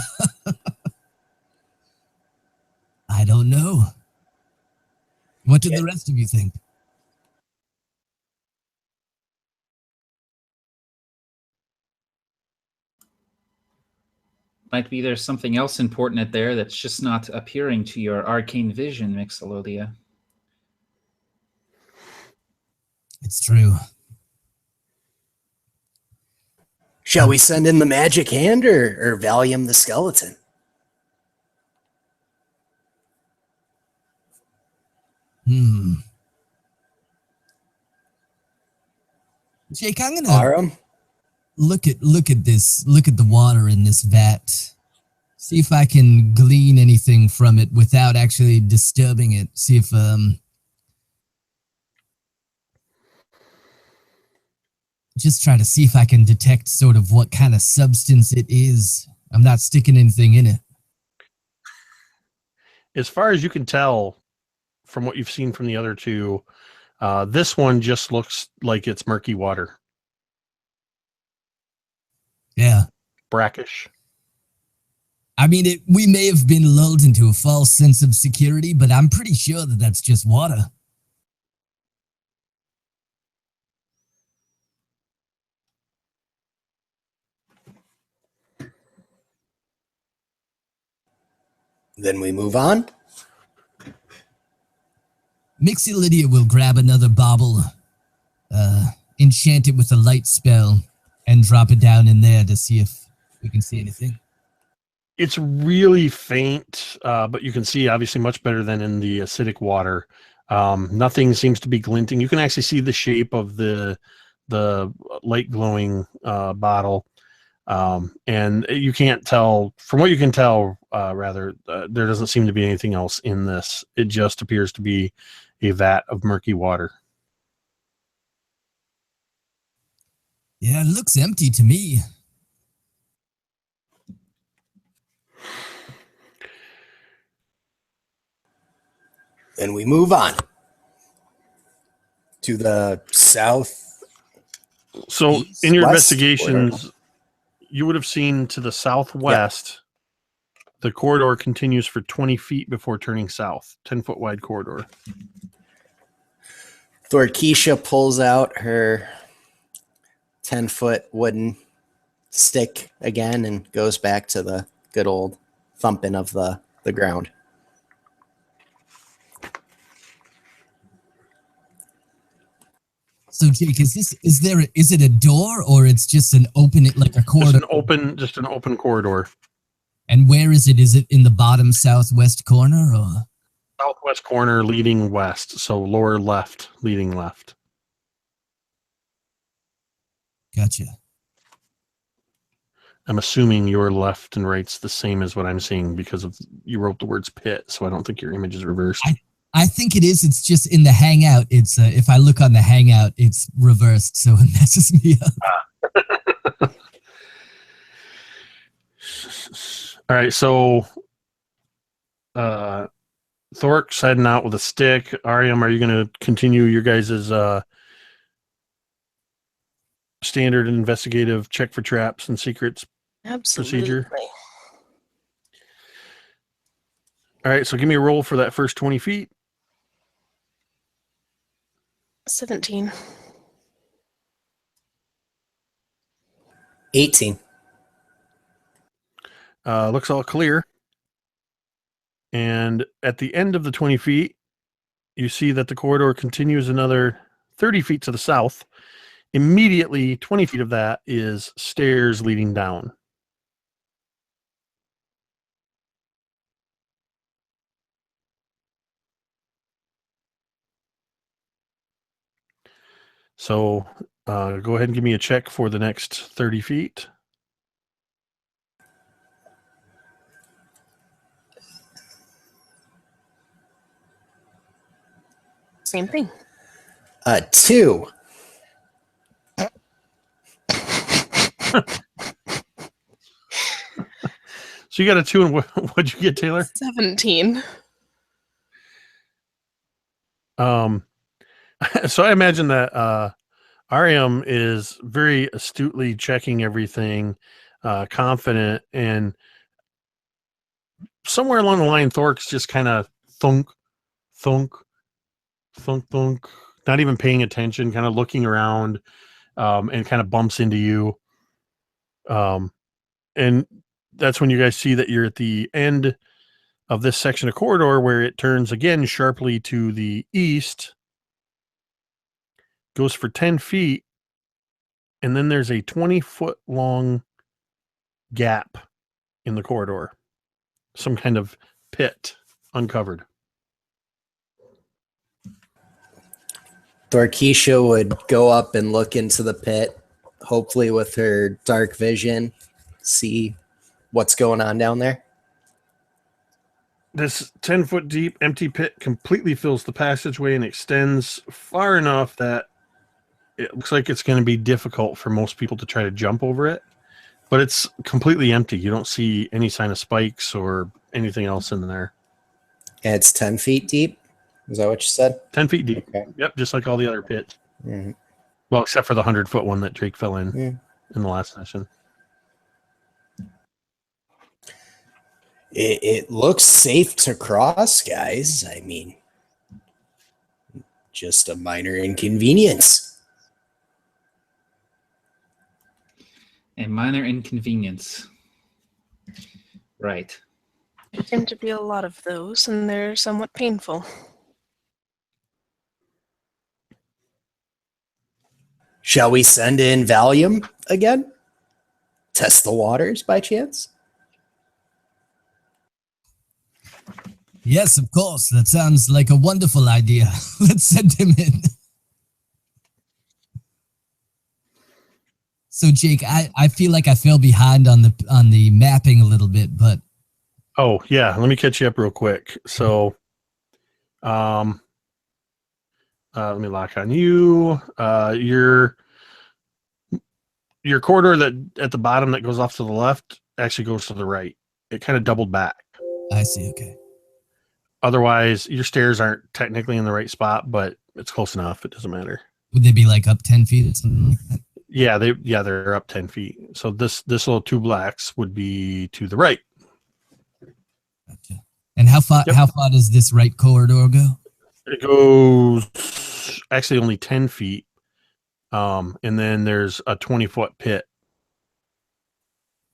I don't know. What do the rest of you think? Might be there's something else important at there that's just not appearing to your arcane vision, Mixolydia. It's true. Shall we send in the magic hand or Valium the skeleton? Jake, I'm gonna Aram? look at this. Look at the water in this vat. See if I can glean anything from it without actually disturbing it. See if just try to see if I can detect sort of what kind of substance it is. I'm not sticking anything in it. As far as you can tell from what you've seen from the other 2, this one just looks like it's murky water. Yeah. Brackish. I mean, we may have been lulled into a false sense of security, but I'm pretty sure that that's just water. Then we move on. Mixolydia will grab another bauble, enchant it with a light spell, and drop it down in there to see if we can see anything. It's really faint, but you can see obviously much better than in the acidic water. Nothing seems to be glinting. You can actually see the shape of the light glowing bottle. And you can't tell, from what you can tell, there doesn't seem to be anything else in this. It just appears to be a vat of murky water. Yeah, it looks empty to me. Then we move on to the south. So in your west investigations, you would have seen to the southwest, the corridor continues for 20 feet before turning south, 10-foot wide corridor. Thorkeisha pulls out her 10-foot wooden stick again and goes back to the good old thumping of the ground. So Jake, is it a door or it's just an open, like a corridor? Just an open corridor. And where is it? Is it in the bottom southwest corner or? Southwest corner leading west, so lower left leading left. Gotcha. I'm assuming your left and right's the same as what I'm seeing because of you wrote the words pit, so I don't think your image is reversed. I think it is. It's just in the Hangout. It's if I look on the Hangout, it's reversed, so it messes me up. All right, so Thork's heading out with a stick. Ariam, are you going to continue your guys' standard investigative check for traps and secrets procedure? All right, so give me a roll for that first 20 feet. 17. 18. Looks all clear. And at the end of the 20 feet, you see that the corridor continues another 30 feet to the south. Immediately, 20 feet of that is stairs leading down. So go ahead and give me a check for the next 30 feet. Same thing. 2. So you got a 2, and what'd you get, Taylor? 17. So I imagine that Ariam is very astutely checking everything, confident, and somewhere along the line, Thork's just kind of thunk, thunk, thunk, thunk, not even paying attention, kind of looking around, and kind of bumps into you. And that's when you guys see that you're at the end of this section of corridor where it turns again sharply to the east, goes for 10 feet, and then there's a 20-foot long gap in the corridor. Some kind of pit uncovered. Thorkisha would go up and look into the pit, hopefully with her dark vision, see what's going on down there. This 10-foot deep empty pit completely fills the passageway and extends far enough that it looks like it's going to be difficult for most people to try to jump over it, but it's completely empty. You don't see any sign of spikes or anything else in there. And it's 10 feet deep. Is that what you said? 10 feet deep. Okay. Yep, just like all the other pits. Mm-hmm. Well, except for the 100-foot one that Drake fell in the last session. It looks safe to cross, guys. I mean, just a minor inconvenience. A minor inconvenience. Right. There tend to be a lot of those, and they're somewhat painful. Shall we send in Valium again? Test the waters by chance? Yes, of course. That sounds like a wonderful idea. Let's send him in. So, Jake, I feel like I fell behind on the mapping a little bit, but Oh, yeah, let me catch you up real quick. So, let me lock on you. Your corridor that at the bottom that goes off to the left actually goes to the right. It kind of doubled back. I see. Okay. Otherwise, your stairs aren't technically in the right spot, but it's close enough. It doesn't matter. Would they be like up 10 feet or something like that? Yeah, they're up 10 feet. So this little 2 blacks would be to the right. Gotcha. And how far Yep. how far does this right corridor go? It goes actually only 10 feet. And then there's a 20-foot pit.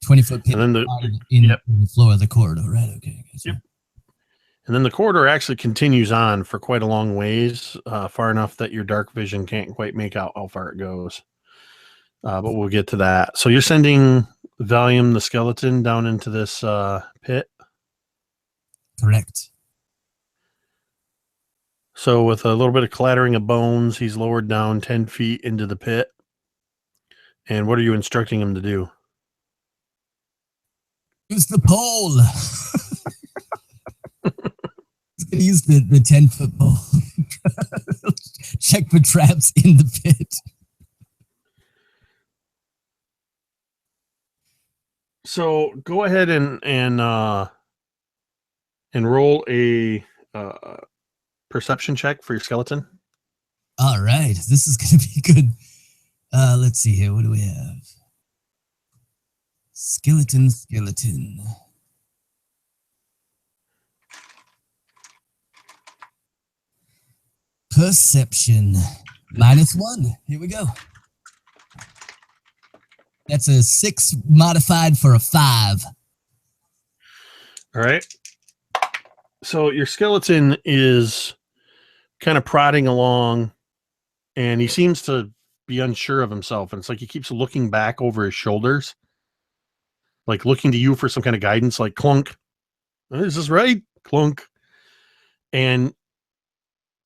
20-foot pit And then in the floor of the corridor, right? Okay. Yep. And then the corridor actually continues on for quite a long ways, far enough that your dark vision can't quite make out how far it goes. But we'll get to that. So you're sending Valium the skeleton down into this pit? Correct. So with a little bit of clattering of bones, he's lowered down 10 feet into the pit. And what are you instructing him to do? Use the pole. He's gonna use the 10-foot pole. Check for traps in the pit. So go ahead and roll a perception check for your skeleton. All right, this is gonna be good. Let's see here. What do we have? Skeleton. Perception. -1. Here we go. That's a 6 modified for a 5. All right. So your skeleton is kind of prodding along, and he seems to be unsure of himself. And it's like he keeps looking back over his shoulders, like looking to you for some kind of guidance, like clunk. Is this right? Clunk. And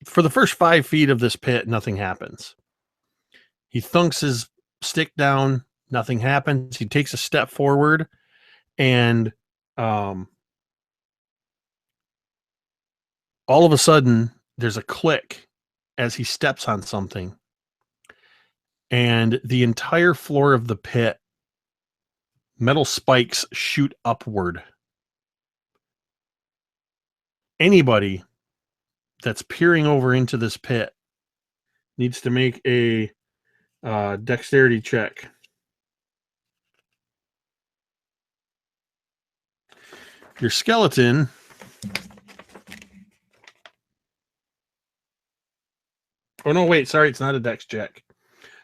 for the first 5 feet of this pit, nothing happens. He thunks his stick down. Nothing happens. He takes a step forward, and all of a sudden, there's a click as he steps on something, and the entire floor of the pit, metal spikes shoot upward. Anybody that's peering over into this pit needs to make a dexterity check. Your skeleton oh no, wait, sorry, it's not a dex check.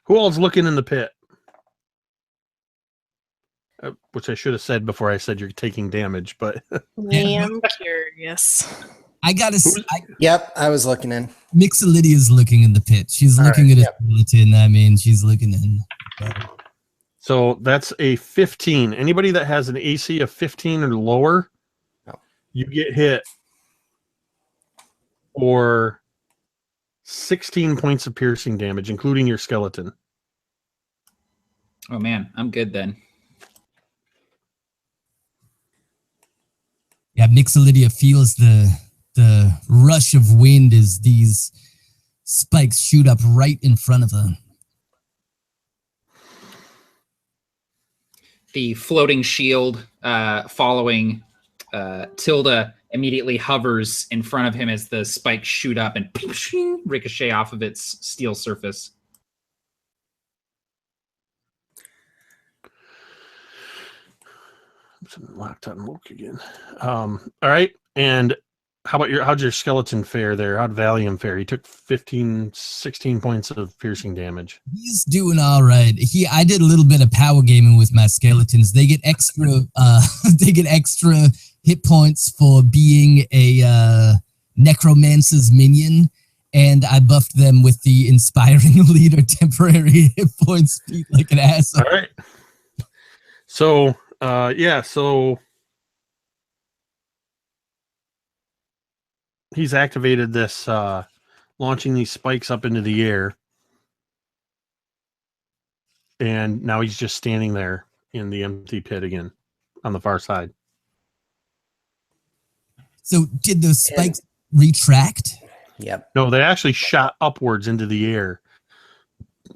Who all's looking in the pit? Which I should have said before I said you're taking damage, but Me, I'm curious. I gotta. Yep, I was looking in. Mixolydia's looking in the pit. She's looking at a skeleton. I mean, she's looking in. So that's a 15. Anybody that has an AC of 15 or lower, you get hit for 16 points of piercing damage, including your skeleton. Oh man, I'm good then. Yeah, Mixolydia feels the rush of wind as these spikes shoot up right in front of her. The floating shield following Tilda immediately hovers in front of him as the spikes shoot up and ricochet off of its steel surface. Locked on Loki again. All right, and how'd your skeleton fare there? How'd Valium fare? He took 16 points of piercing damage. He's doing all right. I did a little bit of power gaming with my skeletons. They get extra hit points for being a necromancer's minion, and I buffed them with the inspiring leader temporary hit points like an asshole. All right. So so he's activated this launching these spikes up into the air, and now he's just standing there in the empty pit again on the far side. So did those spikes retract? Yep. No, they actually shot upwards into the air.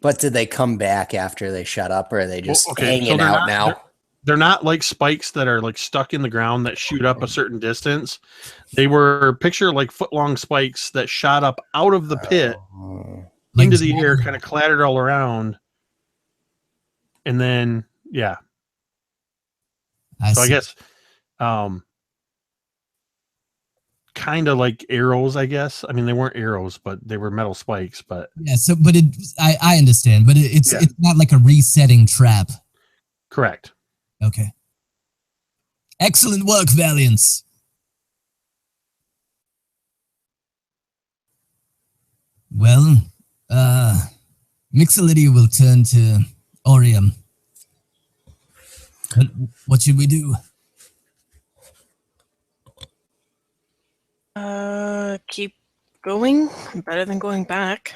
But did they come back after they shut up, or are they just hanging they're out now? They're not like spikes that are like stuck in the ground that shoot up a certain distance. They were picture like foot-long spikes that shot up out of the pit into the air, kind of clattered all around. And then, yeah. I guess kind of like arrows, I guess. I mean, they weren't arrows, but they were metal spikes. But yeah, so but I understand, but it's not like a resetting trap. Correct. Okay. Excellent work, Valiance. Well, Mixolydia will turn to Orium. What should we do? Keep going. Better than going back.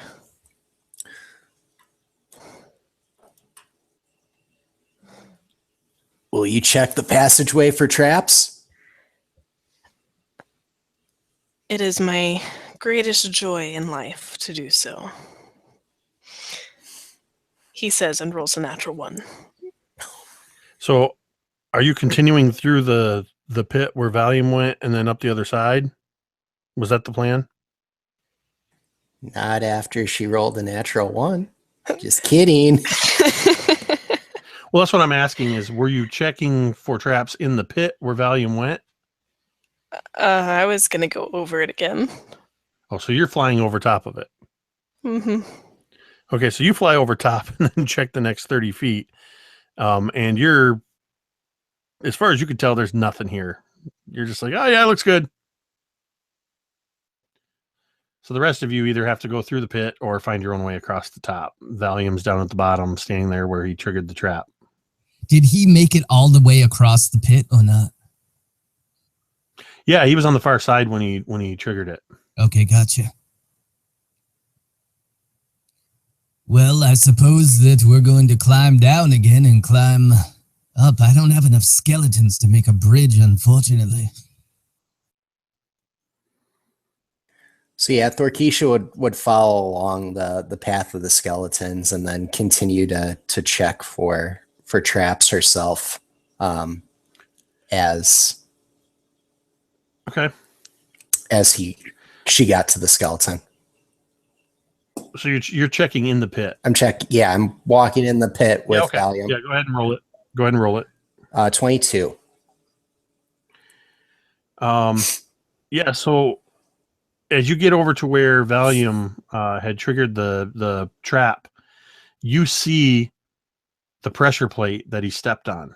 Will you check the passageway for traps? It is my greatest joy in life to do so. He says and rolls a natural 1. So are you continuing through the pit where Valium went and then up the other side? Was that the plan? Not after she rolled a natural 1. Just kidding. Well, that's what I'm asking is, were you checking for traps in the pit where Valium went? I was going to go over it again. Oh, so you're flying over top of it. Mm-hmm. Okay, so you fly over top and then check the next 30 feet. And you're, as far as you can tell, there's nothing here. You're just like, oh yeah, it looks good. So the rest of you either have to go through the pit or find your own way across the top. Valium's down at the bottom, standing there where he triggered the trap. Did he make it all the way across the pit or not? Yeah, he was on the far side when he triggered it. Okay, gotcha. Well, I suppose that we're going to climb down again and climb up. I don't have enough skeletons to make a bridge, unfortunately. So yeah, Thorkisha would follow along the path of the skeletons and then continue to check for traps herself, as Okay. she got to the skeleton. So you're checking in the pit. I'm walking in the pit with Valium. Yeah, go ahead and roll it. 22. Yeah, so as you get over to where Valium had triggered the trap, you see the pressure plate that he stepped on.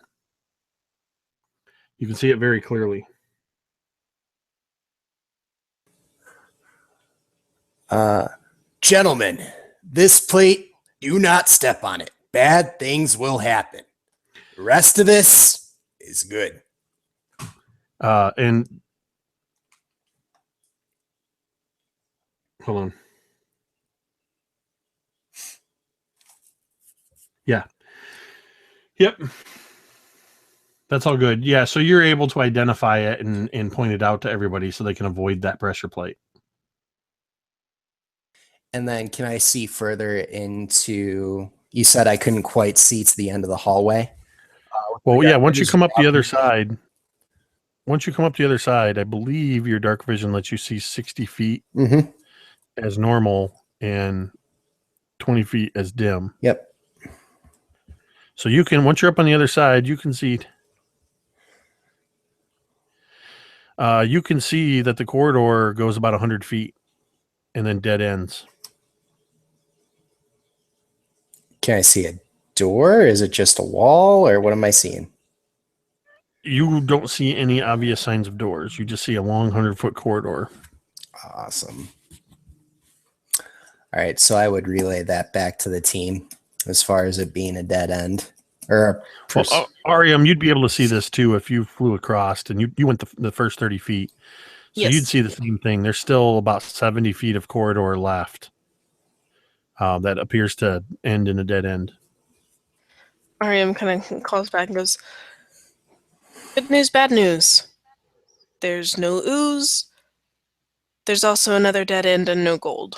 You can see it very clearly. Gentlemen, this plate, do not step on it. Bad things will happen. The rest of this is good. And hold on. Yeah. Yep. That's all good. Yeah, so you're able to identify it and point it out to everybody so they can avoid that pressure plate. And then can I see further into, you said I couldn't quite see to the end of the hallway? Well, yeah, once you come up the other side, I believe your dark vision lets you see 60 feet as normal and 20 feet as dim. Yep. So you can, once you're up on the other side, you can see that the corridor goes about 100 feet and then dead ends. Can I see a door? Is it just a wall, or what am I seeing? You don't see any obvious signs of doors. You just see a long 100-foot corridor. Awesome. All right, so I would relay that back to the team as far as it being a dead end. Ariam, you'd be able to see this too if you flew across and you went the first 30 feet. So Yes. You'd see the same thing. There's still about 70 feet of corridor left that appears to end in a dead end. Ariam kind of calls back and goes, "Good news, bad news. There's no ooze. There's also another dead end and no gold."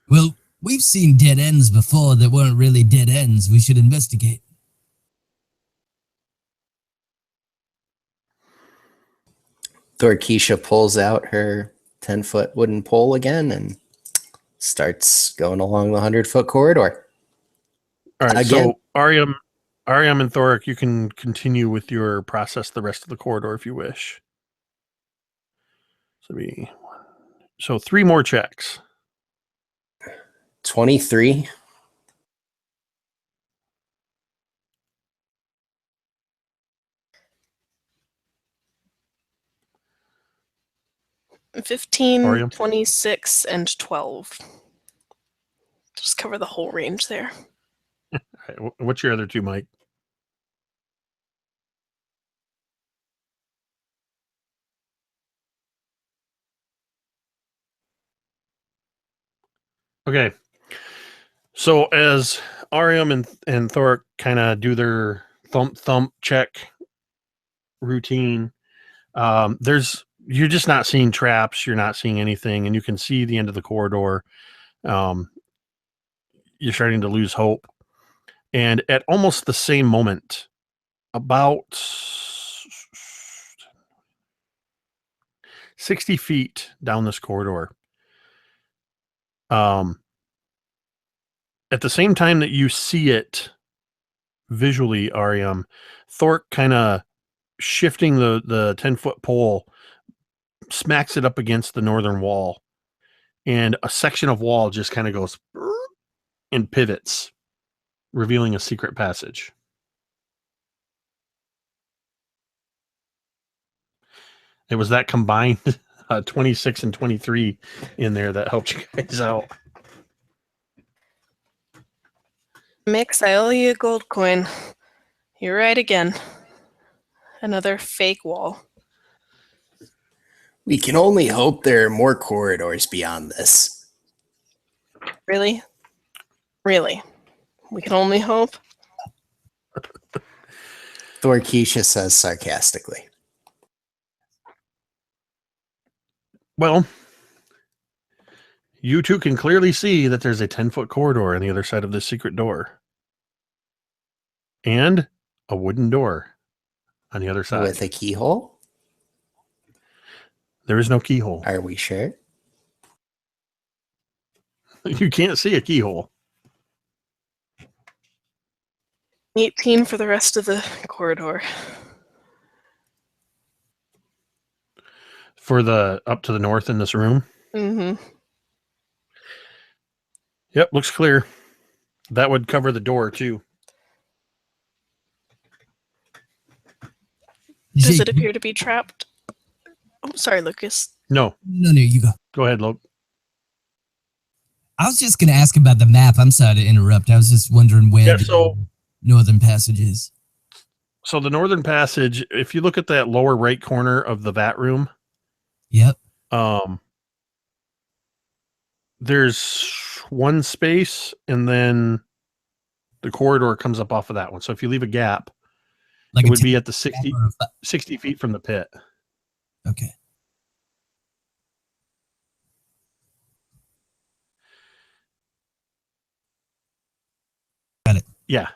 Well, we've seen dead ends before that weren't really dead ends. We should investigate. Thorkisha pulls out her 10-foot wooden pole again and starts going along the 100-foot corridor. All right, Again. so Ariam and Thorik, you can continue with your process the rest of the corridor if you wish. So 3 more checks. 23. 15, Ariam? 26, and 12. Just cover the whole range there. All right, what's your other 2, Mike? Okay. So as Ariam and Thorik kind of do their thump check routine, you're just not seeing traps. You're not seeing anything, and you can see the end of the corridor. You're starting to lose hope. And at almost the same moment, about 60 feet down this corridor, at the same time that you see it visually, Ariam, Thork kind of shifting the 10-foot pole smacks it up against the northern wall, and a section of wall just kind of goes and pivots, revealing a secret passage. It was that combined 26 and 23 in there that helped you guys out. Mix, I owe you a gold coin. You're right again. Another fake wall. We can only hope there are more corridors beyond this. Really? Really? We can only hope? Thorkeisha says sarcastically. Well, you two can clearly see that there's a 10-foot corridor on the other side of this secret door. And a wooden door on the other side. With a keyhole? There is no keyhole. Are we sure? You can't see a keyhole. 18 for the rest of the corridor. For the up to the north in this room? Mm-hmm. Yep, looks clear. That would cover the door, too. Does Jake, it appear to be trapped? Oh, sorry, Lucas. No. No, you go. Go ahead, Loke. I was just going to ask about the map. I'm sorry to interrupt. I was just wondering where the northern passage is. So the northern passage, if you look at that lower right corner of the vat room, Yep. there's one space, and then the corridor comes up off of that one. So if you leave a gap, Like it would be at the 10 60 feet from the pit. Okay. Got it. Yeah.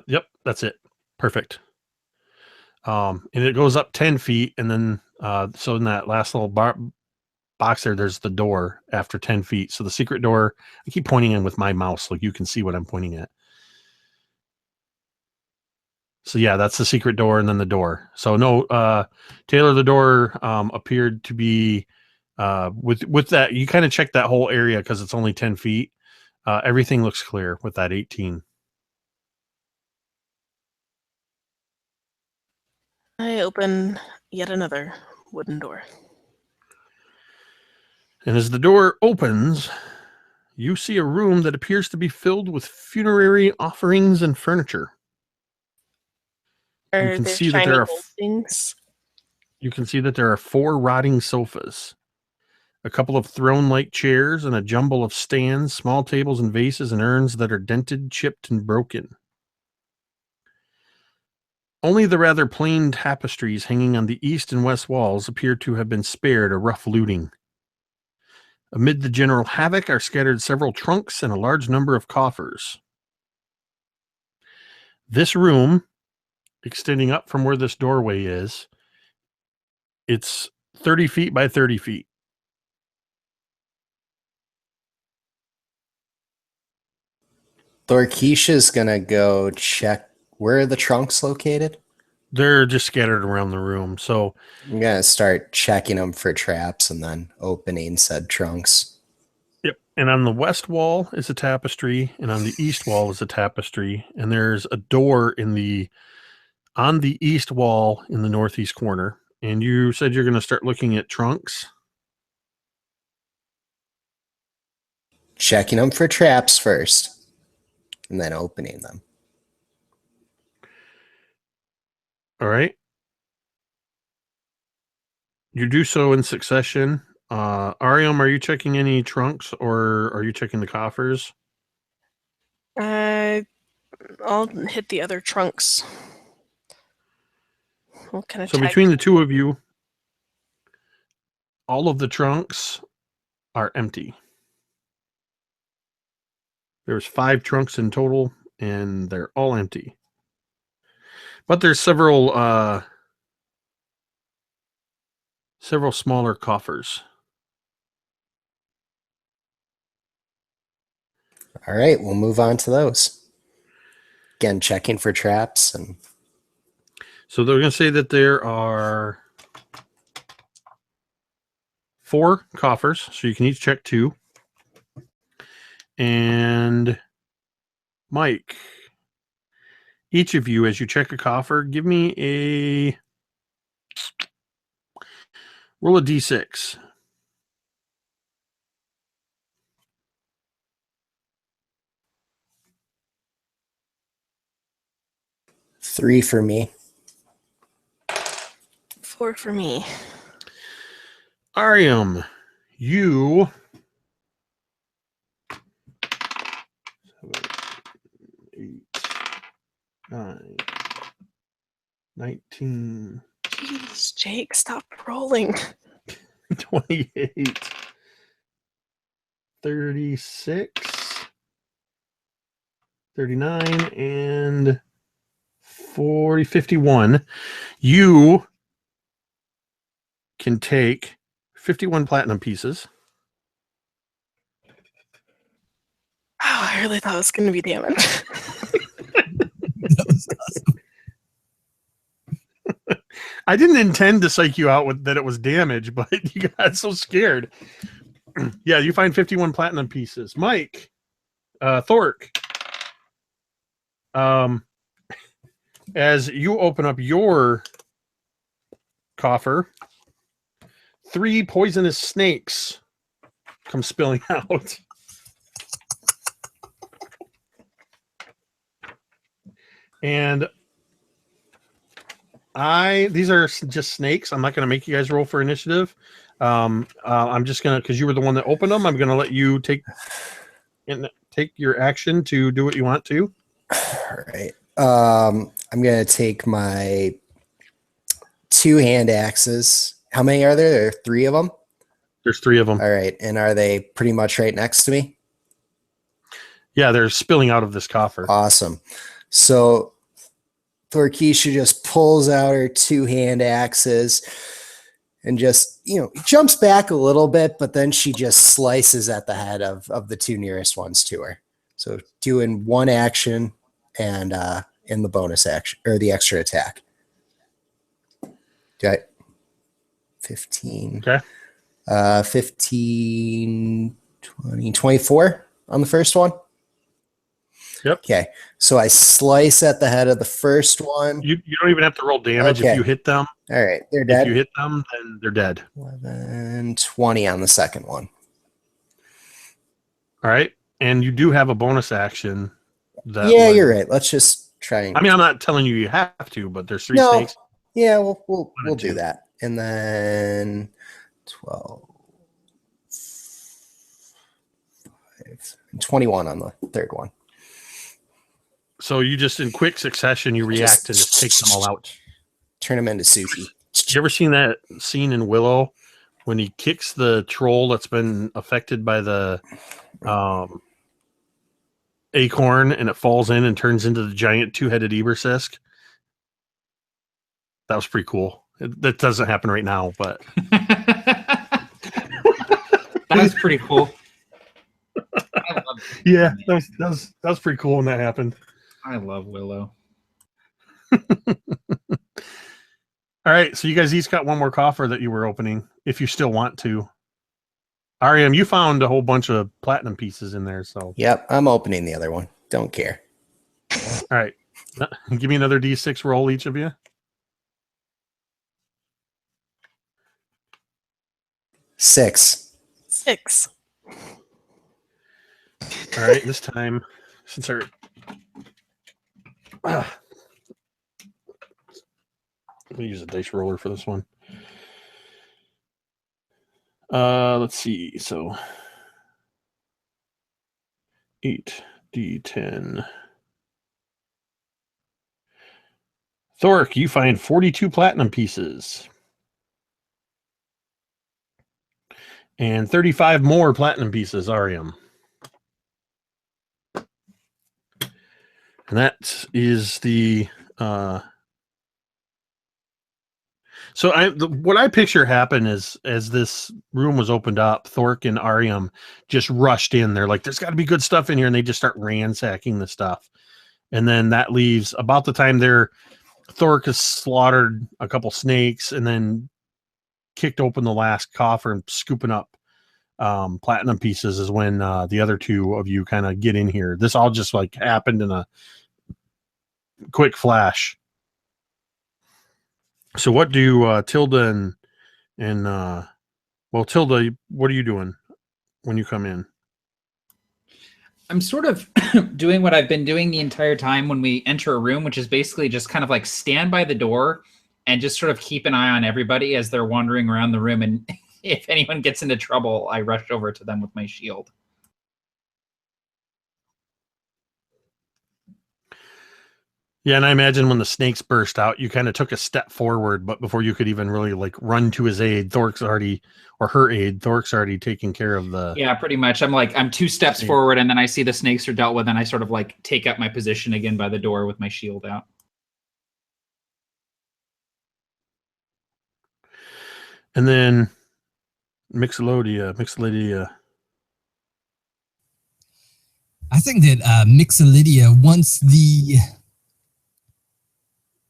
Yep. That's it. Perfect. And it goes up 10 feet. And then, so in that last little box there, there's the door after 10 feet. So the secret door, I keep pointing in with my mouse so you can see what I'm pointing at. So yeah, that's the secret door and then the door. So no, Taylor, the door appeared to be with that. You kind of check that whole area because it's only 10 feet. Everything looks clear with that 18. I open yet another wooden door. And as the door opens, you see a room that appears to be filled with funerary offerings and furniture. Are can there see that shiny there are gold things? You can see that there are 4 rotting sofas, a couple of throne-like chairs, and a jumble of stands, small tables and vases and urns that are dented, chipped, and broken. Only the rather plain tapestries hanging on the east and west walls appear to have been spared a rough looting. Amid the general havoc are scattered several trunks and a large number of coffers. This room, extending up from where this doorway is, it's 30 feet by 30 feet. Thorkeisha's gonna go check where are the trunks located. They're just scattered around the room. So I'm gonna start checking them for traps and then opening said trunks. yep. And on the west wall is a tapestry, and on the east wall is a tapestry, and there's a door on the east wall in the northeast corner. And you said you're going to start looking at trunks. Checking them for traps first, and then opening them. All right. You do so in succession. Ariam, are you checking any trunks or are you checking the coffers? I'll hit the other trunks. We'll kind of So between the two of you, all of the trunks are empty. There's 5 trunks in total, and they're all empty. But there's several smaller coffers. All right, we'll move on to those. Again, checking for traps. And So they're going to say that there are 4 coffers, so you can each check 2. And Mike, each of you, as you check a coffer, give me a roll a d6. 3 for me. 4 for me. Arium, you 7, 8, 9, 19, Jeez, Jake, stop rolling. 28, 36, 39, and 40, 51. You can take 51 platinum pieces. Oh, I really thought it was going to be damage. That was awesome. I didn't intend to psych you out with that it was damage, but you got so scared. Yeah, you find 51 platinum pieces. Mike, Thork, as you open up your coffer, 3 poisonous snakes come spilling out. And these are just snakes. I'm not going to make you guys roll for initiative. I'm just going to, because you were the one that opened them, I'm going to let you take your action to do what you want to. All right. I'm going to take my 2 hand axes. How many are there? There are 3 of them? There's 3 of them. All right. And are they pretty much right next to me? Yeah, they're spilling out of this coffer. Awesome. So Thorkisha just pulls out her 2 hand axes and just, jumps back a little bit, but then she just slices at the head of the 2 nearest ones to her. So doing 1 action and in the bonus action or the extra attack. Okay. 15. Okay. 15, 20, 24 on the first one. Yep. Okay. So I slice at the head of the first one. You don't even have to roll damage Okay. if you hit them. All right. They're dead. If you hit them, then they're dead. 11, 20 on the second one. All right. And you do have a bonus action. You're right. Let's just try and... I mean, I'm not telling you have to, but there's 3 snakes. Yeah, we'll do that. And then 12, 5, and 21 on the third one. So you just, in quick succession, you react and just take them all out. Turn them into sushi. You ever seen that scene in Willow when he kicks the troll that's been affected by the acorn and it falls in and turns into the giant 2-headed Ebersisk? That was pretty cool. That doesn't happen right now, but that was pretty cool. I love yeah, that was pretty cool when that happened. I love Willow. All right, so you guys each got 1 more coffer that you were opening, if you still want to. Ariam, you found a whole bunch of platinum pieces in there, so. Yep, I'm opening the other one. Don't care. All right, give me another D6 roll, each of you. 6. 6. All right, this time, since our let me use a dice roller for this one. Let's see. So 8d10. Thork, you find 42 platinum pieces. And 35 more platinum pieces, Ariam. And that is the so what I picture happened is, as this room was opened up, Thork and Ariam just rushed in. They're like, there's got to be good stuff in here, and they just start ransacking the stuff. And then that leaves about the time Thork has slaughtered a couple snakes and then kicked open the last coffer and scooping up platinum pieces is when the other 2 of you kind of get in here. This all just like happened in a quick flash. So what do Tilda and Tilda, what are you doing when you come in? I'm sort of doing what I've been doing the entire time when we enter a room, which is basically just kind of like stand by the door and just sort of keep an eye on everybody as they're wandering around the room. And if anyone gets into trouble, I rush over to them with my shield. Yeah, and I imagine when the snakes burst out, you kind of took a step forward, but before you could even really like run to his aid, Thork's already taking care of the. Yeah, pretty much. I'm 2 steps forward, and then I see the snakes are dealt with, and I sort of like take up my position again by the door with my shield out. And then Mixolydia. I think that Mixolydia, once the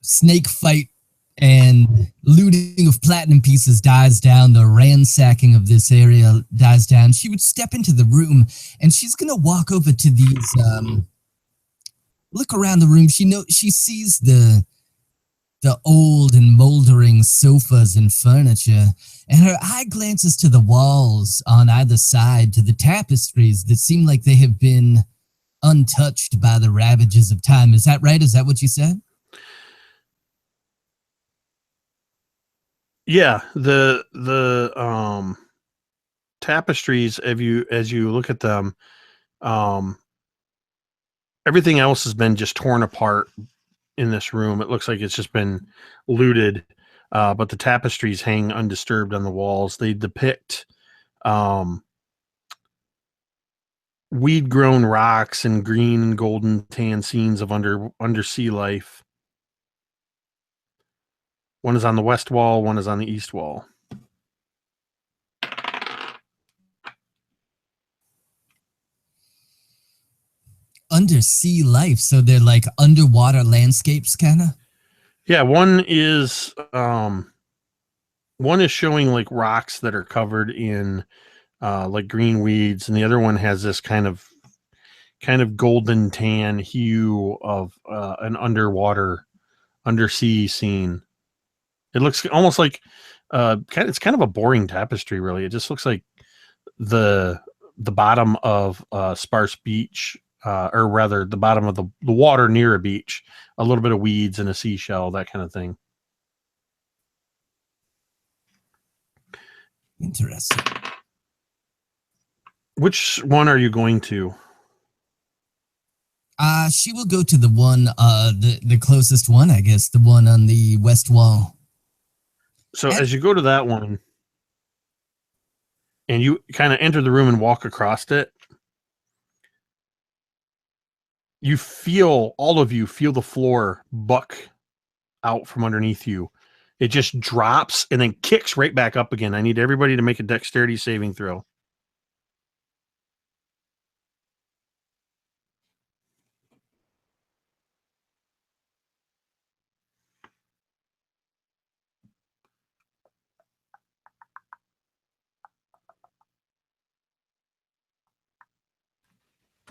snake fight and looting of platinum pieces dies down, the ransacking of this area dies down, she would step into the room and she's gonna walk over to these look around the room. She sees the old and moldering sofas and furniture, and her eye glances to the walls on either side, to the tapestries that seem like they have been untouched by the ravages of time. Is that right? Is that what you said? Yeah, the tapestries, as you look at them, everything else has been just torn apart in this room. It looks like it's just been looted, but the tapestries hang undisturbed on the walls. They depict weed-grown rocks and green and golden tan scenes of undersea life. One is on the west wall, one is on the east wall. Undersea life, so they're like underwater landscapes, kind of? Yeah, one is showing like rocks that are covered in like green weeds, and the other one has this kind of golden tan hue of an undersea scene. It looks almost like it's kind of a boring tapestry, really. It just looks like the bottom of a sparse beach, or rather the bottom of the water near a beach, a little bit of weeds and a seashell, that kind of thing. Interesting. Which one are you going to? She will go to the one, the closest one, I guess, the one on the west wall. So as you go to that one, and you kind of enter the room and walk across it, all of you feel the floor buck out from underneath you. It just drops and then kicks right back up again. I need everybody to make a dexterity saving throw.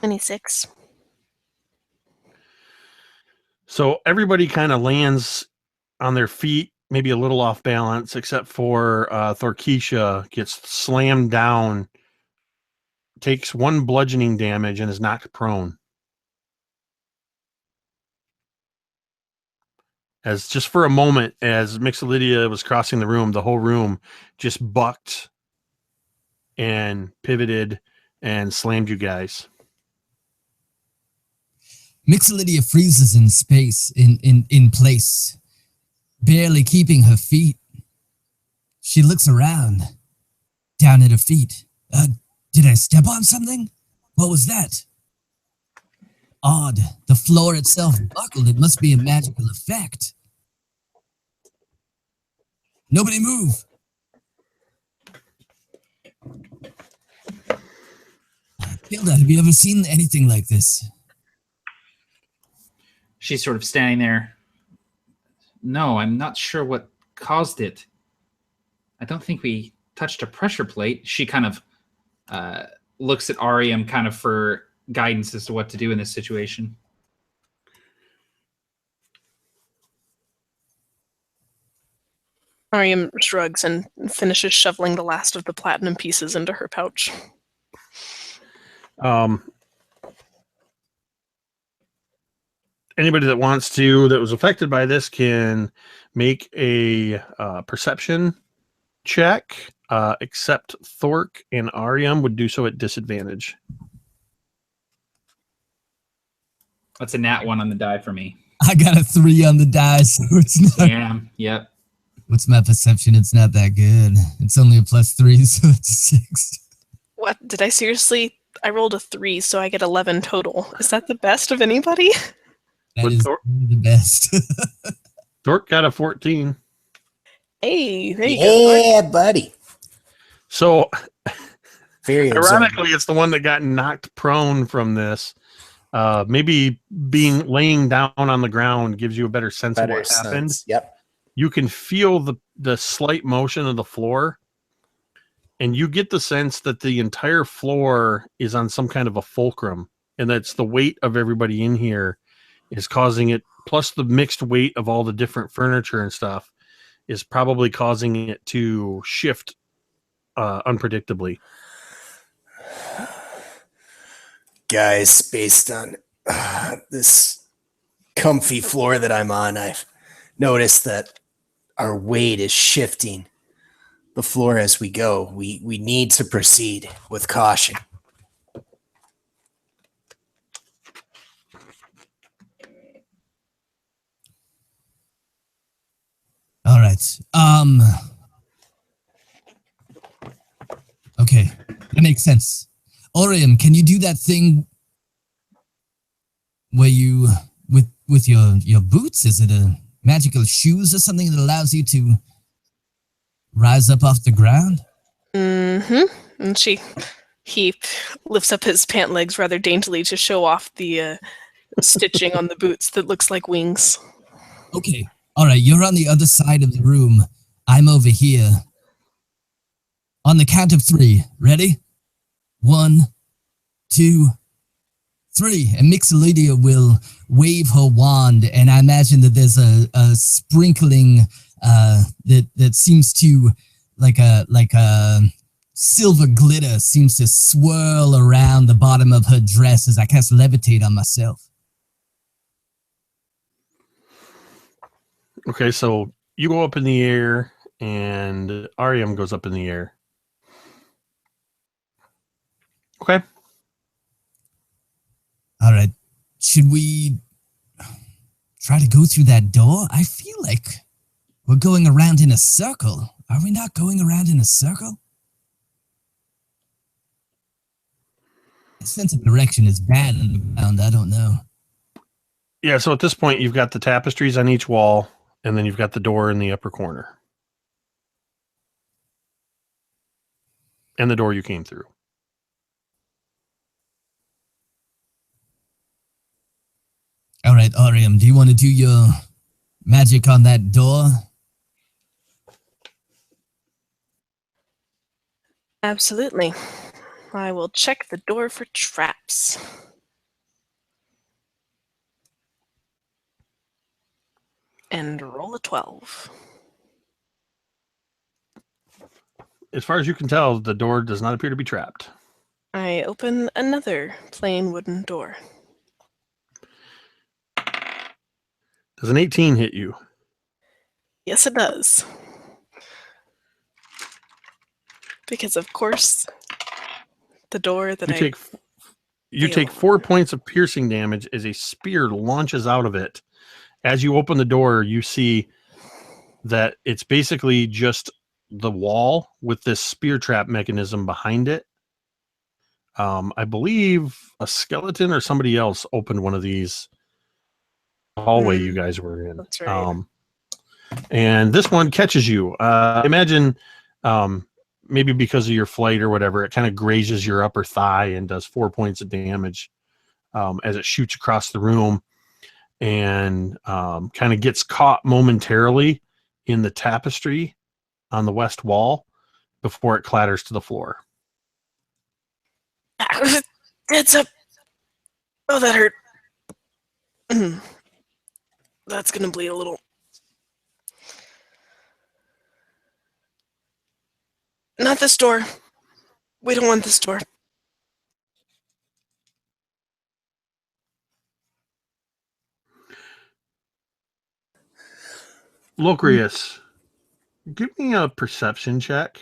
$26. So everybody kind of lands on their feet, maybe a little off balance, except for Thorkeisha gets slammed down, takes 1 bludgeoning damage, and is knocked prone. As just for a moment, as Mixolydia was crossing the room, the whole room just bucked and pivoted and slammed you guys. Mixolydia freezes in space, in place, barely keeping her feet. She looks around, down at her feet. Did I step on something? What was that? Odd. The floor itself buckled. It must be a magical effect. Nobody move. Hilda, have you ever seen anything like this? She's sort of standing there. No, I'm not sure what caused it. I don't think we touched a pressure plate. She kind of looks at Ariam kind of for guidance as to what to do in this situation. Ariam shrugs and finishes shoveling the last of the platinum pieces into her pouch. anybody that wants to, that was affected by this, can make a perception check, except Thork and Ariam would do so at disadvantage. That's a nat 1 on the die for me. I got a 3 on the die, so it's not. Damn. Yep. What's my perception? It's not that good. It's only a +3, so it's a 6. What? Did I seriously? I rolled a 3, so I get 11 total. Is that the best of anybody? That With is Thor- the best. Thork got a 14. Hey, there you go. Yeah, buddy. So, Very ironically, it's the one that got knocked prone from this. Maybe laying down on the ground gives you a better sense of what happened. Yep. You can feel the slight motion of the floor, and you get the sense that the entire floor is on some kind of a fulcrum, and that's the weight of everybody in here is causing it, plus the mixed weight of all the different furniture and stuff is probably causing it to shift unpredictably. Guys, based on this comfy floor that I'm on, I've noticed that our weight is shifting the floor as we go. We need to proceed with caution. All right. Okay, that makes sense. Orium, can you do that thing where you with your boots? Is it a magical shoes or something that allows you to rise up off the ground? Mm-hmm. And he lifts up his pant legs rather daintily to show off the stitching on the boots that looks like wings. Okay. All right, you're on the other side of the room. I'm over here. On the count of 3. Ready? 1, 2, 3. And Mixolydia will wave her wand, and I imagine that there's a sprinkling that seems to like a silver glitter seems to swirl around the bottom of her dress as I cast levitate on myself. Okay, so you go up in the air, and Ariam goes up in the air. Okay. All right. Should we try to go through that door? I feel like we're going around in a circle. Are we not going around in a circle? The sense of direction is bad on the ground. I don't know. Yeah, so at this point, you've got the tapestries on each wall, and then you've got the door in the upper corner. And the door you came through. All right, Ariam, do you want to do your magic on that door? Absolutely. I will check the door for traps. And roll a 12. As far as you can tell, the door does not appear to be trapped. I open another plain wooden door. Does an 18 hit you? Yes, it does. Because, of course, the door that You take 4 points of piercing damage as a spear launches out of it. As you open the door, you see that it's basically just the wall with this spear trap mechanism behind it. I believe a skeleton or somebody else opened one of these hallway you guys were in. That's right. And this one catches you. Imagine maybe because of your flight or whatever, it kind of grazes your upper thigh and does 4 points of damage as it shoots across the room and kind of gets caught momentarily in the tapestry on the west wall before it clatters to the floor. It's up. Oh, that hurt. That's gonna bleed a little. Not this door. We don't want this door. Locrius, give me a perception check.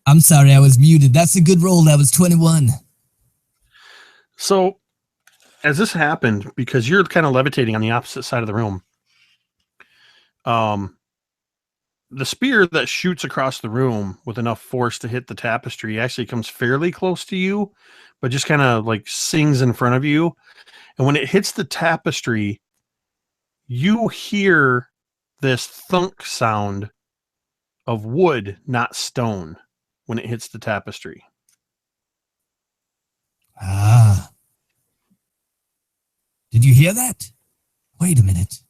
I'm sorry, I was muted. That's a good roll. That was 21. So, as this happened, because you're kind of levitating on the opposite side of the room, the spear that shoots across the room with enough force to hit the tapestry actually comes fairly close to you, but just kind of like sings in front of you. And when it hits the tapestry, you hear this thunk sound of wood, not stone, when it hits the tapestry. Ah. Did you hear that? Wait a minute.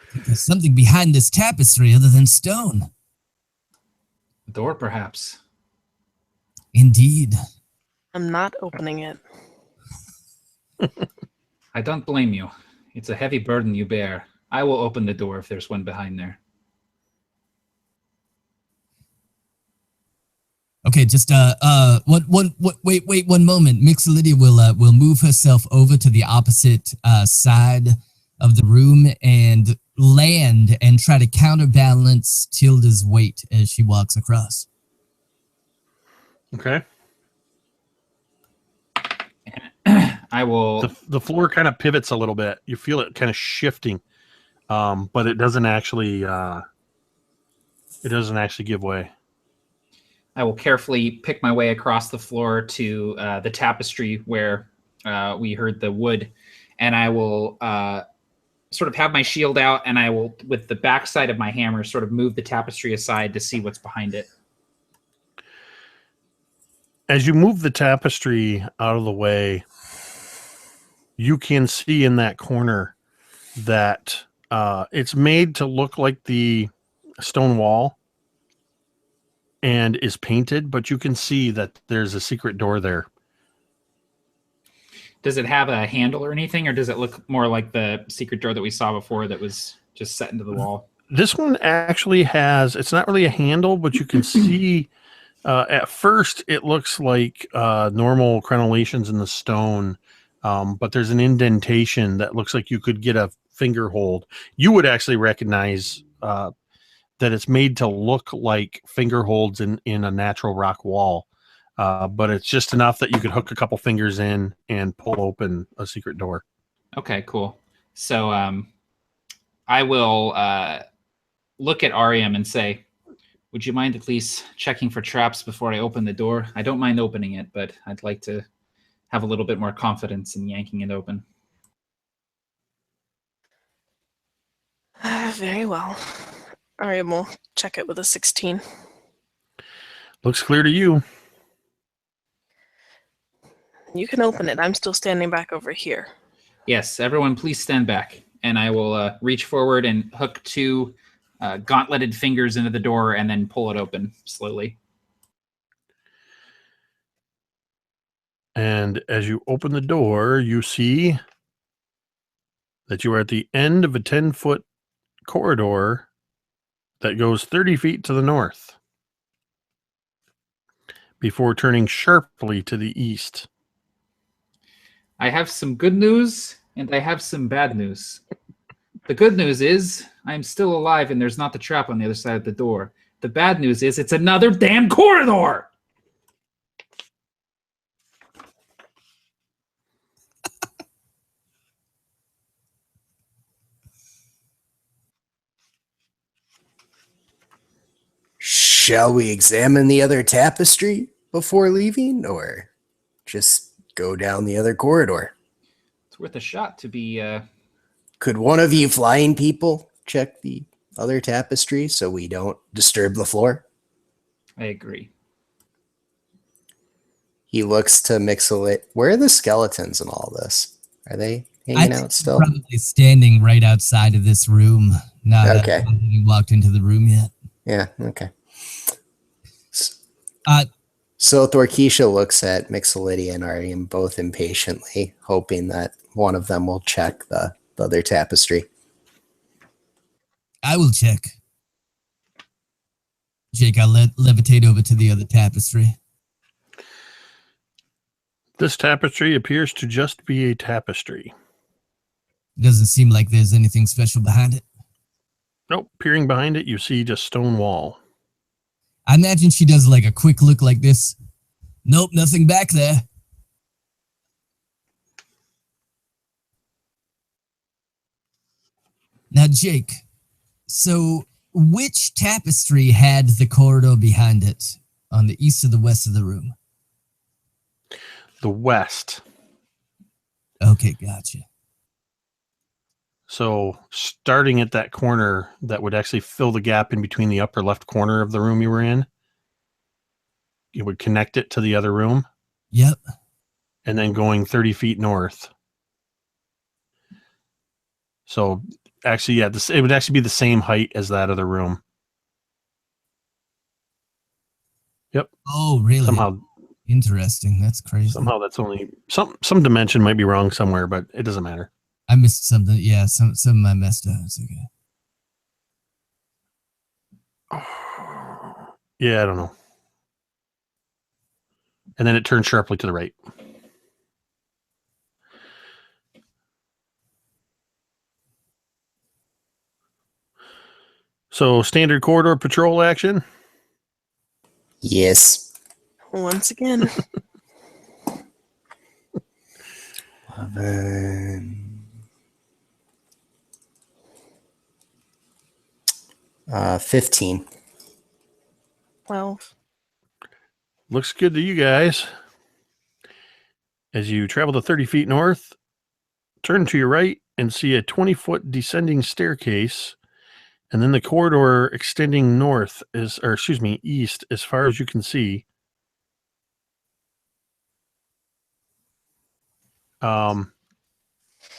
I think there's something behind this tapestry other than stone. A door, perhaps. Indeed. I'm not opening it. I don't blame you. It's a heavy burden you bear. I will open the door if there's one behind there. Okay, just wait one moment. Mixolydia will move herself over to the opposite side of the room and land and try to counterbalance Tilda's weight as she walks across. Okay. I will. The floor kind of pivots a little bit. You feel it kind of shifting, but it doesn't actually. It doesn't actually give way. I will carefully pick my way across the floor to the tapestry where we heard the wood, and I will sort of have my shield out, and I will, with the backside of my hammer, sort of move the tapestry aside to see what's behind it. As you move the tapestry out of the way, you can see in that corner that it's made to look like the stone wall and is painted, but you can see that there's a secret door there. Does it have a handle or anything, or does it look more like the secret door that we saw before that was just set into the wall? This one actually has, it's not really a handle, but you can see at first it looks like normal crenellations in the stone, but there's an indentation that looks like you could get a finger hold. You would actually recognize that it's made to look like finger holds in a natural rock wall. But it's just enough that you could hook a couple fingers in and pull open a secret door. Okay, cool. So I will look at Ariam and say, would you mind at least checking for traps before I open the door? I don't mind opening it, but I'd like to have a little bit more confidence in yanking it open. Very well. Ariam will check it with a 16. Looks clear to you. You can open it. I'm still standing back over here. Yes, everyone please stand back. And I will reach forward and hook two gauntleted fingers into the door and then pull it open slowly. And as you open the door, you see that you are at the end of a 10-foot corridor that goes 30 feet to the north before turning sharply to the east. I have some good news and I have some bad news. The good news is I'm still alive and there's not the trap on the other side of the door. The bad news is it's another damn corridor. Shall we examine the other tapestry before leaving, or just go down the other corridor? It's worth a shot to be... Could one of you flying people check the other tapestry so we don't disturb the floor? I agree. He looks to Mixolydia. Where are the skeletons in all this? Are they hanging out still? Probably standing right outside of this room. Not Okay. You walked into the room yet. Yeah, okay. So Thorkisha looks at Mixolydia and Ariam both impatiently, hoping that one of them will check the other tapestry. I will check. Jake, I'll levitate over to the other tapestry. This tapestry appears to just be a tapestry. Doesn't seem like there's anything special behind it. Nope. Peering behind it, you see just stone wall. I imagine she does like a quick look like this. Nope, nothing back there. Now, Jake, so which tapestry had the corridor behind it on the east or the west of the room? The west. Okay, gotcha. So starting at that corner that would actually fill the gap in between the upper left corner of the room you were in, it would connect it to the other room. Yep. And then going 30 feet north. So actually, yeah, it would actually be the same height as that other room. Yep. Oh, really? Somehow. Interesting. That's crazy. Somehow that's only some dimension might be wrong somewhere, but it doesn't matter. I missed something. Yeah, some of my messed up. It's okay. Yeah, I don't know. And then it turns sharply to the right. So standard corridor patrol action. Yes. Once again. 11. 15. 12. Looks good to you guys. As you travel to 30 feet north, turn to your right and see a 20-foot descending staircase, and then the corridor extending east as far as you can see.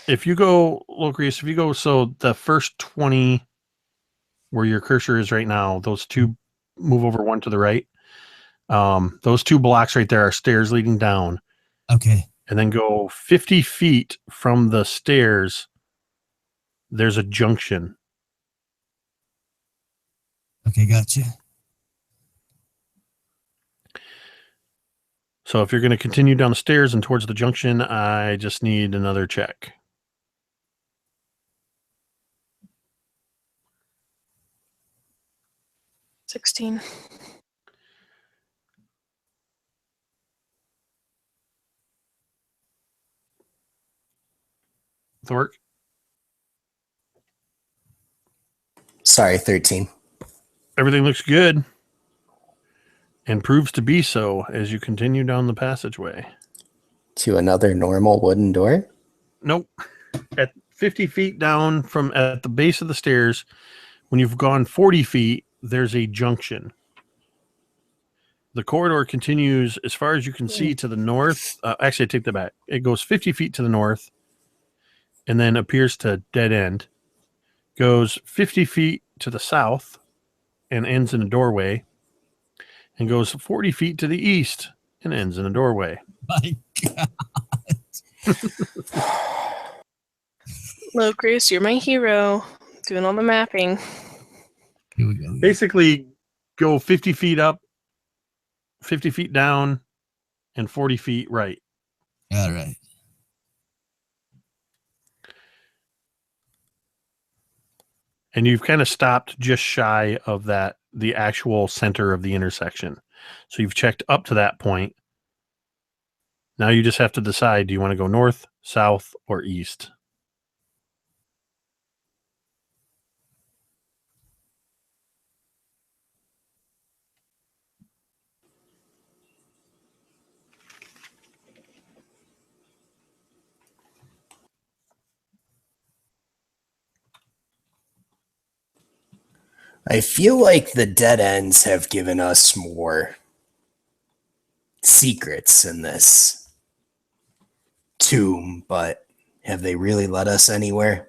If you go, Locreus, so the first 20 where your cursor is right now, those two move over one to the right. Those two blocks right there are stairs leading down. Okay. And then go 50 feet from the stairs. There's a junction. Okay, gotcha. So if you're going to continue down the stairs and towards the junction, I just need another check. $16. Thork? Sorry, 13. Everything looks good. And proves to be so as you continue down the passageway. To another normal wooden door? Nope. At 50 feet down from at the base of the stairs, when you've gone 40 feet, there's a junction. The corridor continues as far as you can see to the north. Actually, I take that back. It goes 50 feet to the north and then appears to dead end. Goes 50 feet to the south and ends in a doorway. And goes 40 feet to the east and ends in a doorway. My God. Locreus, you're my hero. Doing all the mapping. Here we go. Basically, go 50 feet up, 50 feet down, and 40 feet right. All right. And you've kind of stopped just shy of that, the actual center of the intersection. So you've checked up to that point. Now you just have to decide, do you want to go north, south, or east? I feel like the dead ends have given us more secrets in this tomb, but have they really led us anywhere?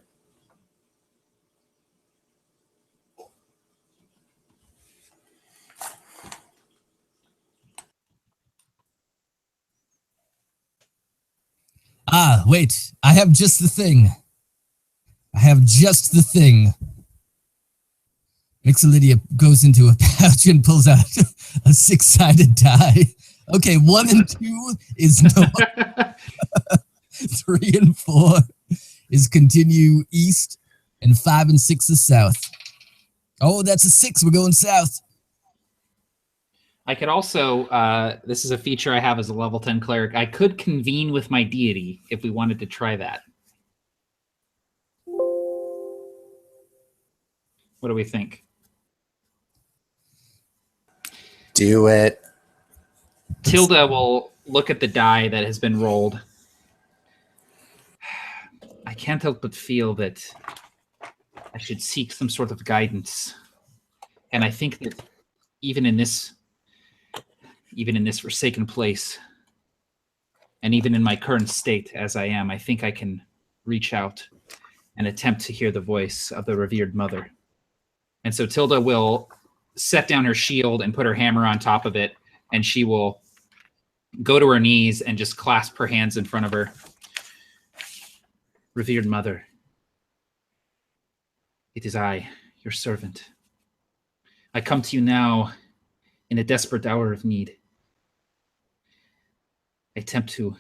Ah, wait. I have just the thing. Mixolydia goes into a pouch and pulls out a 6-sided die. Okay, 1 and 2 is north. 3 and 4 is continue east, and 5 and 6 is south. Oh, that's a 6. We're going south. I could also, this is a feature I have as a level 10 cleric. I could convene with my deity if we wanted to try that. What do we think? Do it. Tilda will look at the die that has been rolled. I can't help but feel that I should seek some sort of guidance. And I think that even in this forsaken place, and even in my current state as I am, I think I can reach out and attempt to hear the voice of the revered mother. And so Tilda will set down her shield and put her hammer on top of it, and she will go to her knees and just clasp her hands in front of her. Revered mother, it is I, your servant. I come to you now in a desperate hour of need. I attempt to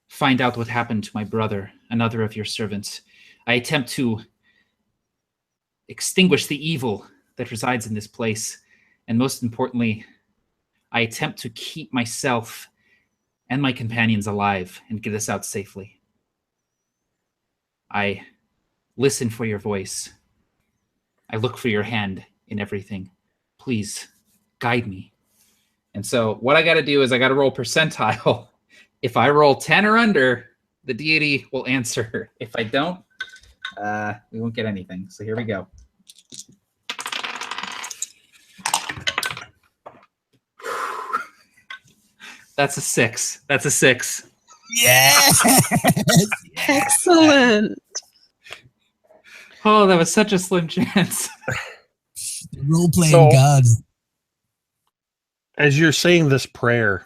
find out what happened to my brother, another of your servants. I attempt to extinguish the evil that resides in this place. And most importantly, I attempt to keep myself and my companions alive and get us out safely. I listen for your voice. I look for your hand in everything. Please guide me. And so what I got to do is I got to roll percentile. If I roll 10 or under, the deity will answer. If I don't, we won't get anything. So here we go. That's a 6. That's a 6. Yes! Excellent. Oh, that was such a slim chance. Role-playing So- gods. As you're saying this prayer,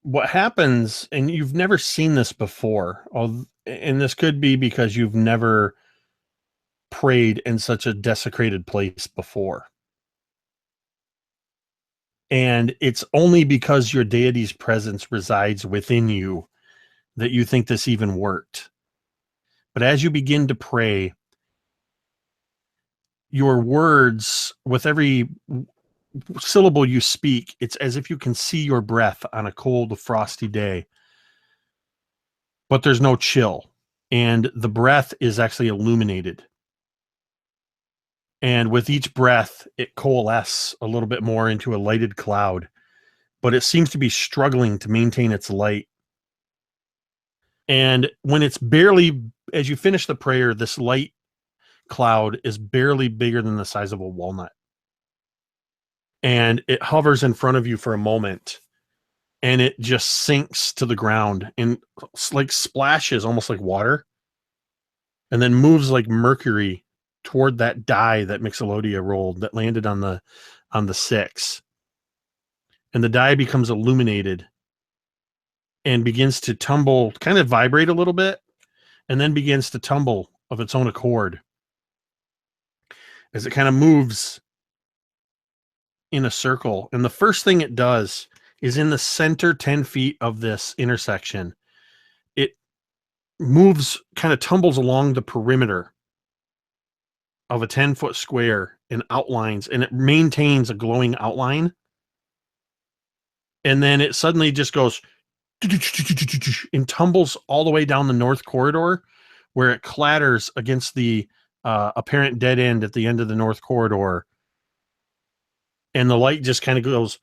what happens, and you've never seen this before, and this could be because you've never prayed in such a desecrated place before. And it's only because your deity's presence resides within you that you think this even worked. But as you begin to pray, your words, with every syllable you speak, it's as if you can see your breath on a cold, frosty day. But there's no chill. And the breath is actually illuminated. And with each breath, it coalesces a little bit more into a lighted cloud. But it seems to be struggling to maintain its light. And when it's barely, as you finish the prayer, this light cloud is barely bigger than the size of a walnut. And it hovers in front of you for a moment. And it just sinks to the ground and like splashes almost like water. And then moves like mercury toward that die that Mixolydia rolled that landed on the 6. And the die becomes illuminated and begins to tumble, kind of vibrate a little bit, and then begins to tumble of its own accord as it kind of moves in a circle. And the first thing it does is in the center 10 feet of this intersection, it moves, kind of tumbles along the perimeter of a 10-foot square and outlines, and it maintains a glowing outline. And then it suddenly just goes and tumbles all the way down the north corridor, where it clatters against the apparent dead end at the end of the north corridor. And the light just kind of goes,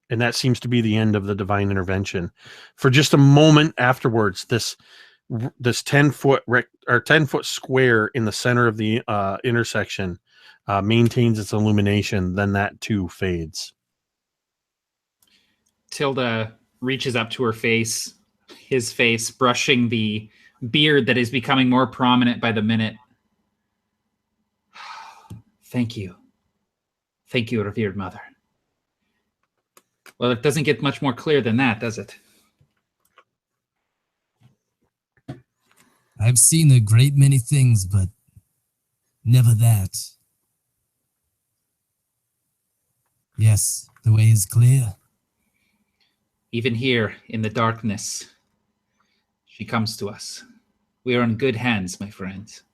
and that seems to be the end of the divine intervention. For just a moment afterwards, this 10-foot or 10-foot square in the center of the intersection maintains its illumination. Then that too fades. Tilda reaches up to his face, brushing the beard that is becoming more prominent by the minute. Thank you. Thank you, revered mother. Well, it doesn't get much more clear than that, does it? I've seen a great many things, but never that. Yes, the way is clear. Even here in the darkness, she comes to us. We are in good hands, my friends.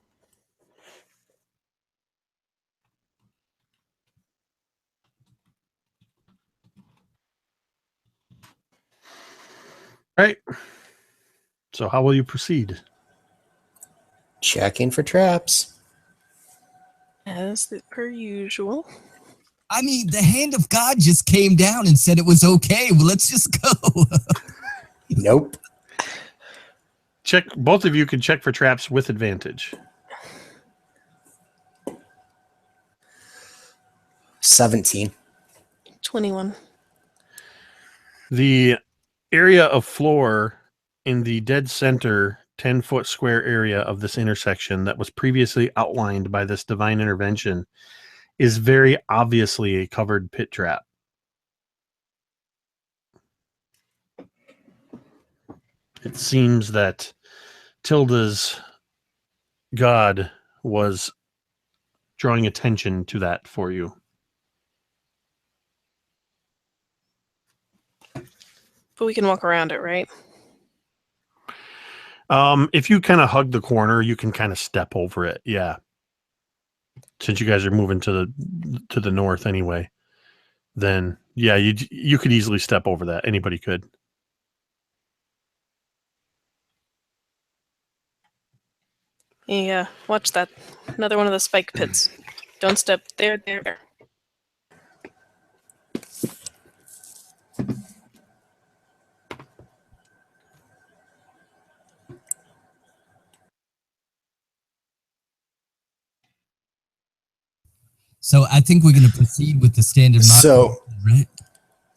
Right. So how will you proceed? Checking for traps. As per usual. I mean, the hand of God just came down and said it was okay. Well, let's just go. Nope. Check. Both of you can check for traps with advantage. 17. 21. The area of floor in the dead center 10-foot square area of this intersection that was previously outlined by this divine intervention is very obviously a covered pit trap. It seems that Tilda's god was drawing attention to that for you. But we can walk around it, right? If you kind of hug the corner, you can kind of step over it. Yeah. Since you guys are moving to the north anyway, then yeah, you could easily step over that. Anybody could. Yeah, watch that. Another one of the spike pits. Don't step there. So I think we're going to proceed with the standard model, So, right?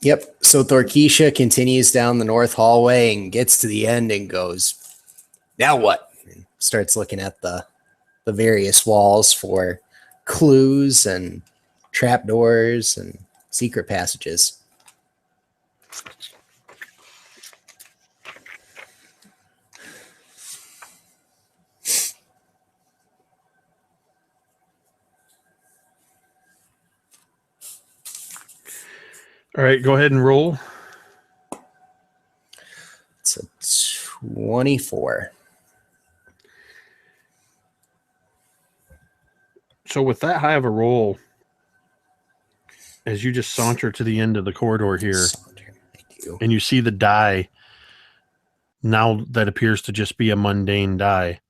yep. So Thorkeisha continues down the north hallway and gets to the end and goes, now what? And starts looking at the various walls for clues and trapdoors and secret passages. All right, go ahead and roll. It's a 24. So with that high of a roll, as you just saunter to the end of the corridor here, and you see the die now that appears to just be a mundane die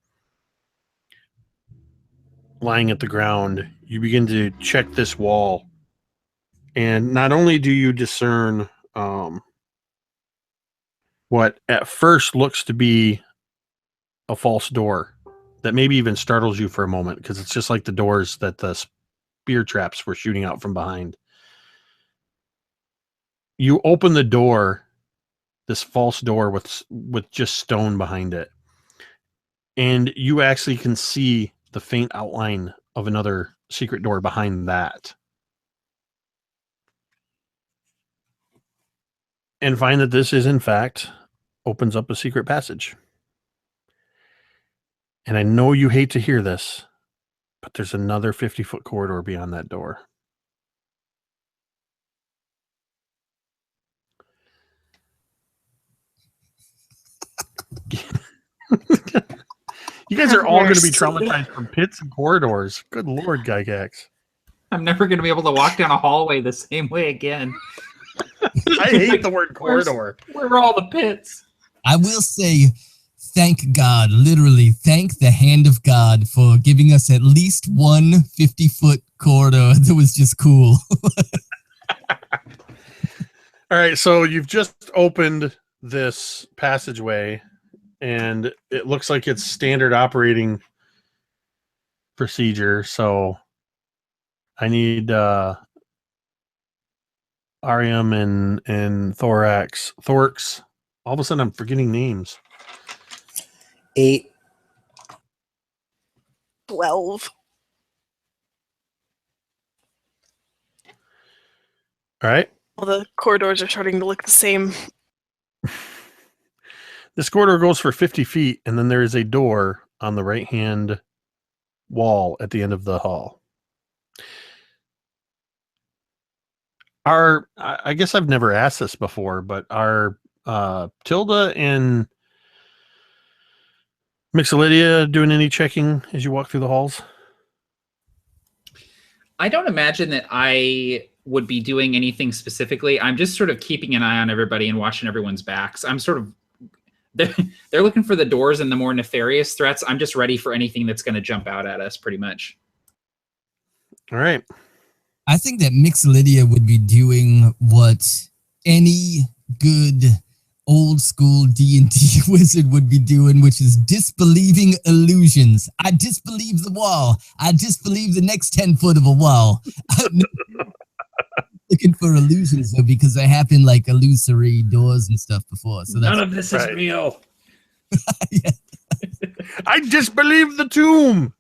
lying at the ground, you begin to check this wall. And not only do you discern what at first looks to be a false door that maybe even startles you for a moment, because it's just like the doors that the spear traps were shooting out from behind. You open the door, this false door with just stone behind it, and you actually can see the faint outline of another secret door behind that. And find that this is, in fact, opens up a secret passage. And I know you hate to hear this, but there's another 50-foot corridor beyond that door. You guys are all going to be traumatized from pits and corridors. Good Lord, Gygax. I'm never going to be able to walk down a hallway the same way again. I hate the word corridor. Where are all the pits? I will say, thank God, literally, thank the hand of God for giving us at least one 50-foot corridor that was just cool. All right, so you've just opened this passageway, and it looks like it's standard operating procedure. So I need Ariam and Thorx. All of a sudden, I'm forgetting names. 8. 12. All right. Well, the corridors are starting to look the same. This corridor goes for 50 feet, and then there is a door on the right-hand wall at the end of the hall. I guess I've never asked this before, but are Tilda and Mixolydia doing any checking as you walk through the halls? I don't imagine that I would be doing anything specifically. I'm just sort of keeping an eye on everybody and watching everyone's backs. I'm sort of they're looking for the doors and the more nefarious threats. I'm just ready for anything that's going to jump out at us, pretty much. All right. I think that Mixolydia would be doing what any good old school D&D wizard would be doing, which is disbelieving illusions. I disbelieve the wall. I disbelieve the next 10 foot of a wall. Looking for illusions though, because I have been like illusory doors and stuff before. So that's None of this is real. Yeah. I disbelieve the tomb.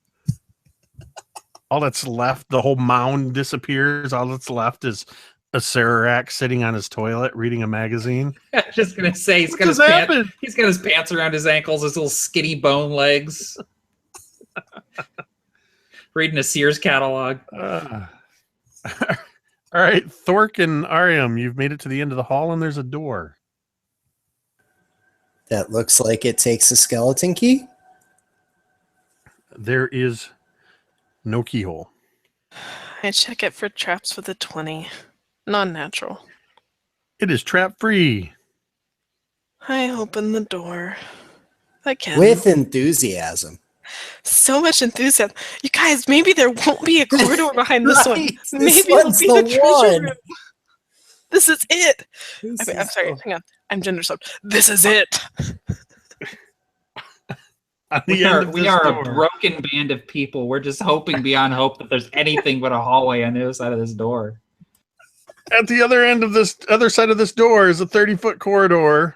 All that's left, the whole mound disappears. All that's left is Acererak sitting on his toilet reading a magazine. I was just gonna say he's got his pants around his ankles, his little skinny bone legs. Reading a Sears catalog. All right, Thork and Ariam, you've made it to the end of the hall, and there's a door. That looks like it takes a skeleton key. There is no keyhole. I check it for traps with a 20. Non-natural. It is trap-free. I open the door. I can. With enthusiasm. So much enthusiasm. You guys, maybe there won't be a corridor behind this one. Right, this Maybe it'll one's be the the treasure one. room. This is it. This I'm is sorry, the- hang on. I'm gender swapped. This is it. On the We end are, of we this are door. a broken band of people. We're just hoping beyond hope that there's anything but a hallway on the other side of this door. At the other end of this other side of this door is a 30-foot corridor,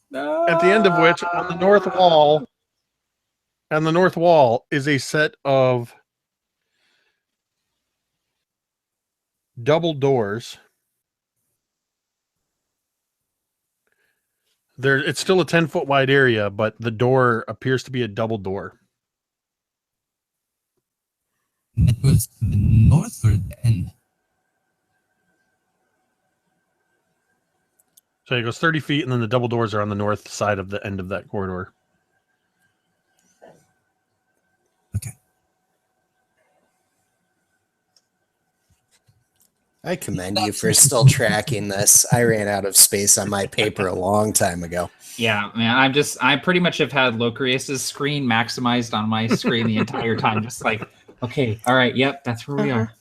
No. at the end of which on the north wall is a set of double doors. It's still a 10-foot wide area, but the door appears to be a double door. That was to the north or the end. So it goes 30 feet, and then the double doors are on the north side of the end of that corridor. Okay. I commend you for still tracking this. I ran out of space on my paper a long time ago. Yeah, man. I pretty much have had Locrius's screen maximized on my screen the entire time. Just like, okay, all right, yep, that's where we are.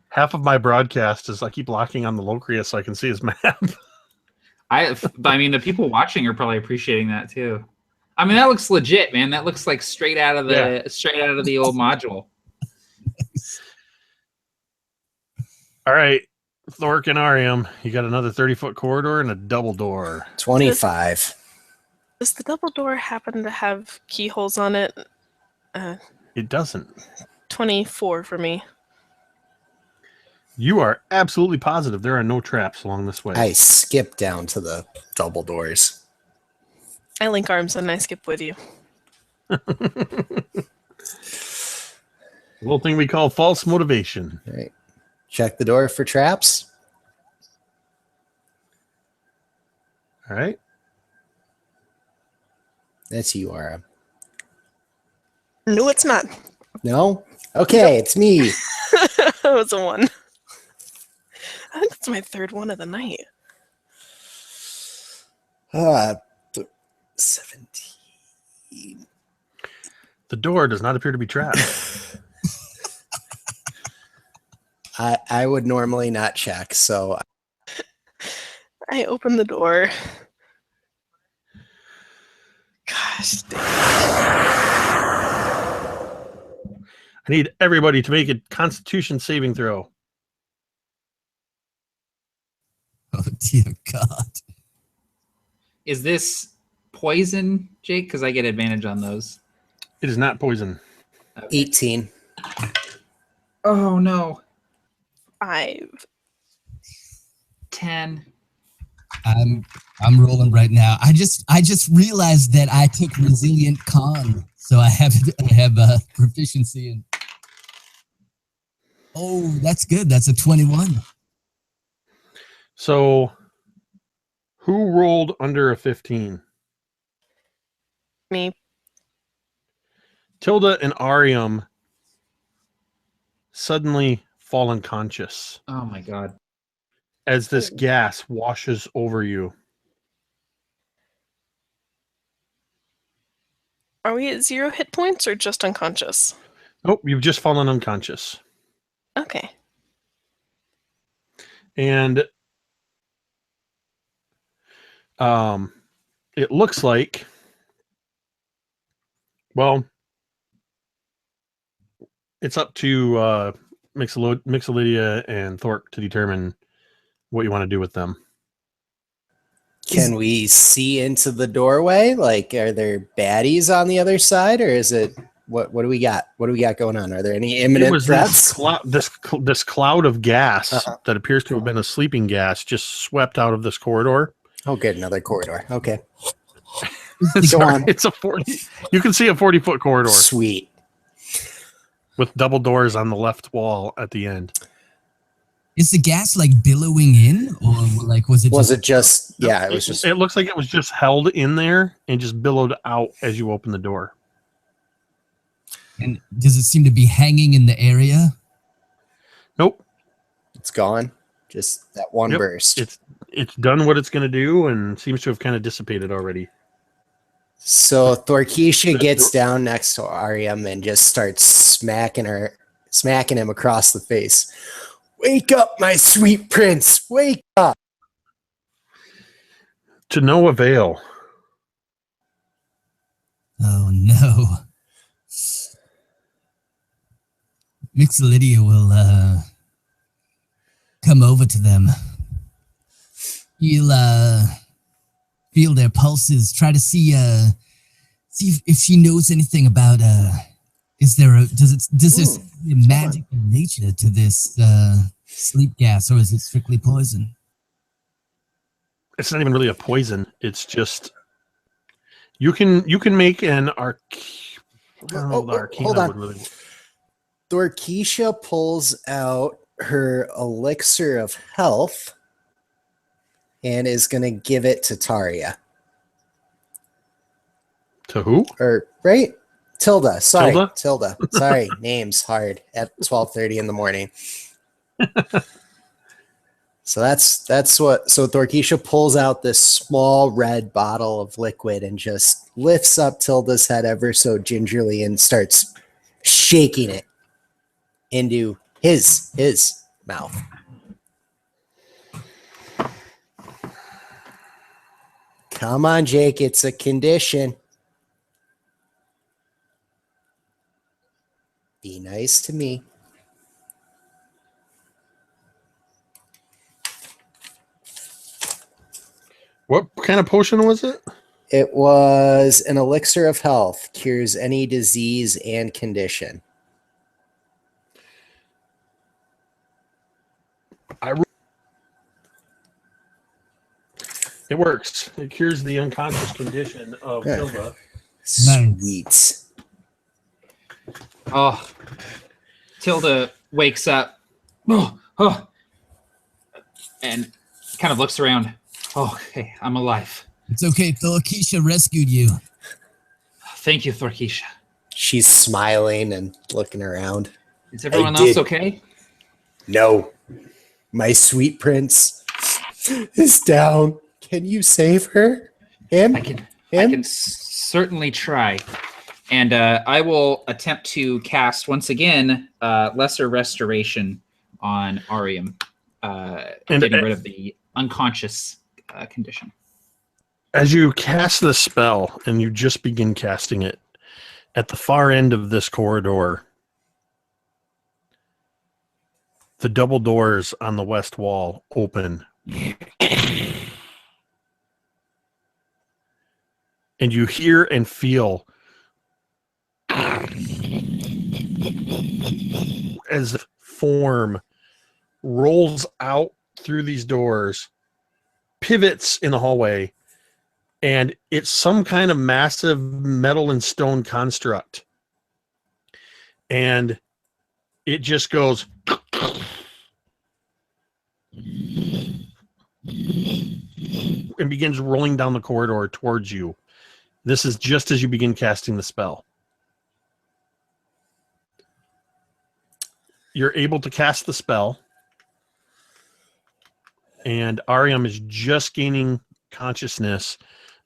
Half of my broadcast is I keep locking on the Locrius so I can see his map. I mean, the people watching are probably appreciating that too. I mean, that looks legit, man. That looks like straight out of the old module. All right, Thork and Ariam, you got another 30-foot corridor and a double door. 25. Does the double door happen to have keyholes on it? It doesn't. 24 for me. You are absolutely positive there are no traps along this way. I skip down to the double doors. I link arms and I skip with you. Little thing we call false motivation. All right. Check the door for traps. All right. That's you, Ara. No, it's not. No? Okay, it's me. It was a 1. I think it's my third one of the night. 17. The door does not appear to be trapped. I would normally not check, so I open the door. Gosh dang. I need everybody to make a Constitution saving throw. Oh dear God. Is this poison, Jake? Because I get advantage on those. It is not poison. 18. Oh no. 5. 10. I'm rolling right now. I just realized that I took resilient con, so I have proficiency in. Oh, that's good. That's a 21. So, who rolled under a 15? Me. Tilda and Arium suddenly fall unconscious Oh my god. as this gas washes over you. Are we at 0 hit points or just unconscious? Nope, you've just fallen unconscious. Okay. And it looks like, well, it's up to Mixolydia and Thork to determine what you want to do with them. Can we see into the doorway? Like, are there baddies on the other side, or is it what do we got? What do we got going on? Are there any It imminent was threats? this cloud of gas Uh-huh. that appears to have been a sleeping gas just swept out of this corridor. Oh, good, another corridor. Okay, Sorry, on. it's a 40. You can see a 40-foot corridor sweet. with double doors on the left wall at the end. Is the gas like billowing in, or like was it? Was it just? Yeah, it was just. It looks like it was just held in there and just billowed out as you open the door. And does it seem to be hanging in the area? Nope. It's gone. Just that one Yep. burst. It's done what it's going to do and seems to have kind of dissipated already. So Thorkisha gets down next to Ariam and just starts smacking him across the face. Wake up, my sweet prince! Wake up! To no avail. Oh no. Mixolydia will come over to them. He'll feel their pulses, try to see if she knows anything about does this magical nature to this sleep gas, or is it strictly poison? It's not even really a poison. It's just you can make an arcana hold on. would really. Thorkisha pulls out her elixir of health and is going to give it to Taria. To who? Or, right? Tilda. Sorry. Tilda? Tilda. Sorry. Name's hard at 12:30 in the morning. So that's what. So Thorkisha pulls out this small red bottle of liquid and just lifts up Tilda's head ever so gingerly and starts shaking it into his mouth. Come on, Jake. It's a condition. Be nice to me. What kind of potion was it? It was an elixir of health, cures any disease and condition. It works. It cures the unconscious condition of Yeah. Tilda. Sweet. Oh, Tilda wakes up and kind of looks around. Oh, okay, I'm alive. It's okay, Thorkisha rescued you. Thank you, Thorkisha. She's smiling and looking around. Is everyone I else did. okay? No, my sweet prince is down. Can you save her? Him? I can certainly try. And I will attempt to cast, once again, Lesser Restoration on Arium, getting rid of the unconscious condition. As you cast the spell and you just begin casting it, at the far end of this corridor, the double doors on the west wall open. And you hear and feel as form rolls out through these doors pivots in the hallway, and it's some kind of massive metal and stone construct. And it just goes and begins rolling down the corridor towards you. This is just as you begin casting the spell. You're able to cast the spell, and Ariam is just gaining consciousness,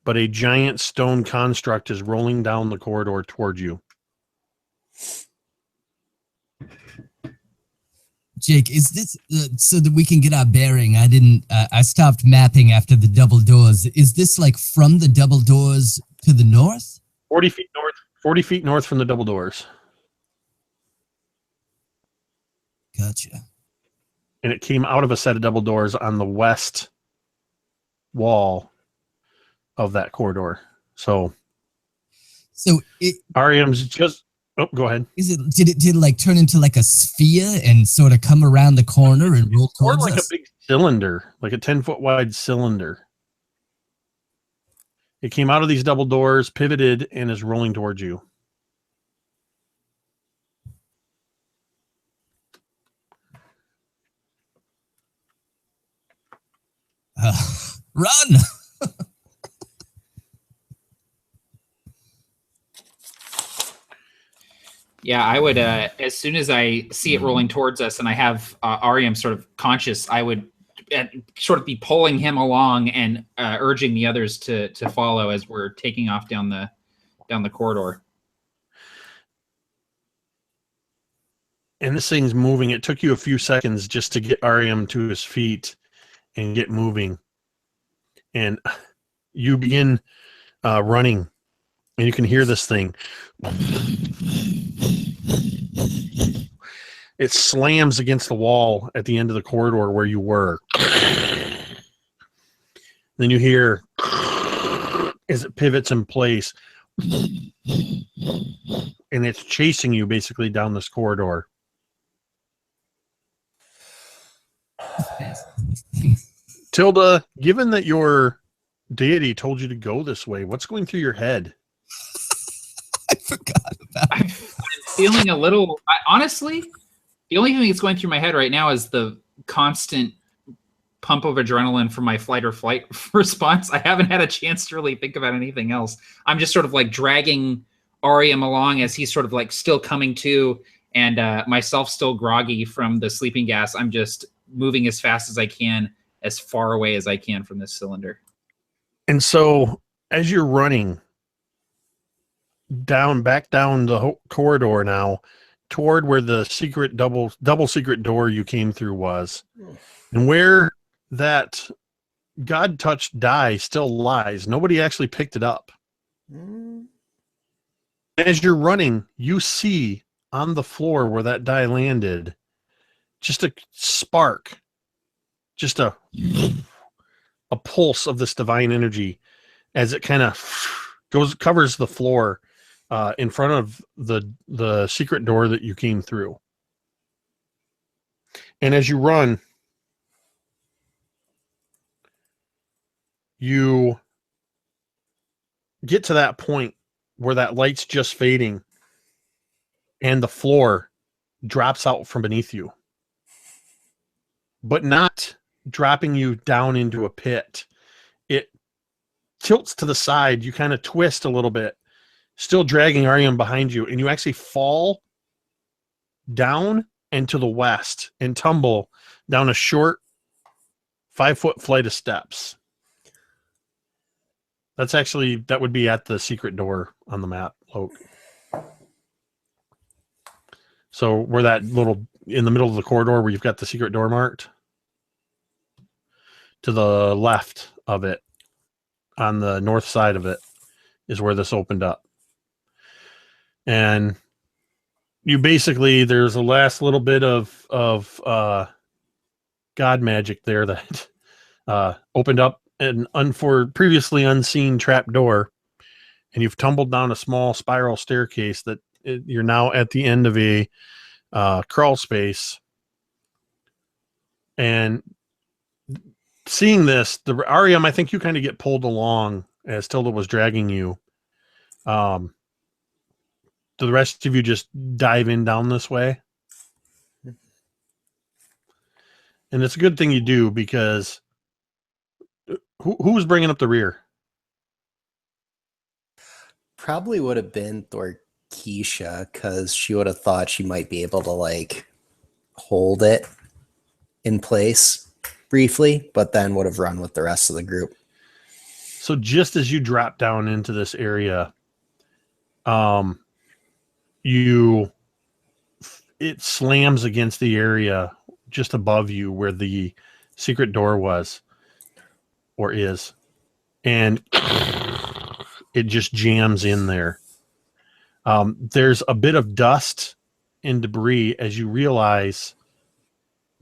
but a giant stone construct is rolling down the corridor toward you. Jake, is this so that we can get our bearing? I stopped mapping after the double doors. Is this like from the double doors to the north? 40 feet north. 40 feet north from the double doors. Gotcha. And it came out of a set of double doors on the west wall of that corridor. So Ariam's just... Oh, go ahead. Did it like turn into like a sphere and sort of come around the corner and roll towards like us? a big cylinder, like a 10-foot wide cylinder. It came out of these double doors, pivoted, and is rolling towards you. Run! Yeah, I would, as soon as I see it rolling towards us and I have Ariam sort of conscious, I would sort of be pulling him along and urging the others to follow as we're taking off down the corridor. And this thing's moving. It took you a few seconds just to get Ariam to his feet and get moving. And you begin running, and you can hear this thing. It slams against the wall at the end of the corridor where you were. Then you hear as it pivots in place, and it's chasing you basically down this corridor. Tilda, given that your deity told you to go this way, what's going through your head? I forgot about it. I'm feeling a little... honestly, the only thing that's going through my head right now is the constant pump of adrenaline from my fight or flight response. I haven't had a chance to really think about anything else. I'm just sort of like dragging Ariam along as he's sort of like still coming to, and myself still groggy from the sleeping gas. I'm just moving as fast as I can, as far away as I can from this cylinder. And so as you're running back down the corridor now, toward where the secret double secret door you came through was, and where that God touched die still lies. Nobody actually picked it up. As you're running, you see on the floor where that die landed just a spark, just a pulse of this divine energy as it kind of covers the floor in front of the secret door that you came through. And as you run, you get to that point where that light's just fading and the floor drops out from beneath you, but not dropping you down into a pit. It tilts to the side. You kind of twist a little bit, still dragging Ariam behind you, and you actually fall down and to the west and tumble down a short 5-foot flight of steps. That would be at the secret door on the map, Loke. So where that little, in the middle of the corridor where you've got the secret door marked, to the left of it, on the north side of it, is where this opened up. And you basically, there's a last little bit of God magic there that opened up an previously unseen trap door, and you've tumbled down a small spiral staircase that you're now at the end of a crawl space. And seeing this, the Ariam, I think you kind of get pulled along as Tilda was dragging you. Do the rest of you just dive in down this way? And it's a good thing you do, because who was bringing up the rear? Probably would have been Thorkeisha, because she would have thought she might be able to like hold it in place briefly, but then would have run with the rest of the group. So just as you drop down into this area, it slams against the area just above you where the secret door was or is, and it just jams in there. There's a bit of dust and debris as you realize,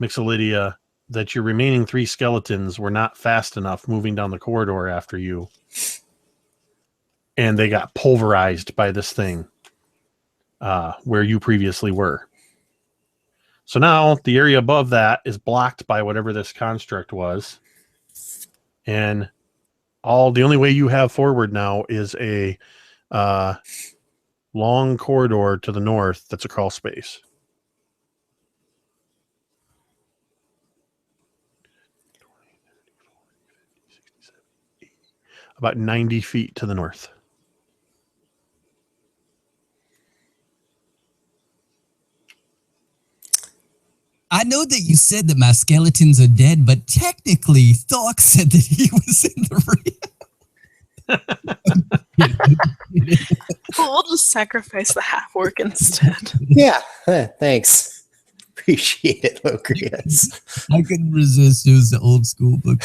Mixolydia, that your remaining 3 skeletons were not fast enough moving down the corridor after you, and they got pulverized by this thing where you previously were. So now the area above that is blocked by whatever this construct was, and the only way you have forward now is a long corridor to the north that's a crawl space. About 90 feet to the north. I know that you said that my skeletons are dead, but technically, Thork said that he was in the rear. We'll just sacrifice the half-orc instead. Yeah, thanks. Appreciate it, Locreus. I couldn't resist. It was the old school book.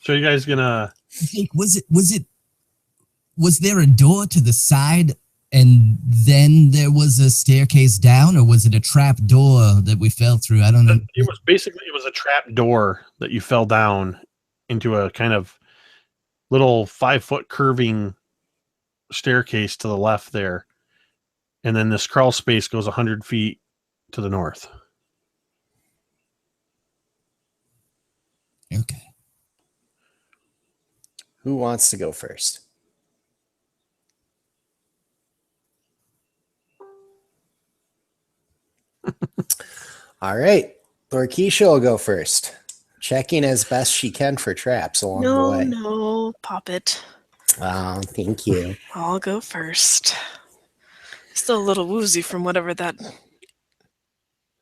So you guys gonna... Jake, was there a door to the side and then there was a staircase down, or was it a trap door that we fell through? I don't know. It was a trap door that you fell down into a kind of little 5-foot curving staircase to the left there. And then this crawl space goes 100 feet to the north. Okay. Who wants to go first? All right. Thorkeisha will go first, checking as best she can for traps along the way. No, pop it. Oh, thank you. I'll go first. Still a little woozy from whatever that,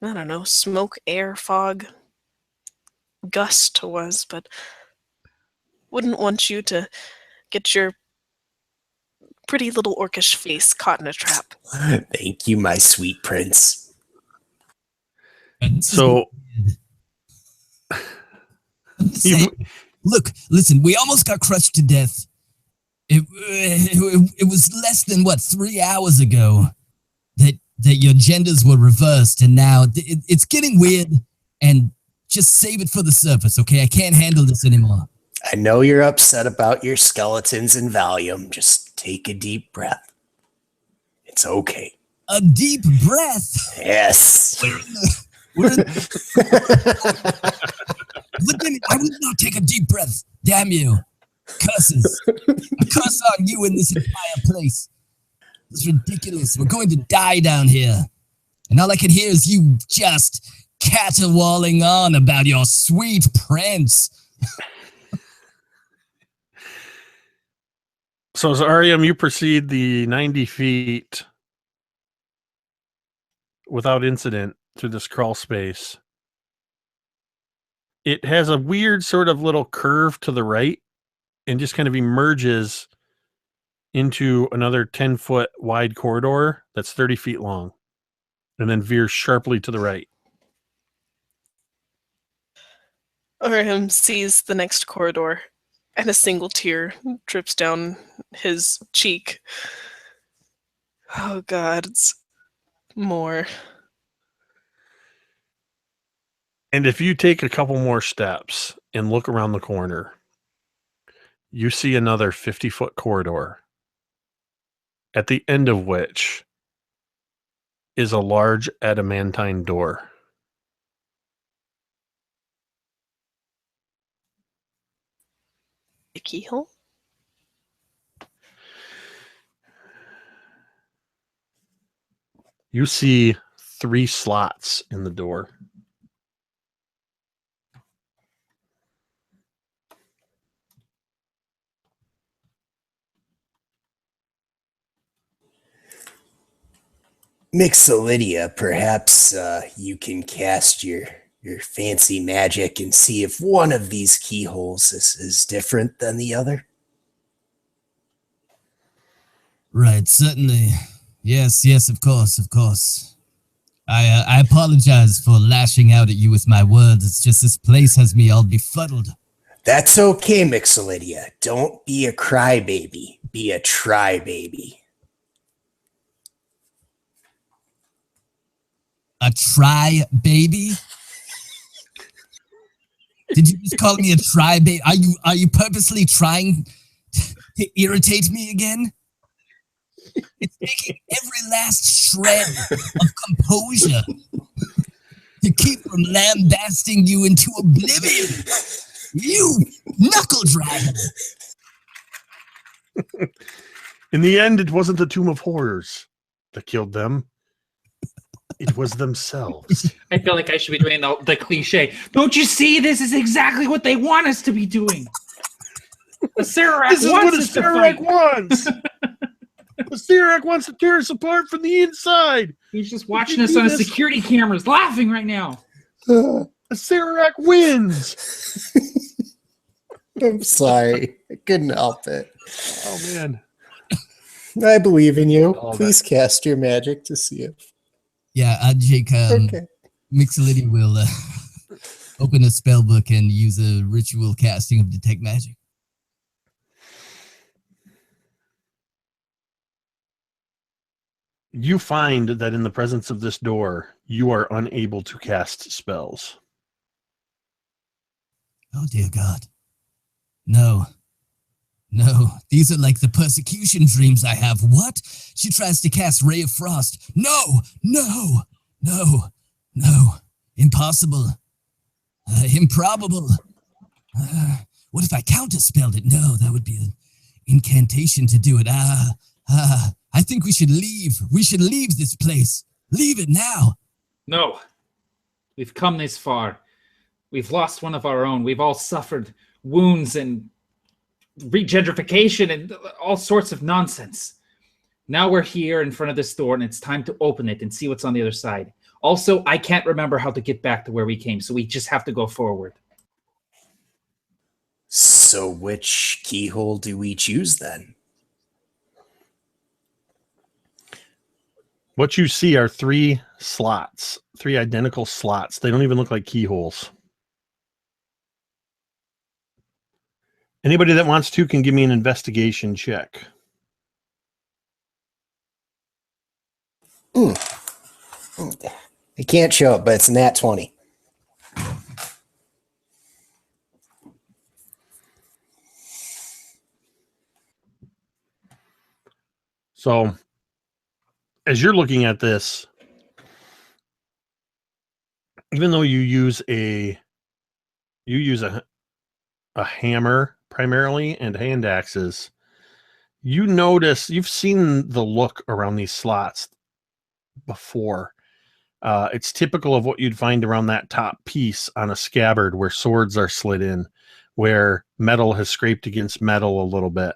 I don't know, smoke, air, fog, gust was, but wouldn't want you to get your pretty little orcish face caught in a trap. Thank you, my sweet prince. So... Look, listen, we almost got crushed to death. It was less than, 3 hours ago that your genders were reversed, and now it's getting weird, and just save it for the surface, okay? I can't handle this anymore. I know you're upset about your skeletons and Valium. Just take a deep breath. It's okay. A deep breath? Yes. Look at me. I will not take a deep breath. Damn you. Curses. A curse on you in this entire place. It's ridiculous. We're going to die down here. And all I can hear is you just caterwauling on about your sweet prince. So as Ariam, you proceed the 90 feet without incident through this crawl space. It has a weird sort of little curve to the right and just kind of emerges into another 10-foot wide corridor that's 30 feet long and then veers sharply to the right. Orem sees the next corridor and a single tear drips down his cheek. Oh God, it's more. And if you take a couple more steps and look around the corner, you see another 50-foot corridor, at the end of which is a large adamantine door. A keyhole? You see 3 slots in the door. Mixolydia, perhaps you can cast your fancy magic and see if one of these keyholes is different than the other. Right, certainly. Yes, of course. I apologize for lashing out at you with my words. It's just this place has me all befuddled. That's okay, Mixolydia. Don't be a crybaby. Be a try-baby. A try-baby? Did you just call me a try-baby? Are you purposely trying to irritate me again? It's taking every last shred of composure to keep from lambasting you into oblivion. You knuckle dragon. In the end, it wasn't the Tomb of Horrors that killed them. It was themselves. I feel like I should be doing the cliche. Don't you see? This is exactly what they want us to be doing. Acererak This is what wants us to fight. Acererak wants. Acererak wants to tear us apart from the inside. He's just watching us on his security cameras, laughing right now. Acererak wins. I'm sorry. I couldn't help it. Oh, man. I believe in you. All Please cast your magic to see if... Yeah, Jake, Okay. Mixolydia will open a spell book and use a ritual casting of detect magic. You find that in the presence of this door, you are unable to cast spells. Oh, dear God. No, these are like the persecution dreams I have. What? She tries to cast Ray of Frost. No. Impossible. Improbable. What if I counterspelled it? No, that would be an incantation to do it. I think we should leave. We should leave this place. Leave it now. No. We've come this far. We've lost one of our own. We've all suffered wounds and regentrification and all sorts of nonsense. Now we're here in front of this door, and it's time to open it and see what's on the other side. Also, I can't remember how to get back to where we came, so we just have to go forward. So which keyhole do we choose then? What you see are 3 slots, 3 identical slots. They don't even look like keyholes. Anybody that wants to can give me an investigation check. I can't show it, but it's nat 20. So, as you're looking at this, even though you use a hammer primarily and hand axes, you notice you've seen the look around these slots before. It's typical of what you'd find around that top piece on a scabbard where swords are slid in, where metal has scraped against metal a little bit.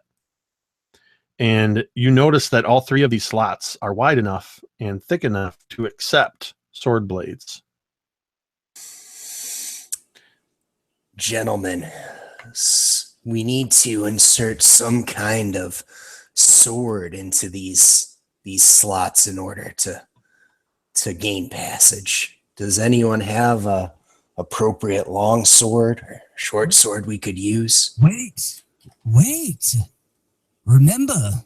And you notice that all 3 of these slots are wide enough and thick enough to accept sword blades. Gentlemen, we need to insert some kind of sword into these slots in order to gain passage. Does anyone have a appropriate long sword or short sword we could use? Wait. Remember,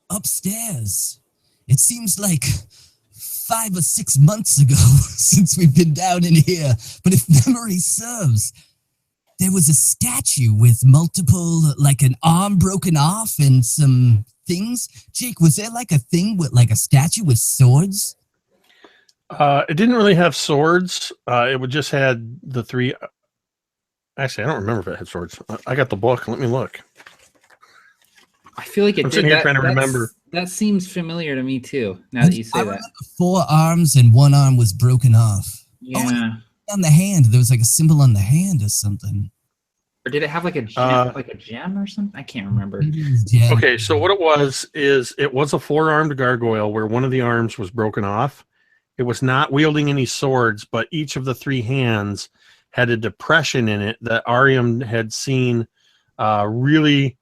upstairs, it seems like 5 or 6 months ago since we've been down in here, but if memory serves, there was a statue with multiple, like an arm broken off and some things. Jake, was there like a thing with like a statue with swords? It didn't really have swords. It would just had the 3 Actually, I don't remember if it had swords. I got the book. Let me look. I feel like it I'm did. sitting here trying to remember. That seems familiar to me too. Now that you say that. 4 arms and 1 arm was broken off. Yeah. Oh, on the hand, there was like a symbol on the hand or something. Or did it have like a gem, or something? I can't remember. Okay, so what it was is it was a 4-armed gargoyle where one of the arms was broken off. It was not wielding any swords, but each of the 3 hands had a depression in it that Ariam had seen really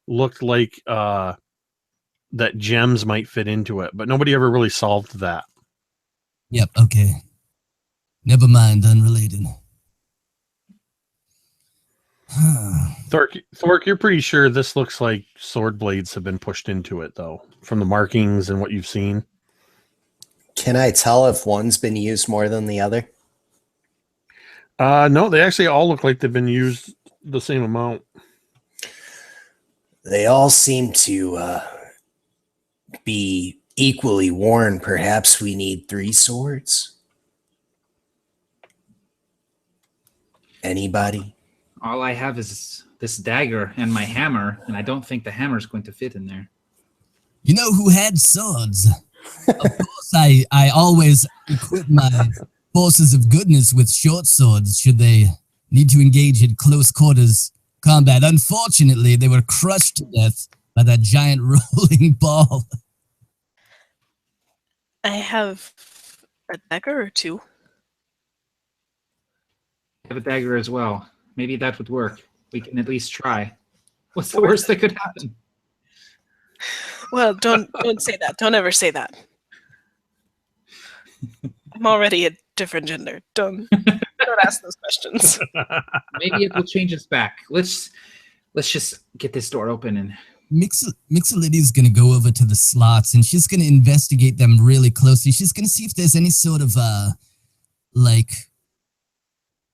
looked like that gems might fit into it, but nobody ever really solved that. Yep, okay. Never mind, unrelated. Thork, you're pretty sure this looks like sword blades have been pushed into it, though, from the markings and what you've seen. Can I tell if one's been used more than the other? No, they actually all look like they've been used the same amount. They all seem to be equally worn. Perhaps we need 3 swords? Anybody? All I have is this dagger and my hammer, and I don't think the hammer is going to fit in there. You know who had swords? Of course, I always equip my forces of goodness with short swords should they need to engage in close quarters combat. Unfortunately, they were crushed to death by that giant rolling ball. I have a dagger or 2. I have a dagger as well. Maybe that would work. We can at least try. What's the worst that could happen? Well, don't say that. Don't ever say that. I'm already a different gender. Don't ask those questions. Maybe it will change us back. Let's just get this door open and Mixolydia's going to go over to the slots and she's going to investigate them really closely. She's going to see if there's any sort of like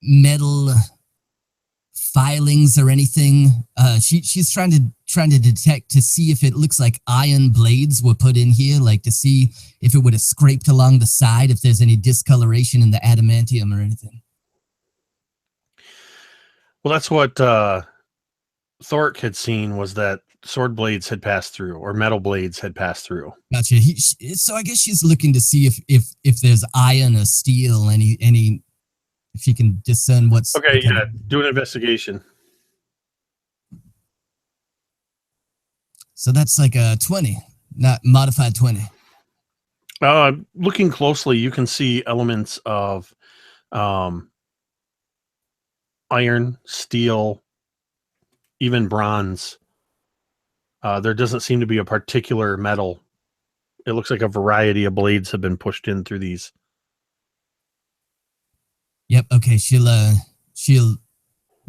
metal filings or anything. She's trying to detect to see if it looks like iron blades were put in here, like to see if it would have scraped along the side, if there's any discoloration in the adamantium or anything. Well, that's what Thork had seen, was that sword blades had passed through, or metal blades had passed through. Gotcha. So I guess she's looking to see if there's iron or steel, any if she can discern what's... Okay, yeah, do an investigation. So that's like a 20, not modified 20. Looking closely, you can see elements of iron, steel, even bronze. There doesn't seem to be a particular metal. It looks like a variety of blades have been pushed in through these. Yep. Okay. She'll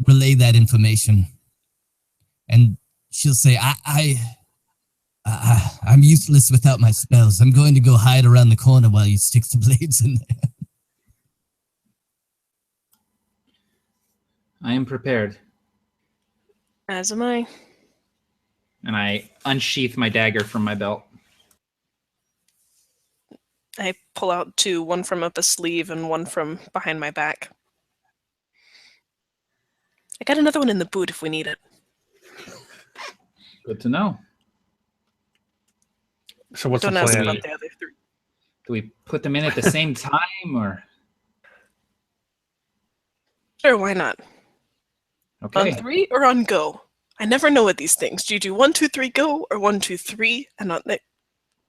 relay that information, and she'll say, "I'm useless without my spells. I'm going to go hide around the corner while you stick the blades in there." I am prepared. As am I. And I unsheath my dagger from my belt. I pull out 2, one from up a sleeve and one from behind my back. I got another one in the boot if we need it. Good to know. So what's Don't the ask plan? about the other 3. Do we put them in at the same time, or? Sure, why not? Okay. On 3 or on go? I never know with these things. Do you do 1, 2, 3, go, or 1, 2, 3, and on the...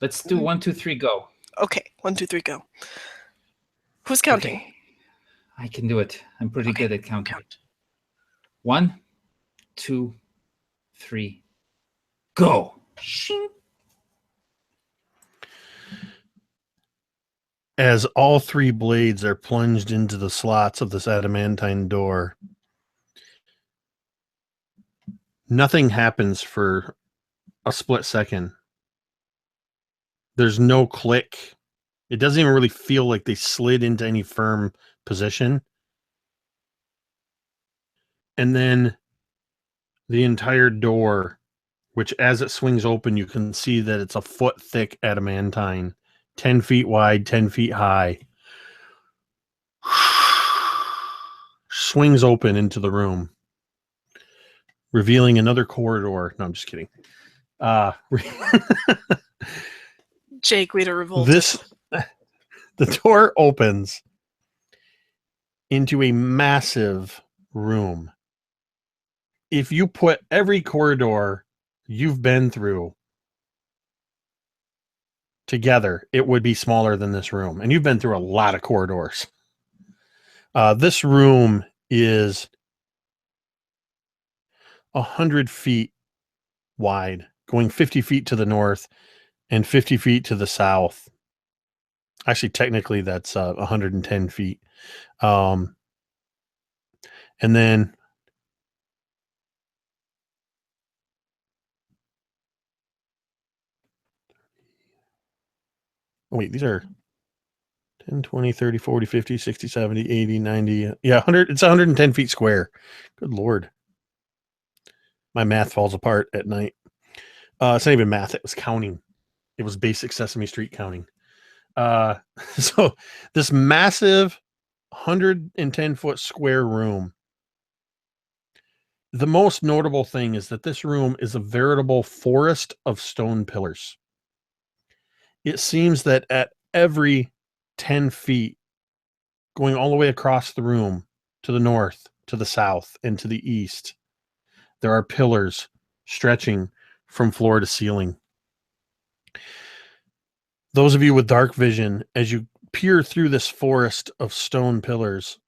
Let's do 1, 2, 3, go. Okay, 1, 2, 3, go. Who's counting? Okay. I can do it. I'm pretty Okay, good at counting. count. 1, 2, 3, go. Shing. As all 3 blades are plunged into the slots of this adamantine door, nothing happens for a split second. There's no click. It doesn't even really feel like they slid into any firm position. And then the entire door, which as it swings open, you can see that it's a foot thick adamantine, 10 feet wide, 10 feet high, swings open into the room, revealing another corridor. No, I'm just kidding. Jake, way to revolt. The door opens into a massive room. If you put every corridor you've been through together, it would be smaller than this room. And you've been through a lot of corridors. This room is 100 feet wide, going 50 feet to the north and 50 feet to the south. Actually, technically, that's 110 feet. And then wait, these are 10, 20, 30, 40, 50, 60, 70, 80, 90. Yeah, 100. It's 110 feet square. Good Lord. My math falls apart at night. It's not even math. It was counting. It was basic Sesame Street counting. So this massive 110-foot square room. The most notable thing is that this room is a veritable forest of stone pillars. It seems that at every 10 feet, going all the way across the room to the north, to the south, and to the east, there are pillars stretching from floor to ceiling. Those of you with dark vision, as you peer through this forest of stone pillars,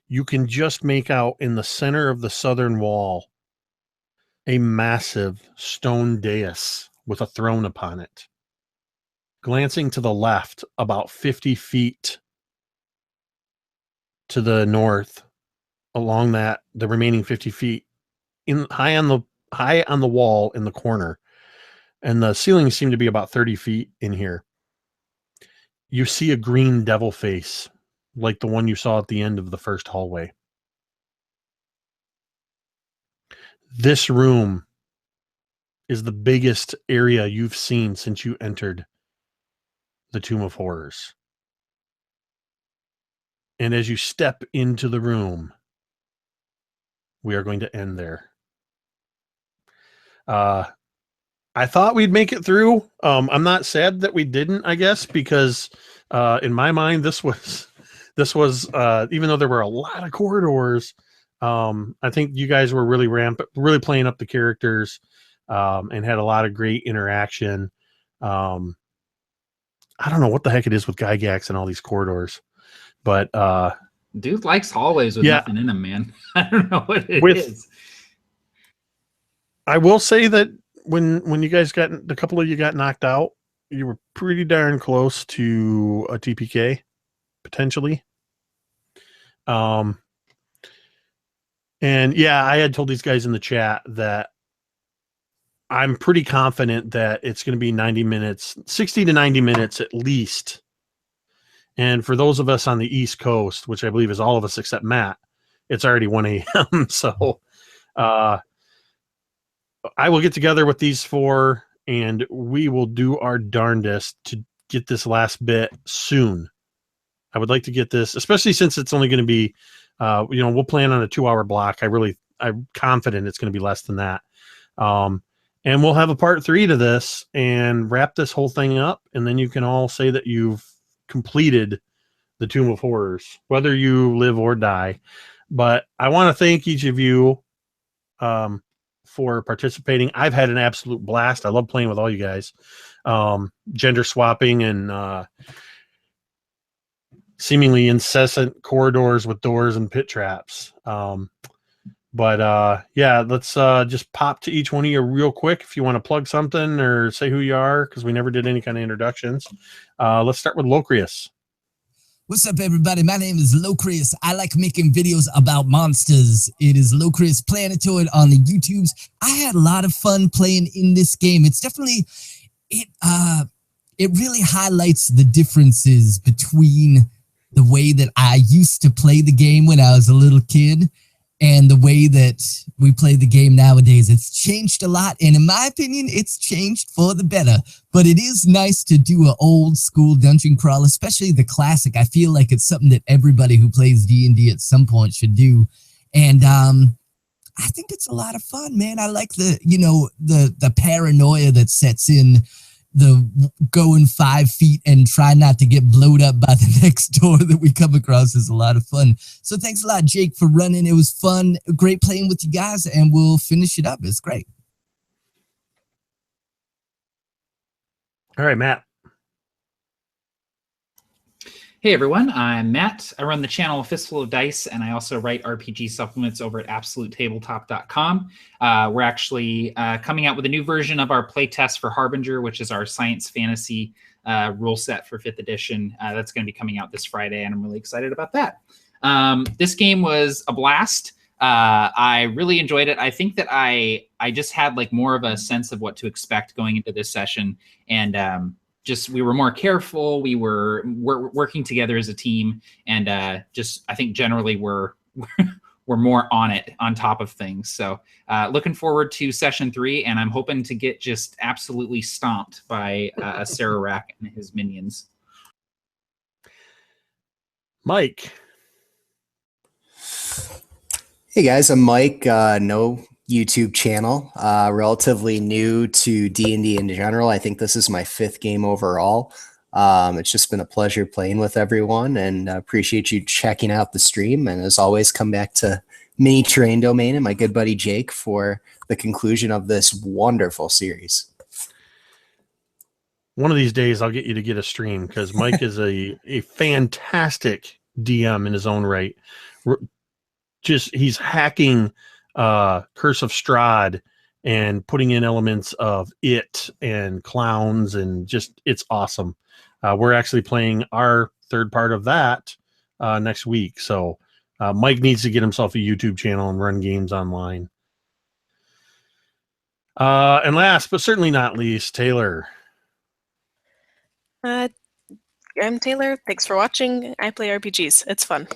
you can just make out in the center of the southern wall a massive stone dais with a throne upon it. Glancing to the left, about 50 feet to the north, along that, the remaining 50 feet, high on the wall in the corner, and the ceilings seem to be about 30 feet in here. You see a green devil face, like the one you saw at the end of the first hallway. This room is the biggest area you've seen since you entered the Tomb of Horrors. And as you step into the room, we are going to end there. I thought we'd make it through. I'm not sad that we didn't, I guess, because in my mind, this was even though there were a lot of corridors, I think you guys were really playing up the characters, and had a lot of great interaction. I don't know what the heck it is with Gygax and all these corridors, but dude likes hallways with nothing in them, man. I don't know what it is. I will say that when you guys a couple of you got knocked out, you were pretty darn close to a TPK potentially. And yeah, I had told these guys in the chat that I'm pretty confident that it's going to be 90 minutes, 60 to 90 minutes at least. And for those of us on the East Coast, which I believe is all of us except Matt, it's already 1 a.m. So I will get together with these four and we will do our darndest to get this last bit soon. I would like to get this, especially since it's only going to be, we'll plan on a 2-hour block. I'm confident it's going to be less than that. And we'll have a part 3 to this and wrap this whole thing up. And then you can all say that you've completed the Tomb of Horrors, whether you live or die. But I want to thank each of you for participating. I've had an absolute blast. I love playing with all you guys. Gender swapping and seemingly incessant corridors with doors and pit traps. But yeah, let's just pop to each one of you real quick if you want to plug something or say who you are, because we never did any kind of introductions. Let's start with Locrius. What's up, everybody? My name is Locrius. I like making videos about monsters. It is Locrius Planetoid on the YouTubes. I had a lot of fun playing in this game. It's definitely, it really highlights the differences between the way that I used to play the game when I was a little kid and the way that we play the game nowadays. It's changed a lot, and in my opinion, it's changed for the better. But it is nice to do an old school dungeon crawl, especially the classic. I feel like it's something that everybody who plays D&D at some point should do. And I think it's a lot of fun, man. I like the paranoia that sets in, the going 5 feet and try not to get blowed up by the next door that we come across is a lot of fun. So thanks a lot, Jake, for running. It was fun. Great playing with you guys, and we'll finish it up. It's great. All right, Matt. Hey everyone, I'm Matt. I run the channel Fistful of Dice, and I also write RPG supplements over at absolutetabletop.com. We're actually coming out with a new version of our playtest for Harbinger, which is our science fantasy rule set for 5th edition. That's going to be coming out this Friday, and I'm really excited about that. This game was a blast. I really enjoyed it. I think that I just had like more of a sense of what to expect going into this session, and we were more careful. We're working together as a team, and I think generally we're more on top of things. So looking forward to session 3, and I'm hoping to get just absolutely stomped by Acererak and his minions. Mike. Hey guys, I'm Mike. No YouTube channel, relatively new to D&D in general. I think this is my 5th game overall. It's just been a pleasure playing with everyone, and appreciate you checking out the stream. And as always, come back to Mini Terrain Domain and my good buddy Jake for the conclusion of this wonderful series. One of these days I'll get you to get a stream, because Mike is a fantastic DM in his own right. He's hacking Curse of Strahd and putting in elements of it and clowns, and just it's awesome. We're actually playing our 3rd part of that next week. So Mike needs to get himself a YouTube channel and run games online. And last but certainly not least, Taylor. I'm Taylor. Thanks for watching. I play RPGs. It's fun.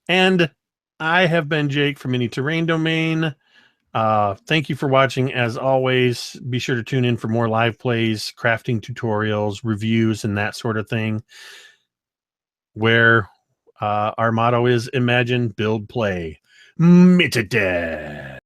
And I have been Jake from Mini Terrain Domain. Thank you for watching. As always, be sure to tune in for more live plays, crafting tutorials, reviews, and that sort of thing, where our motto is imagine, build, play. Mitadad.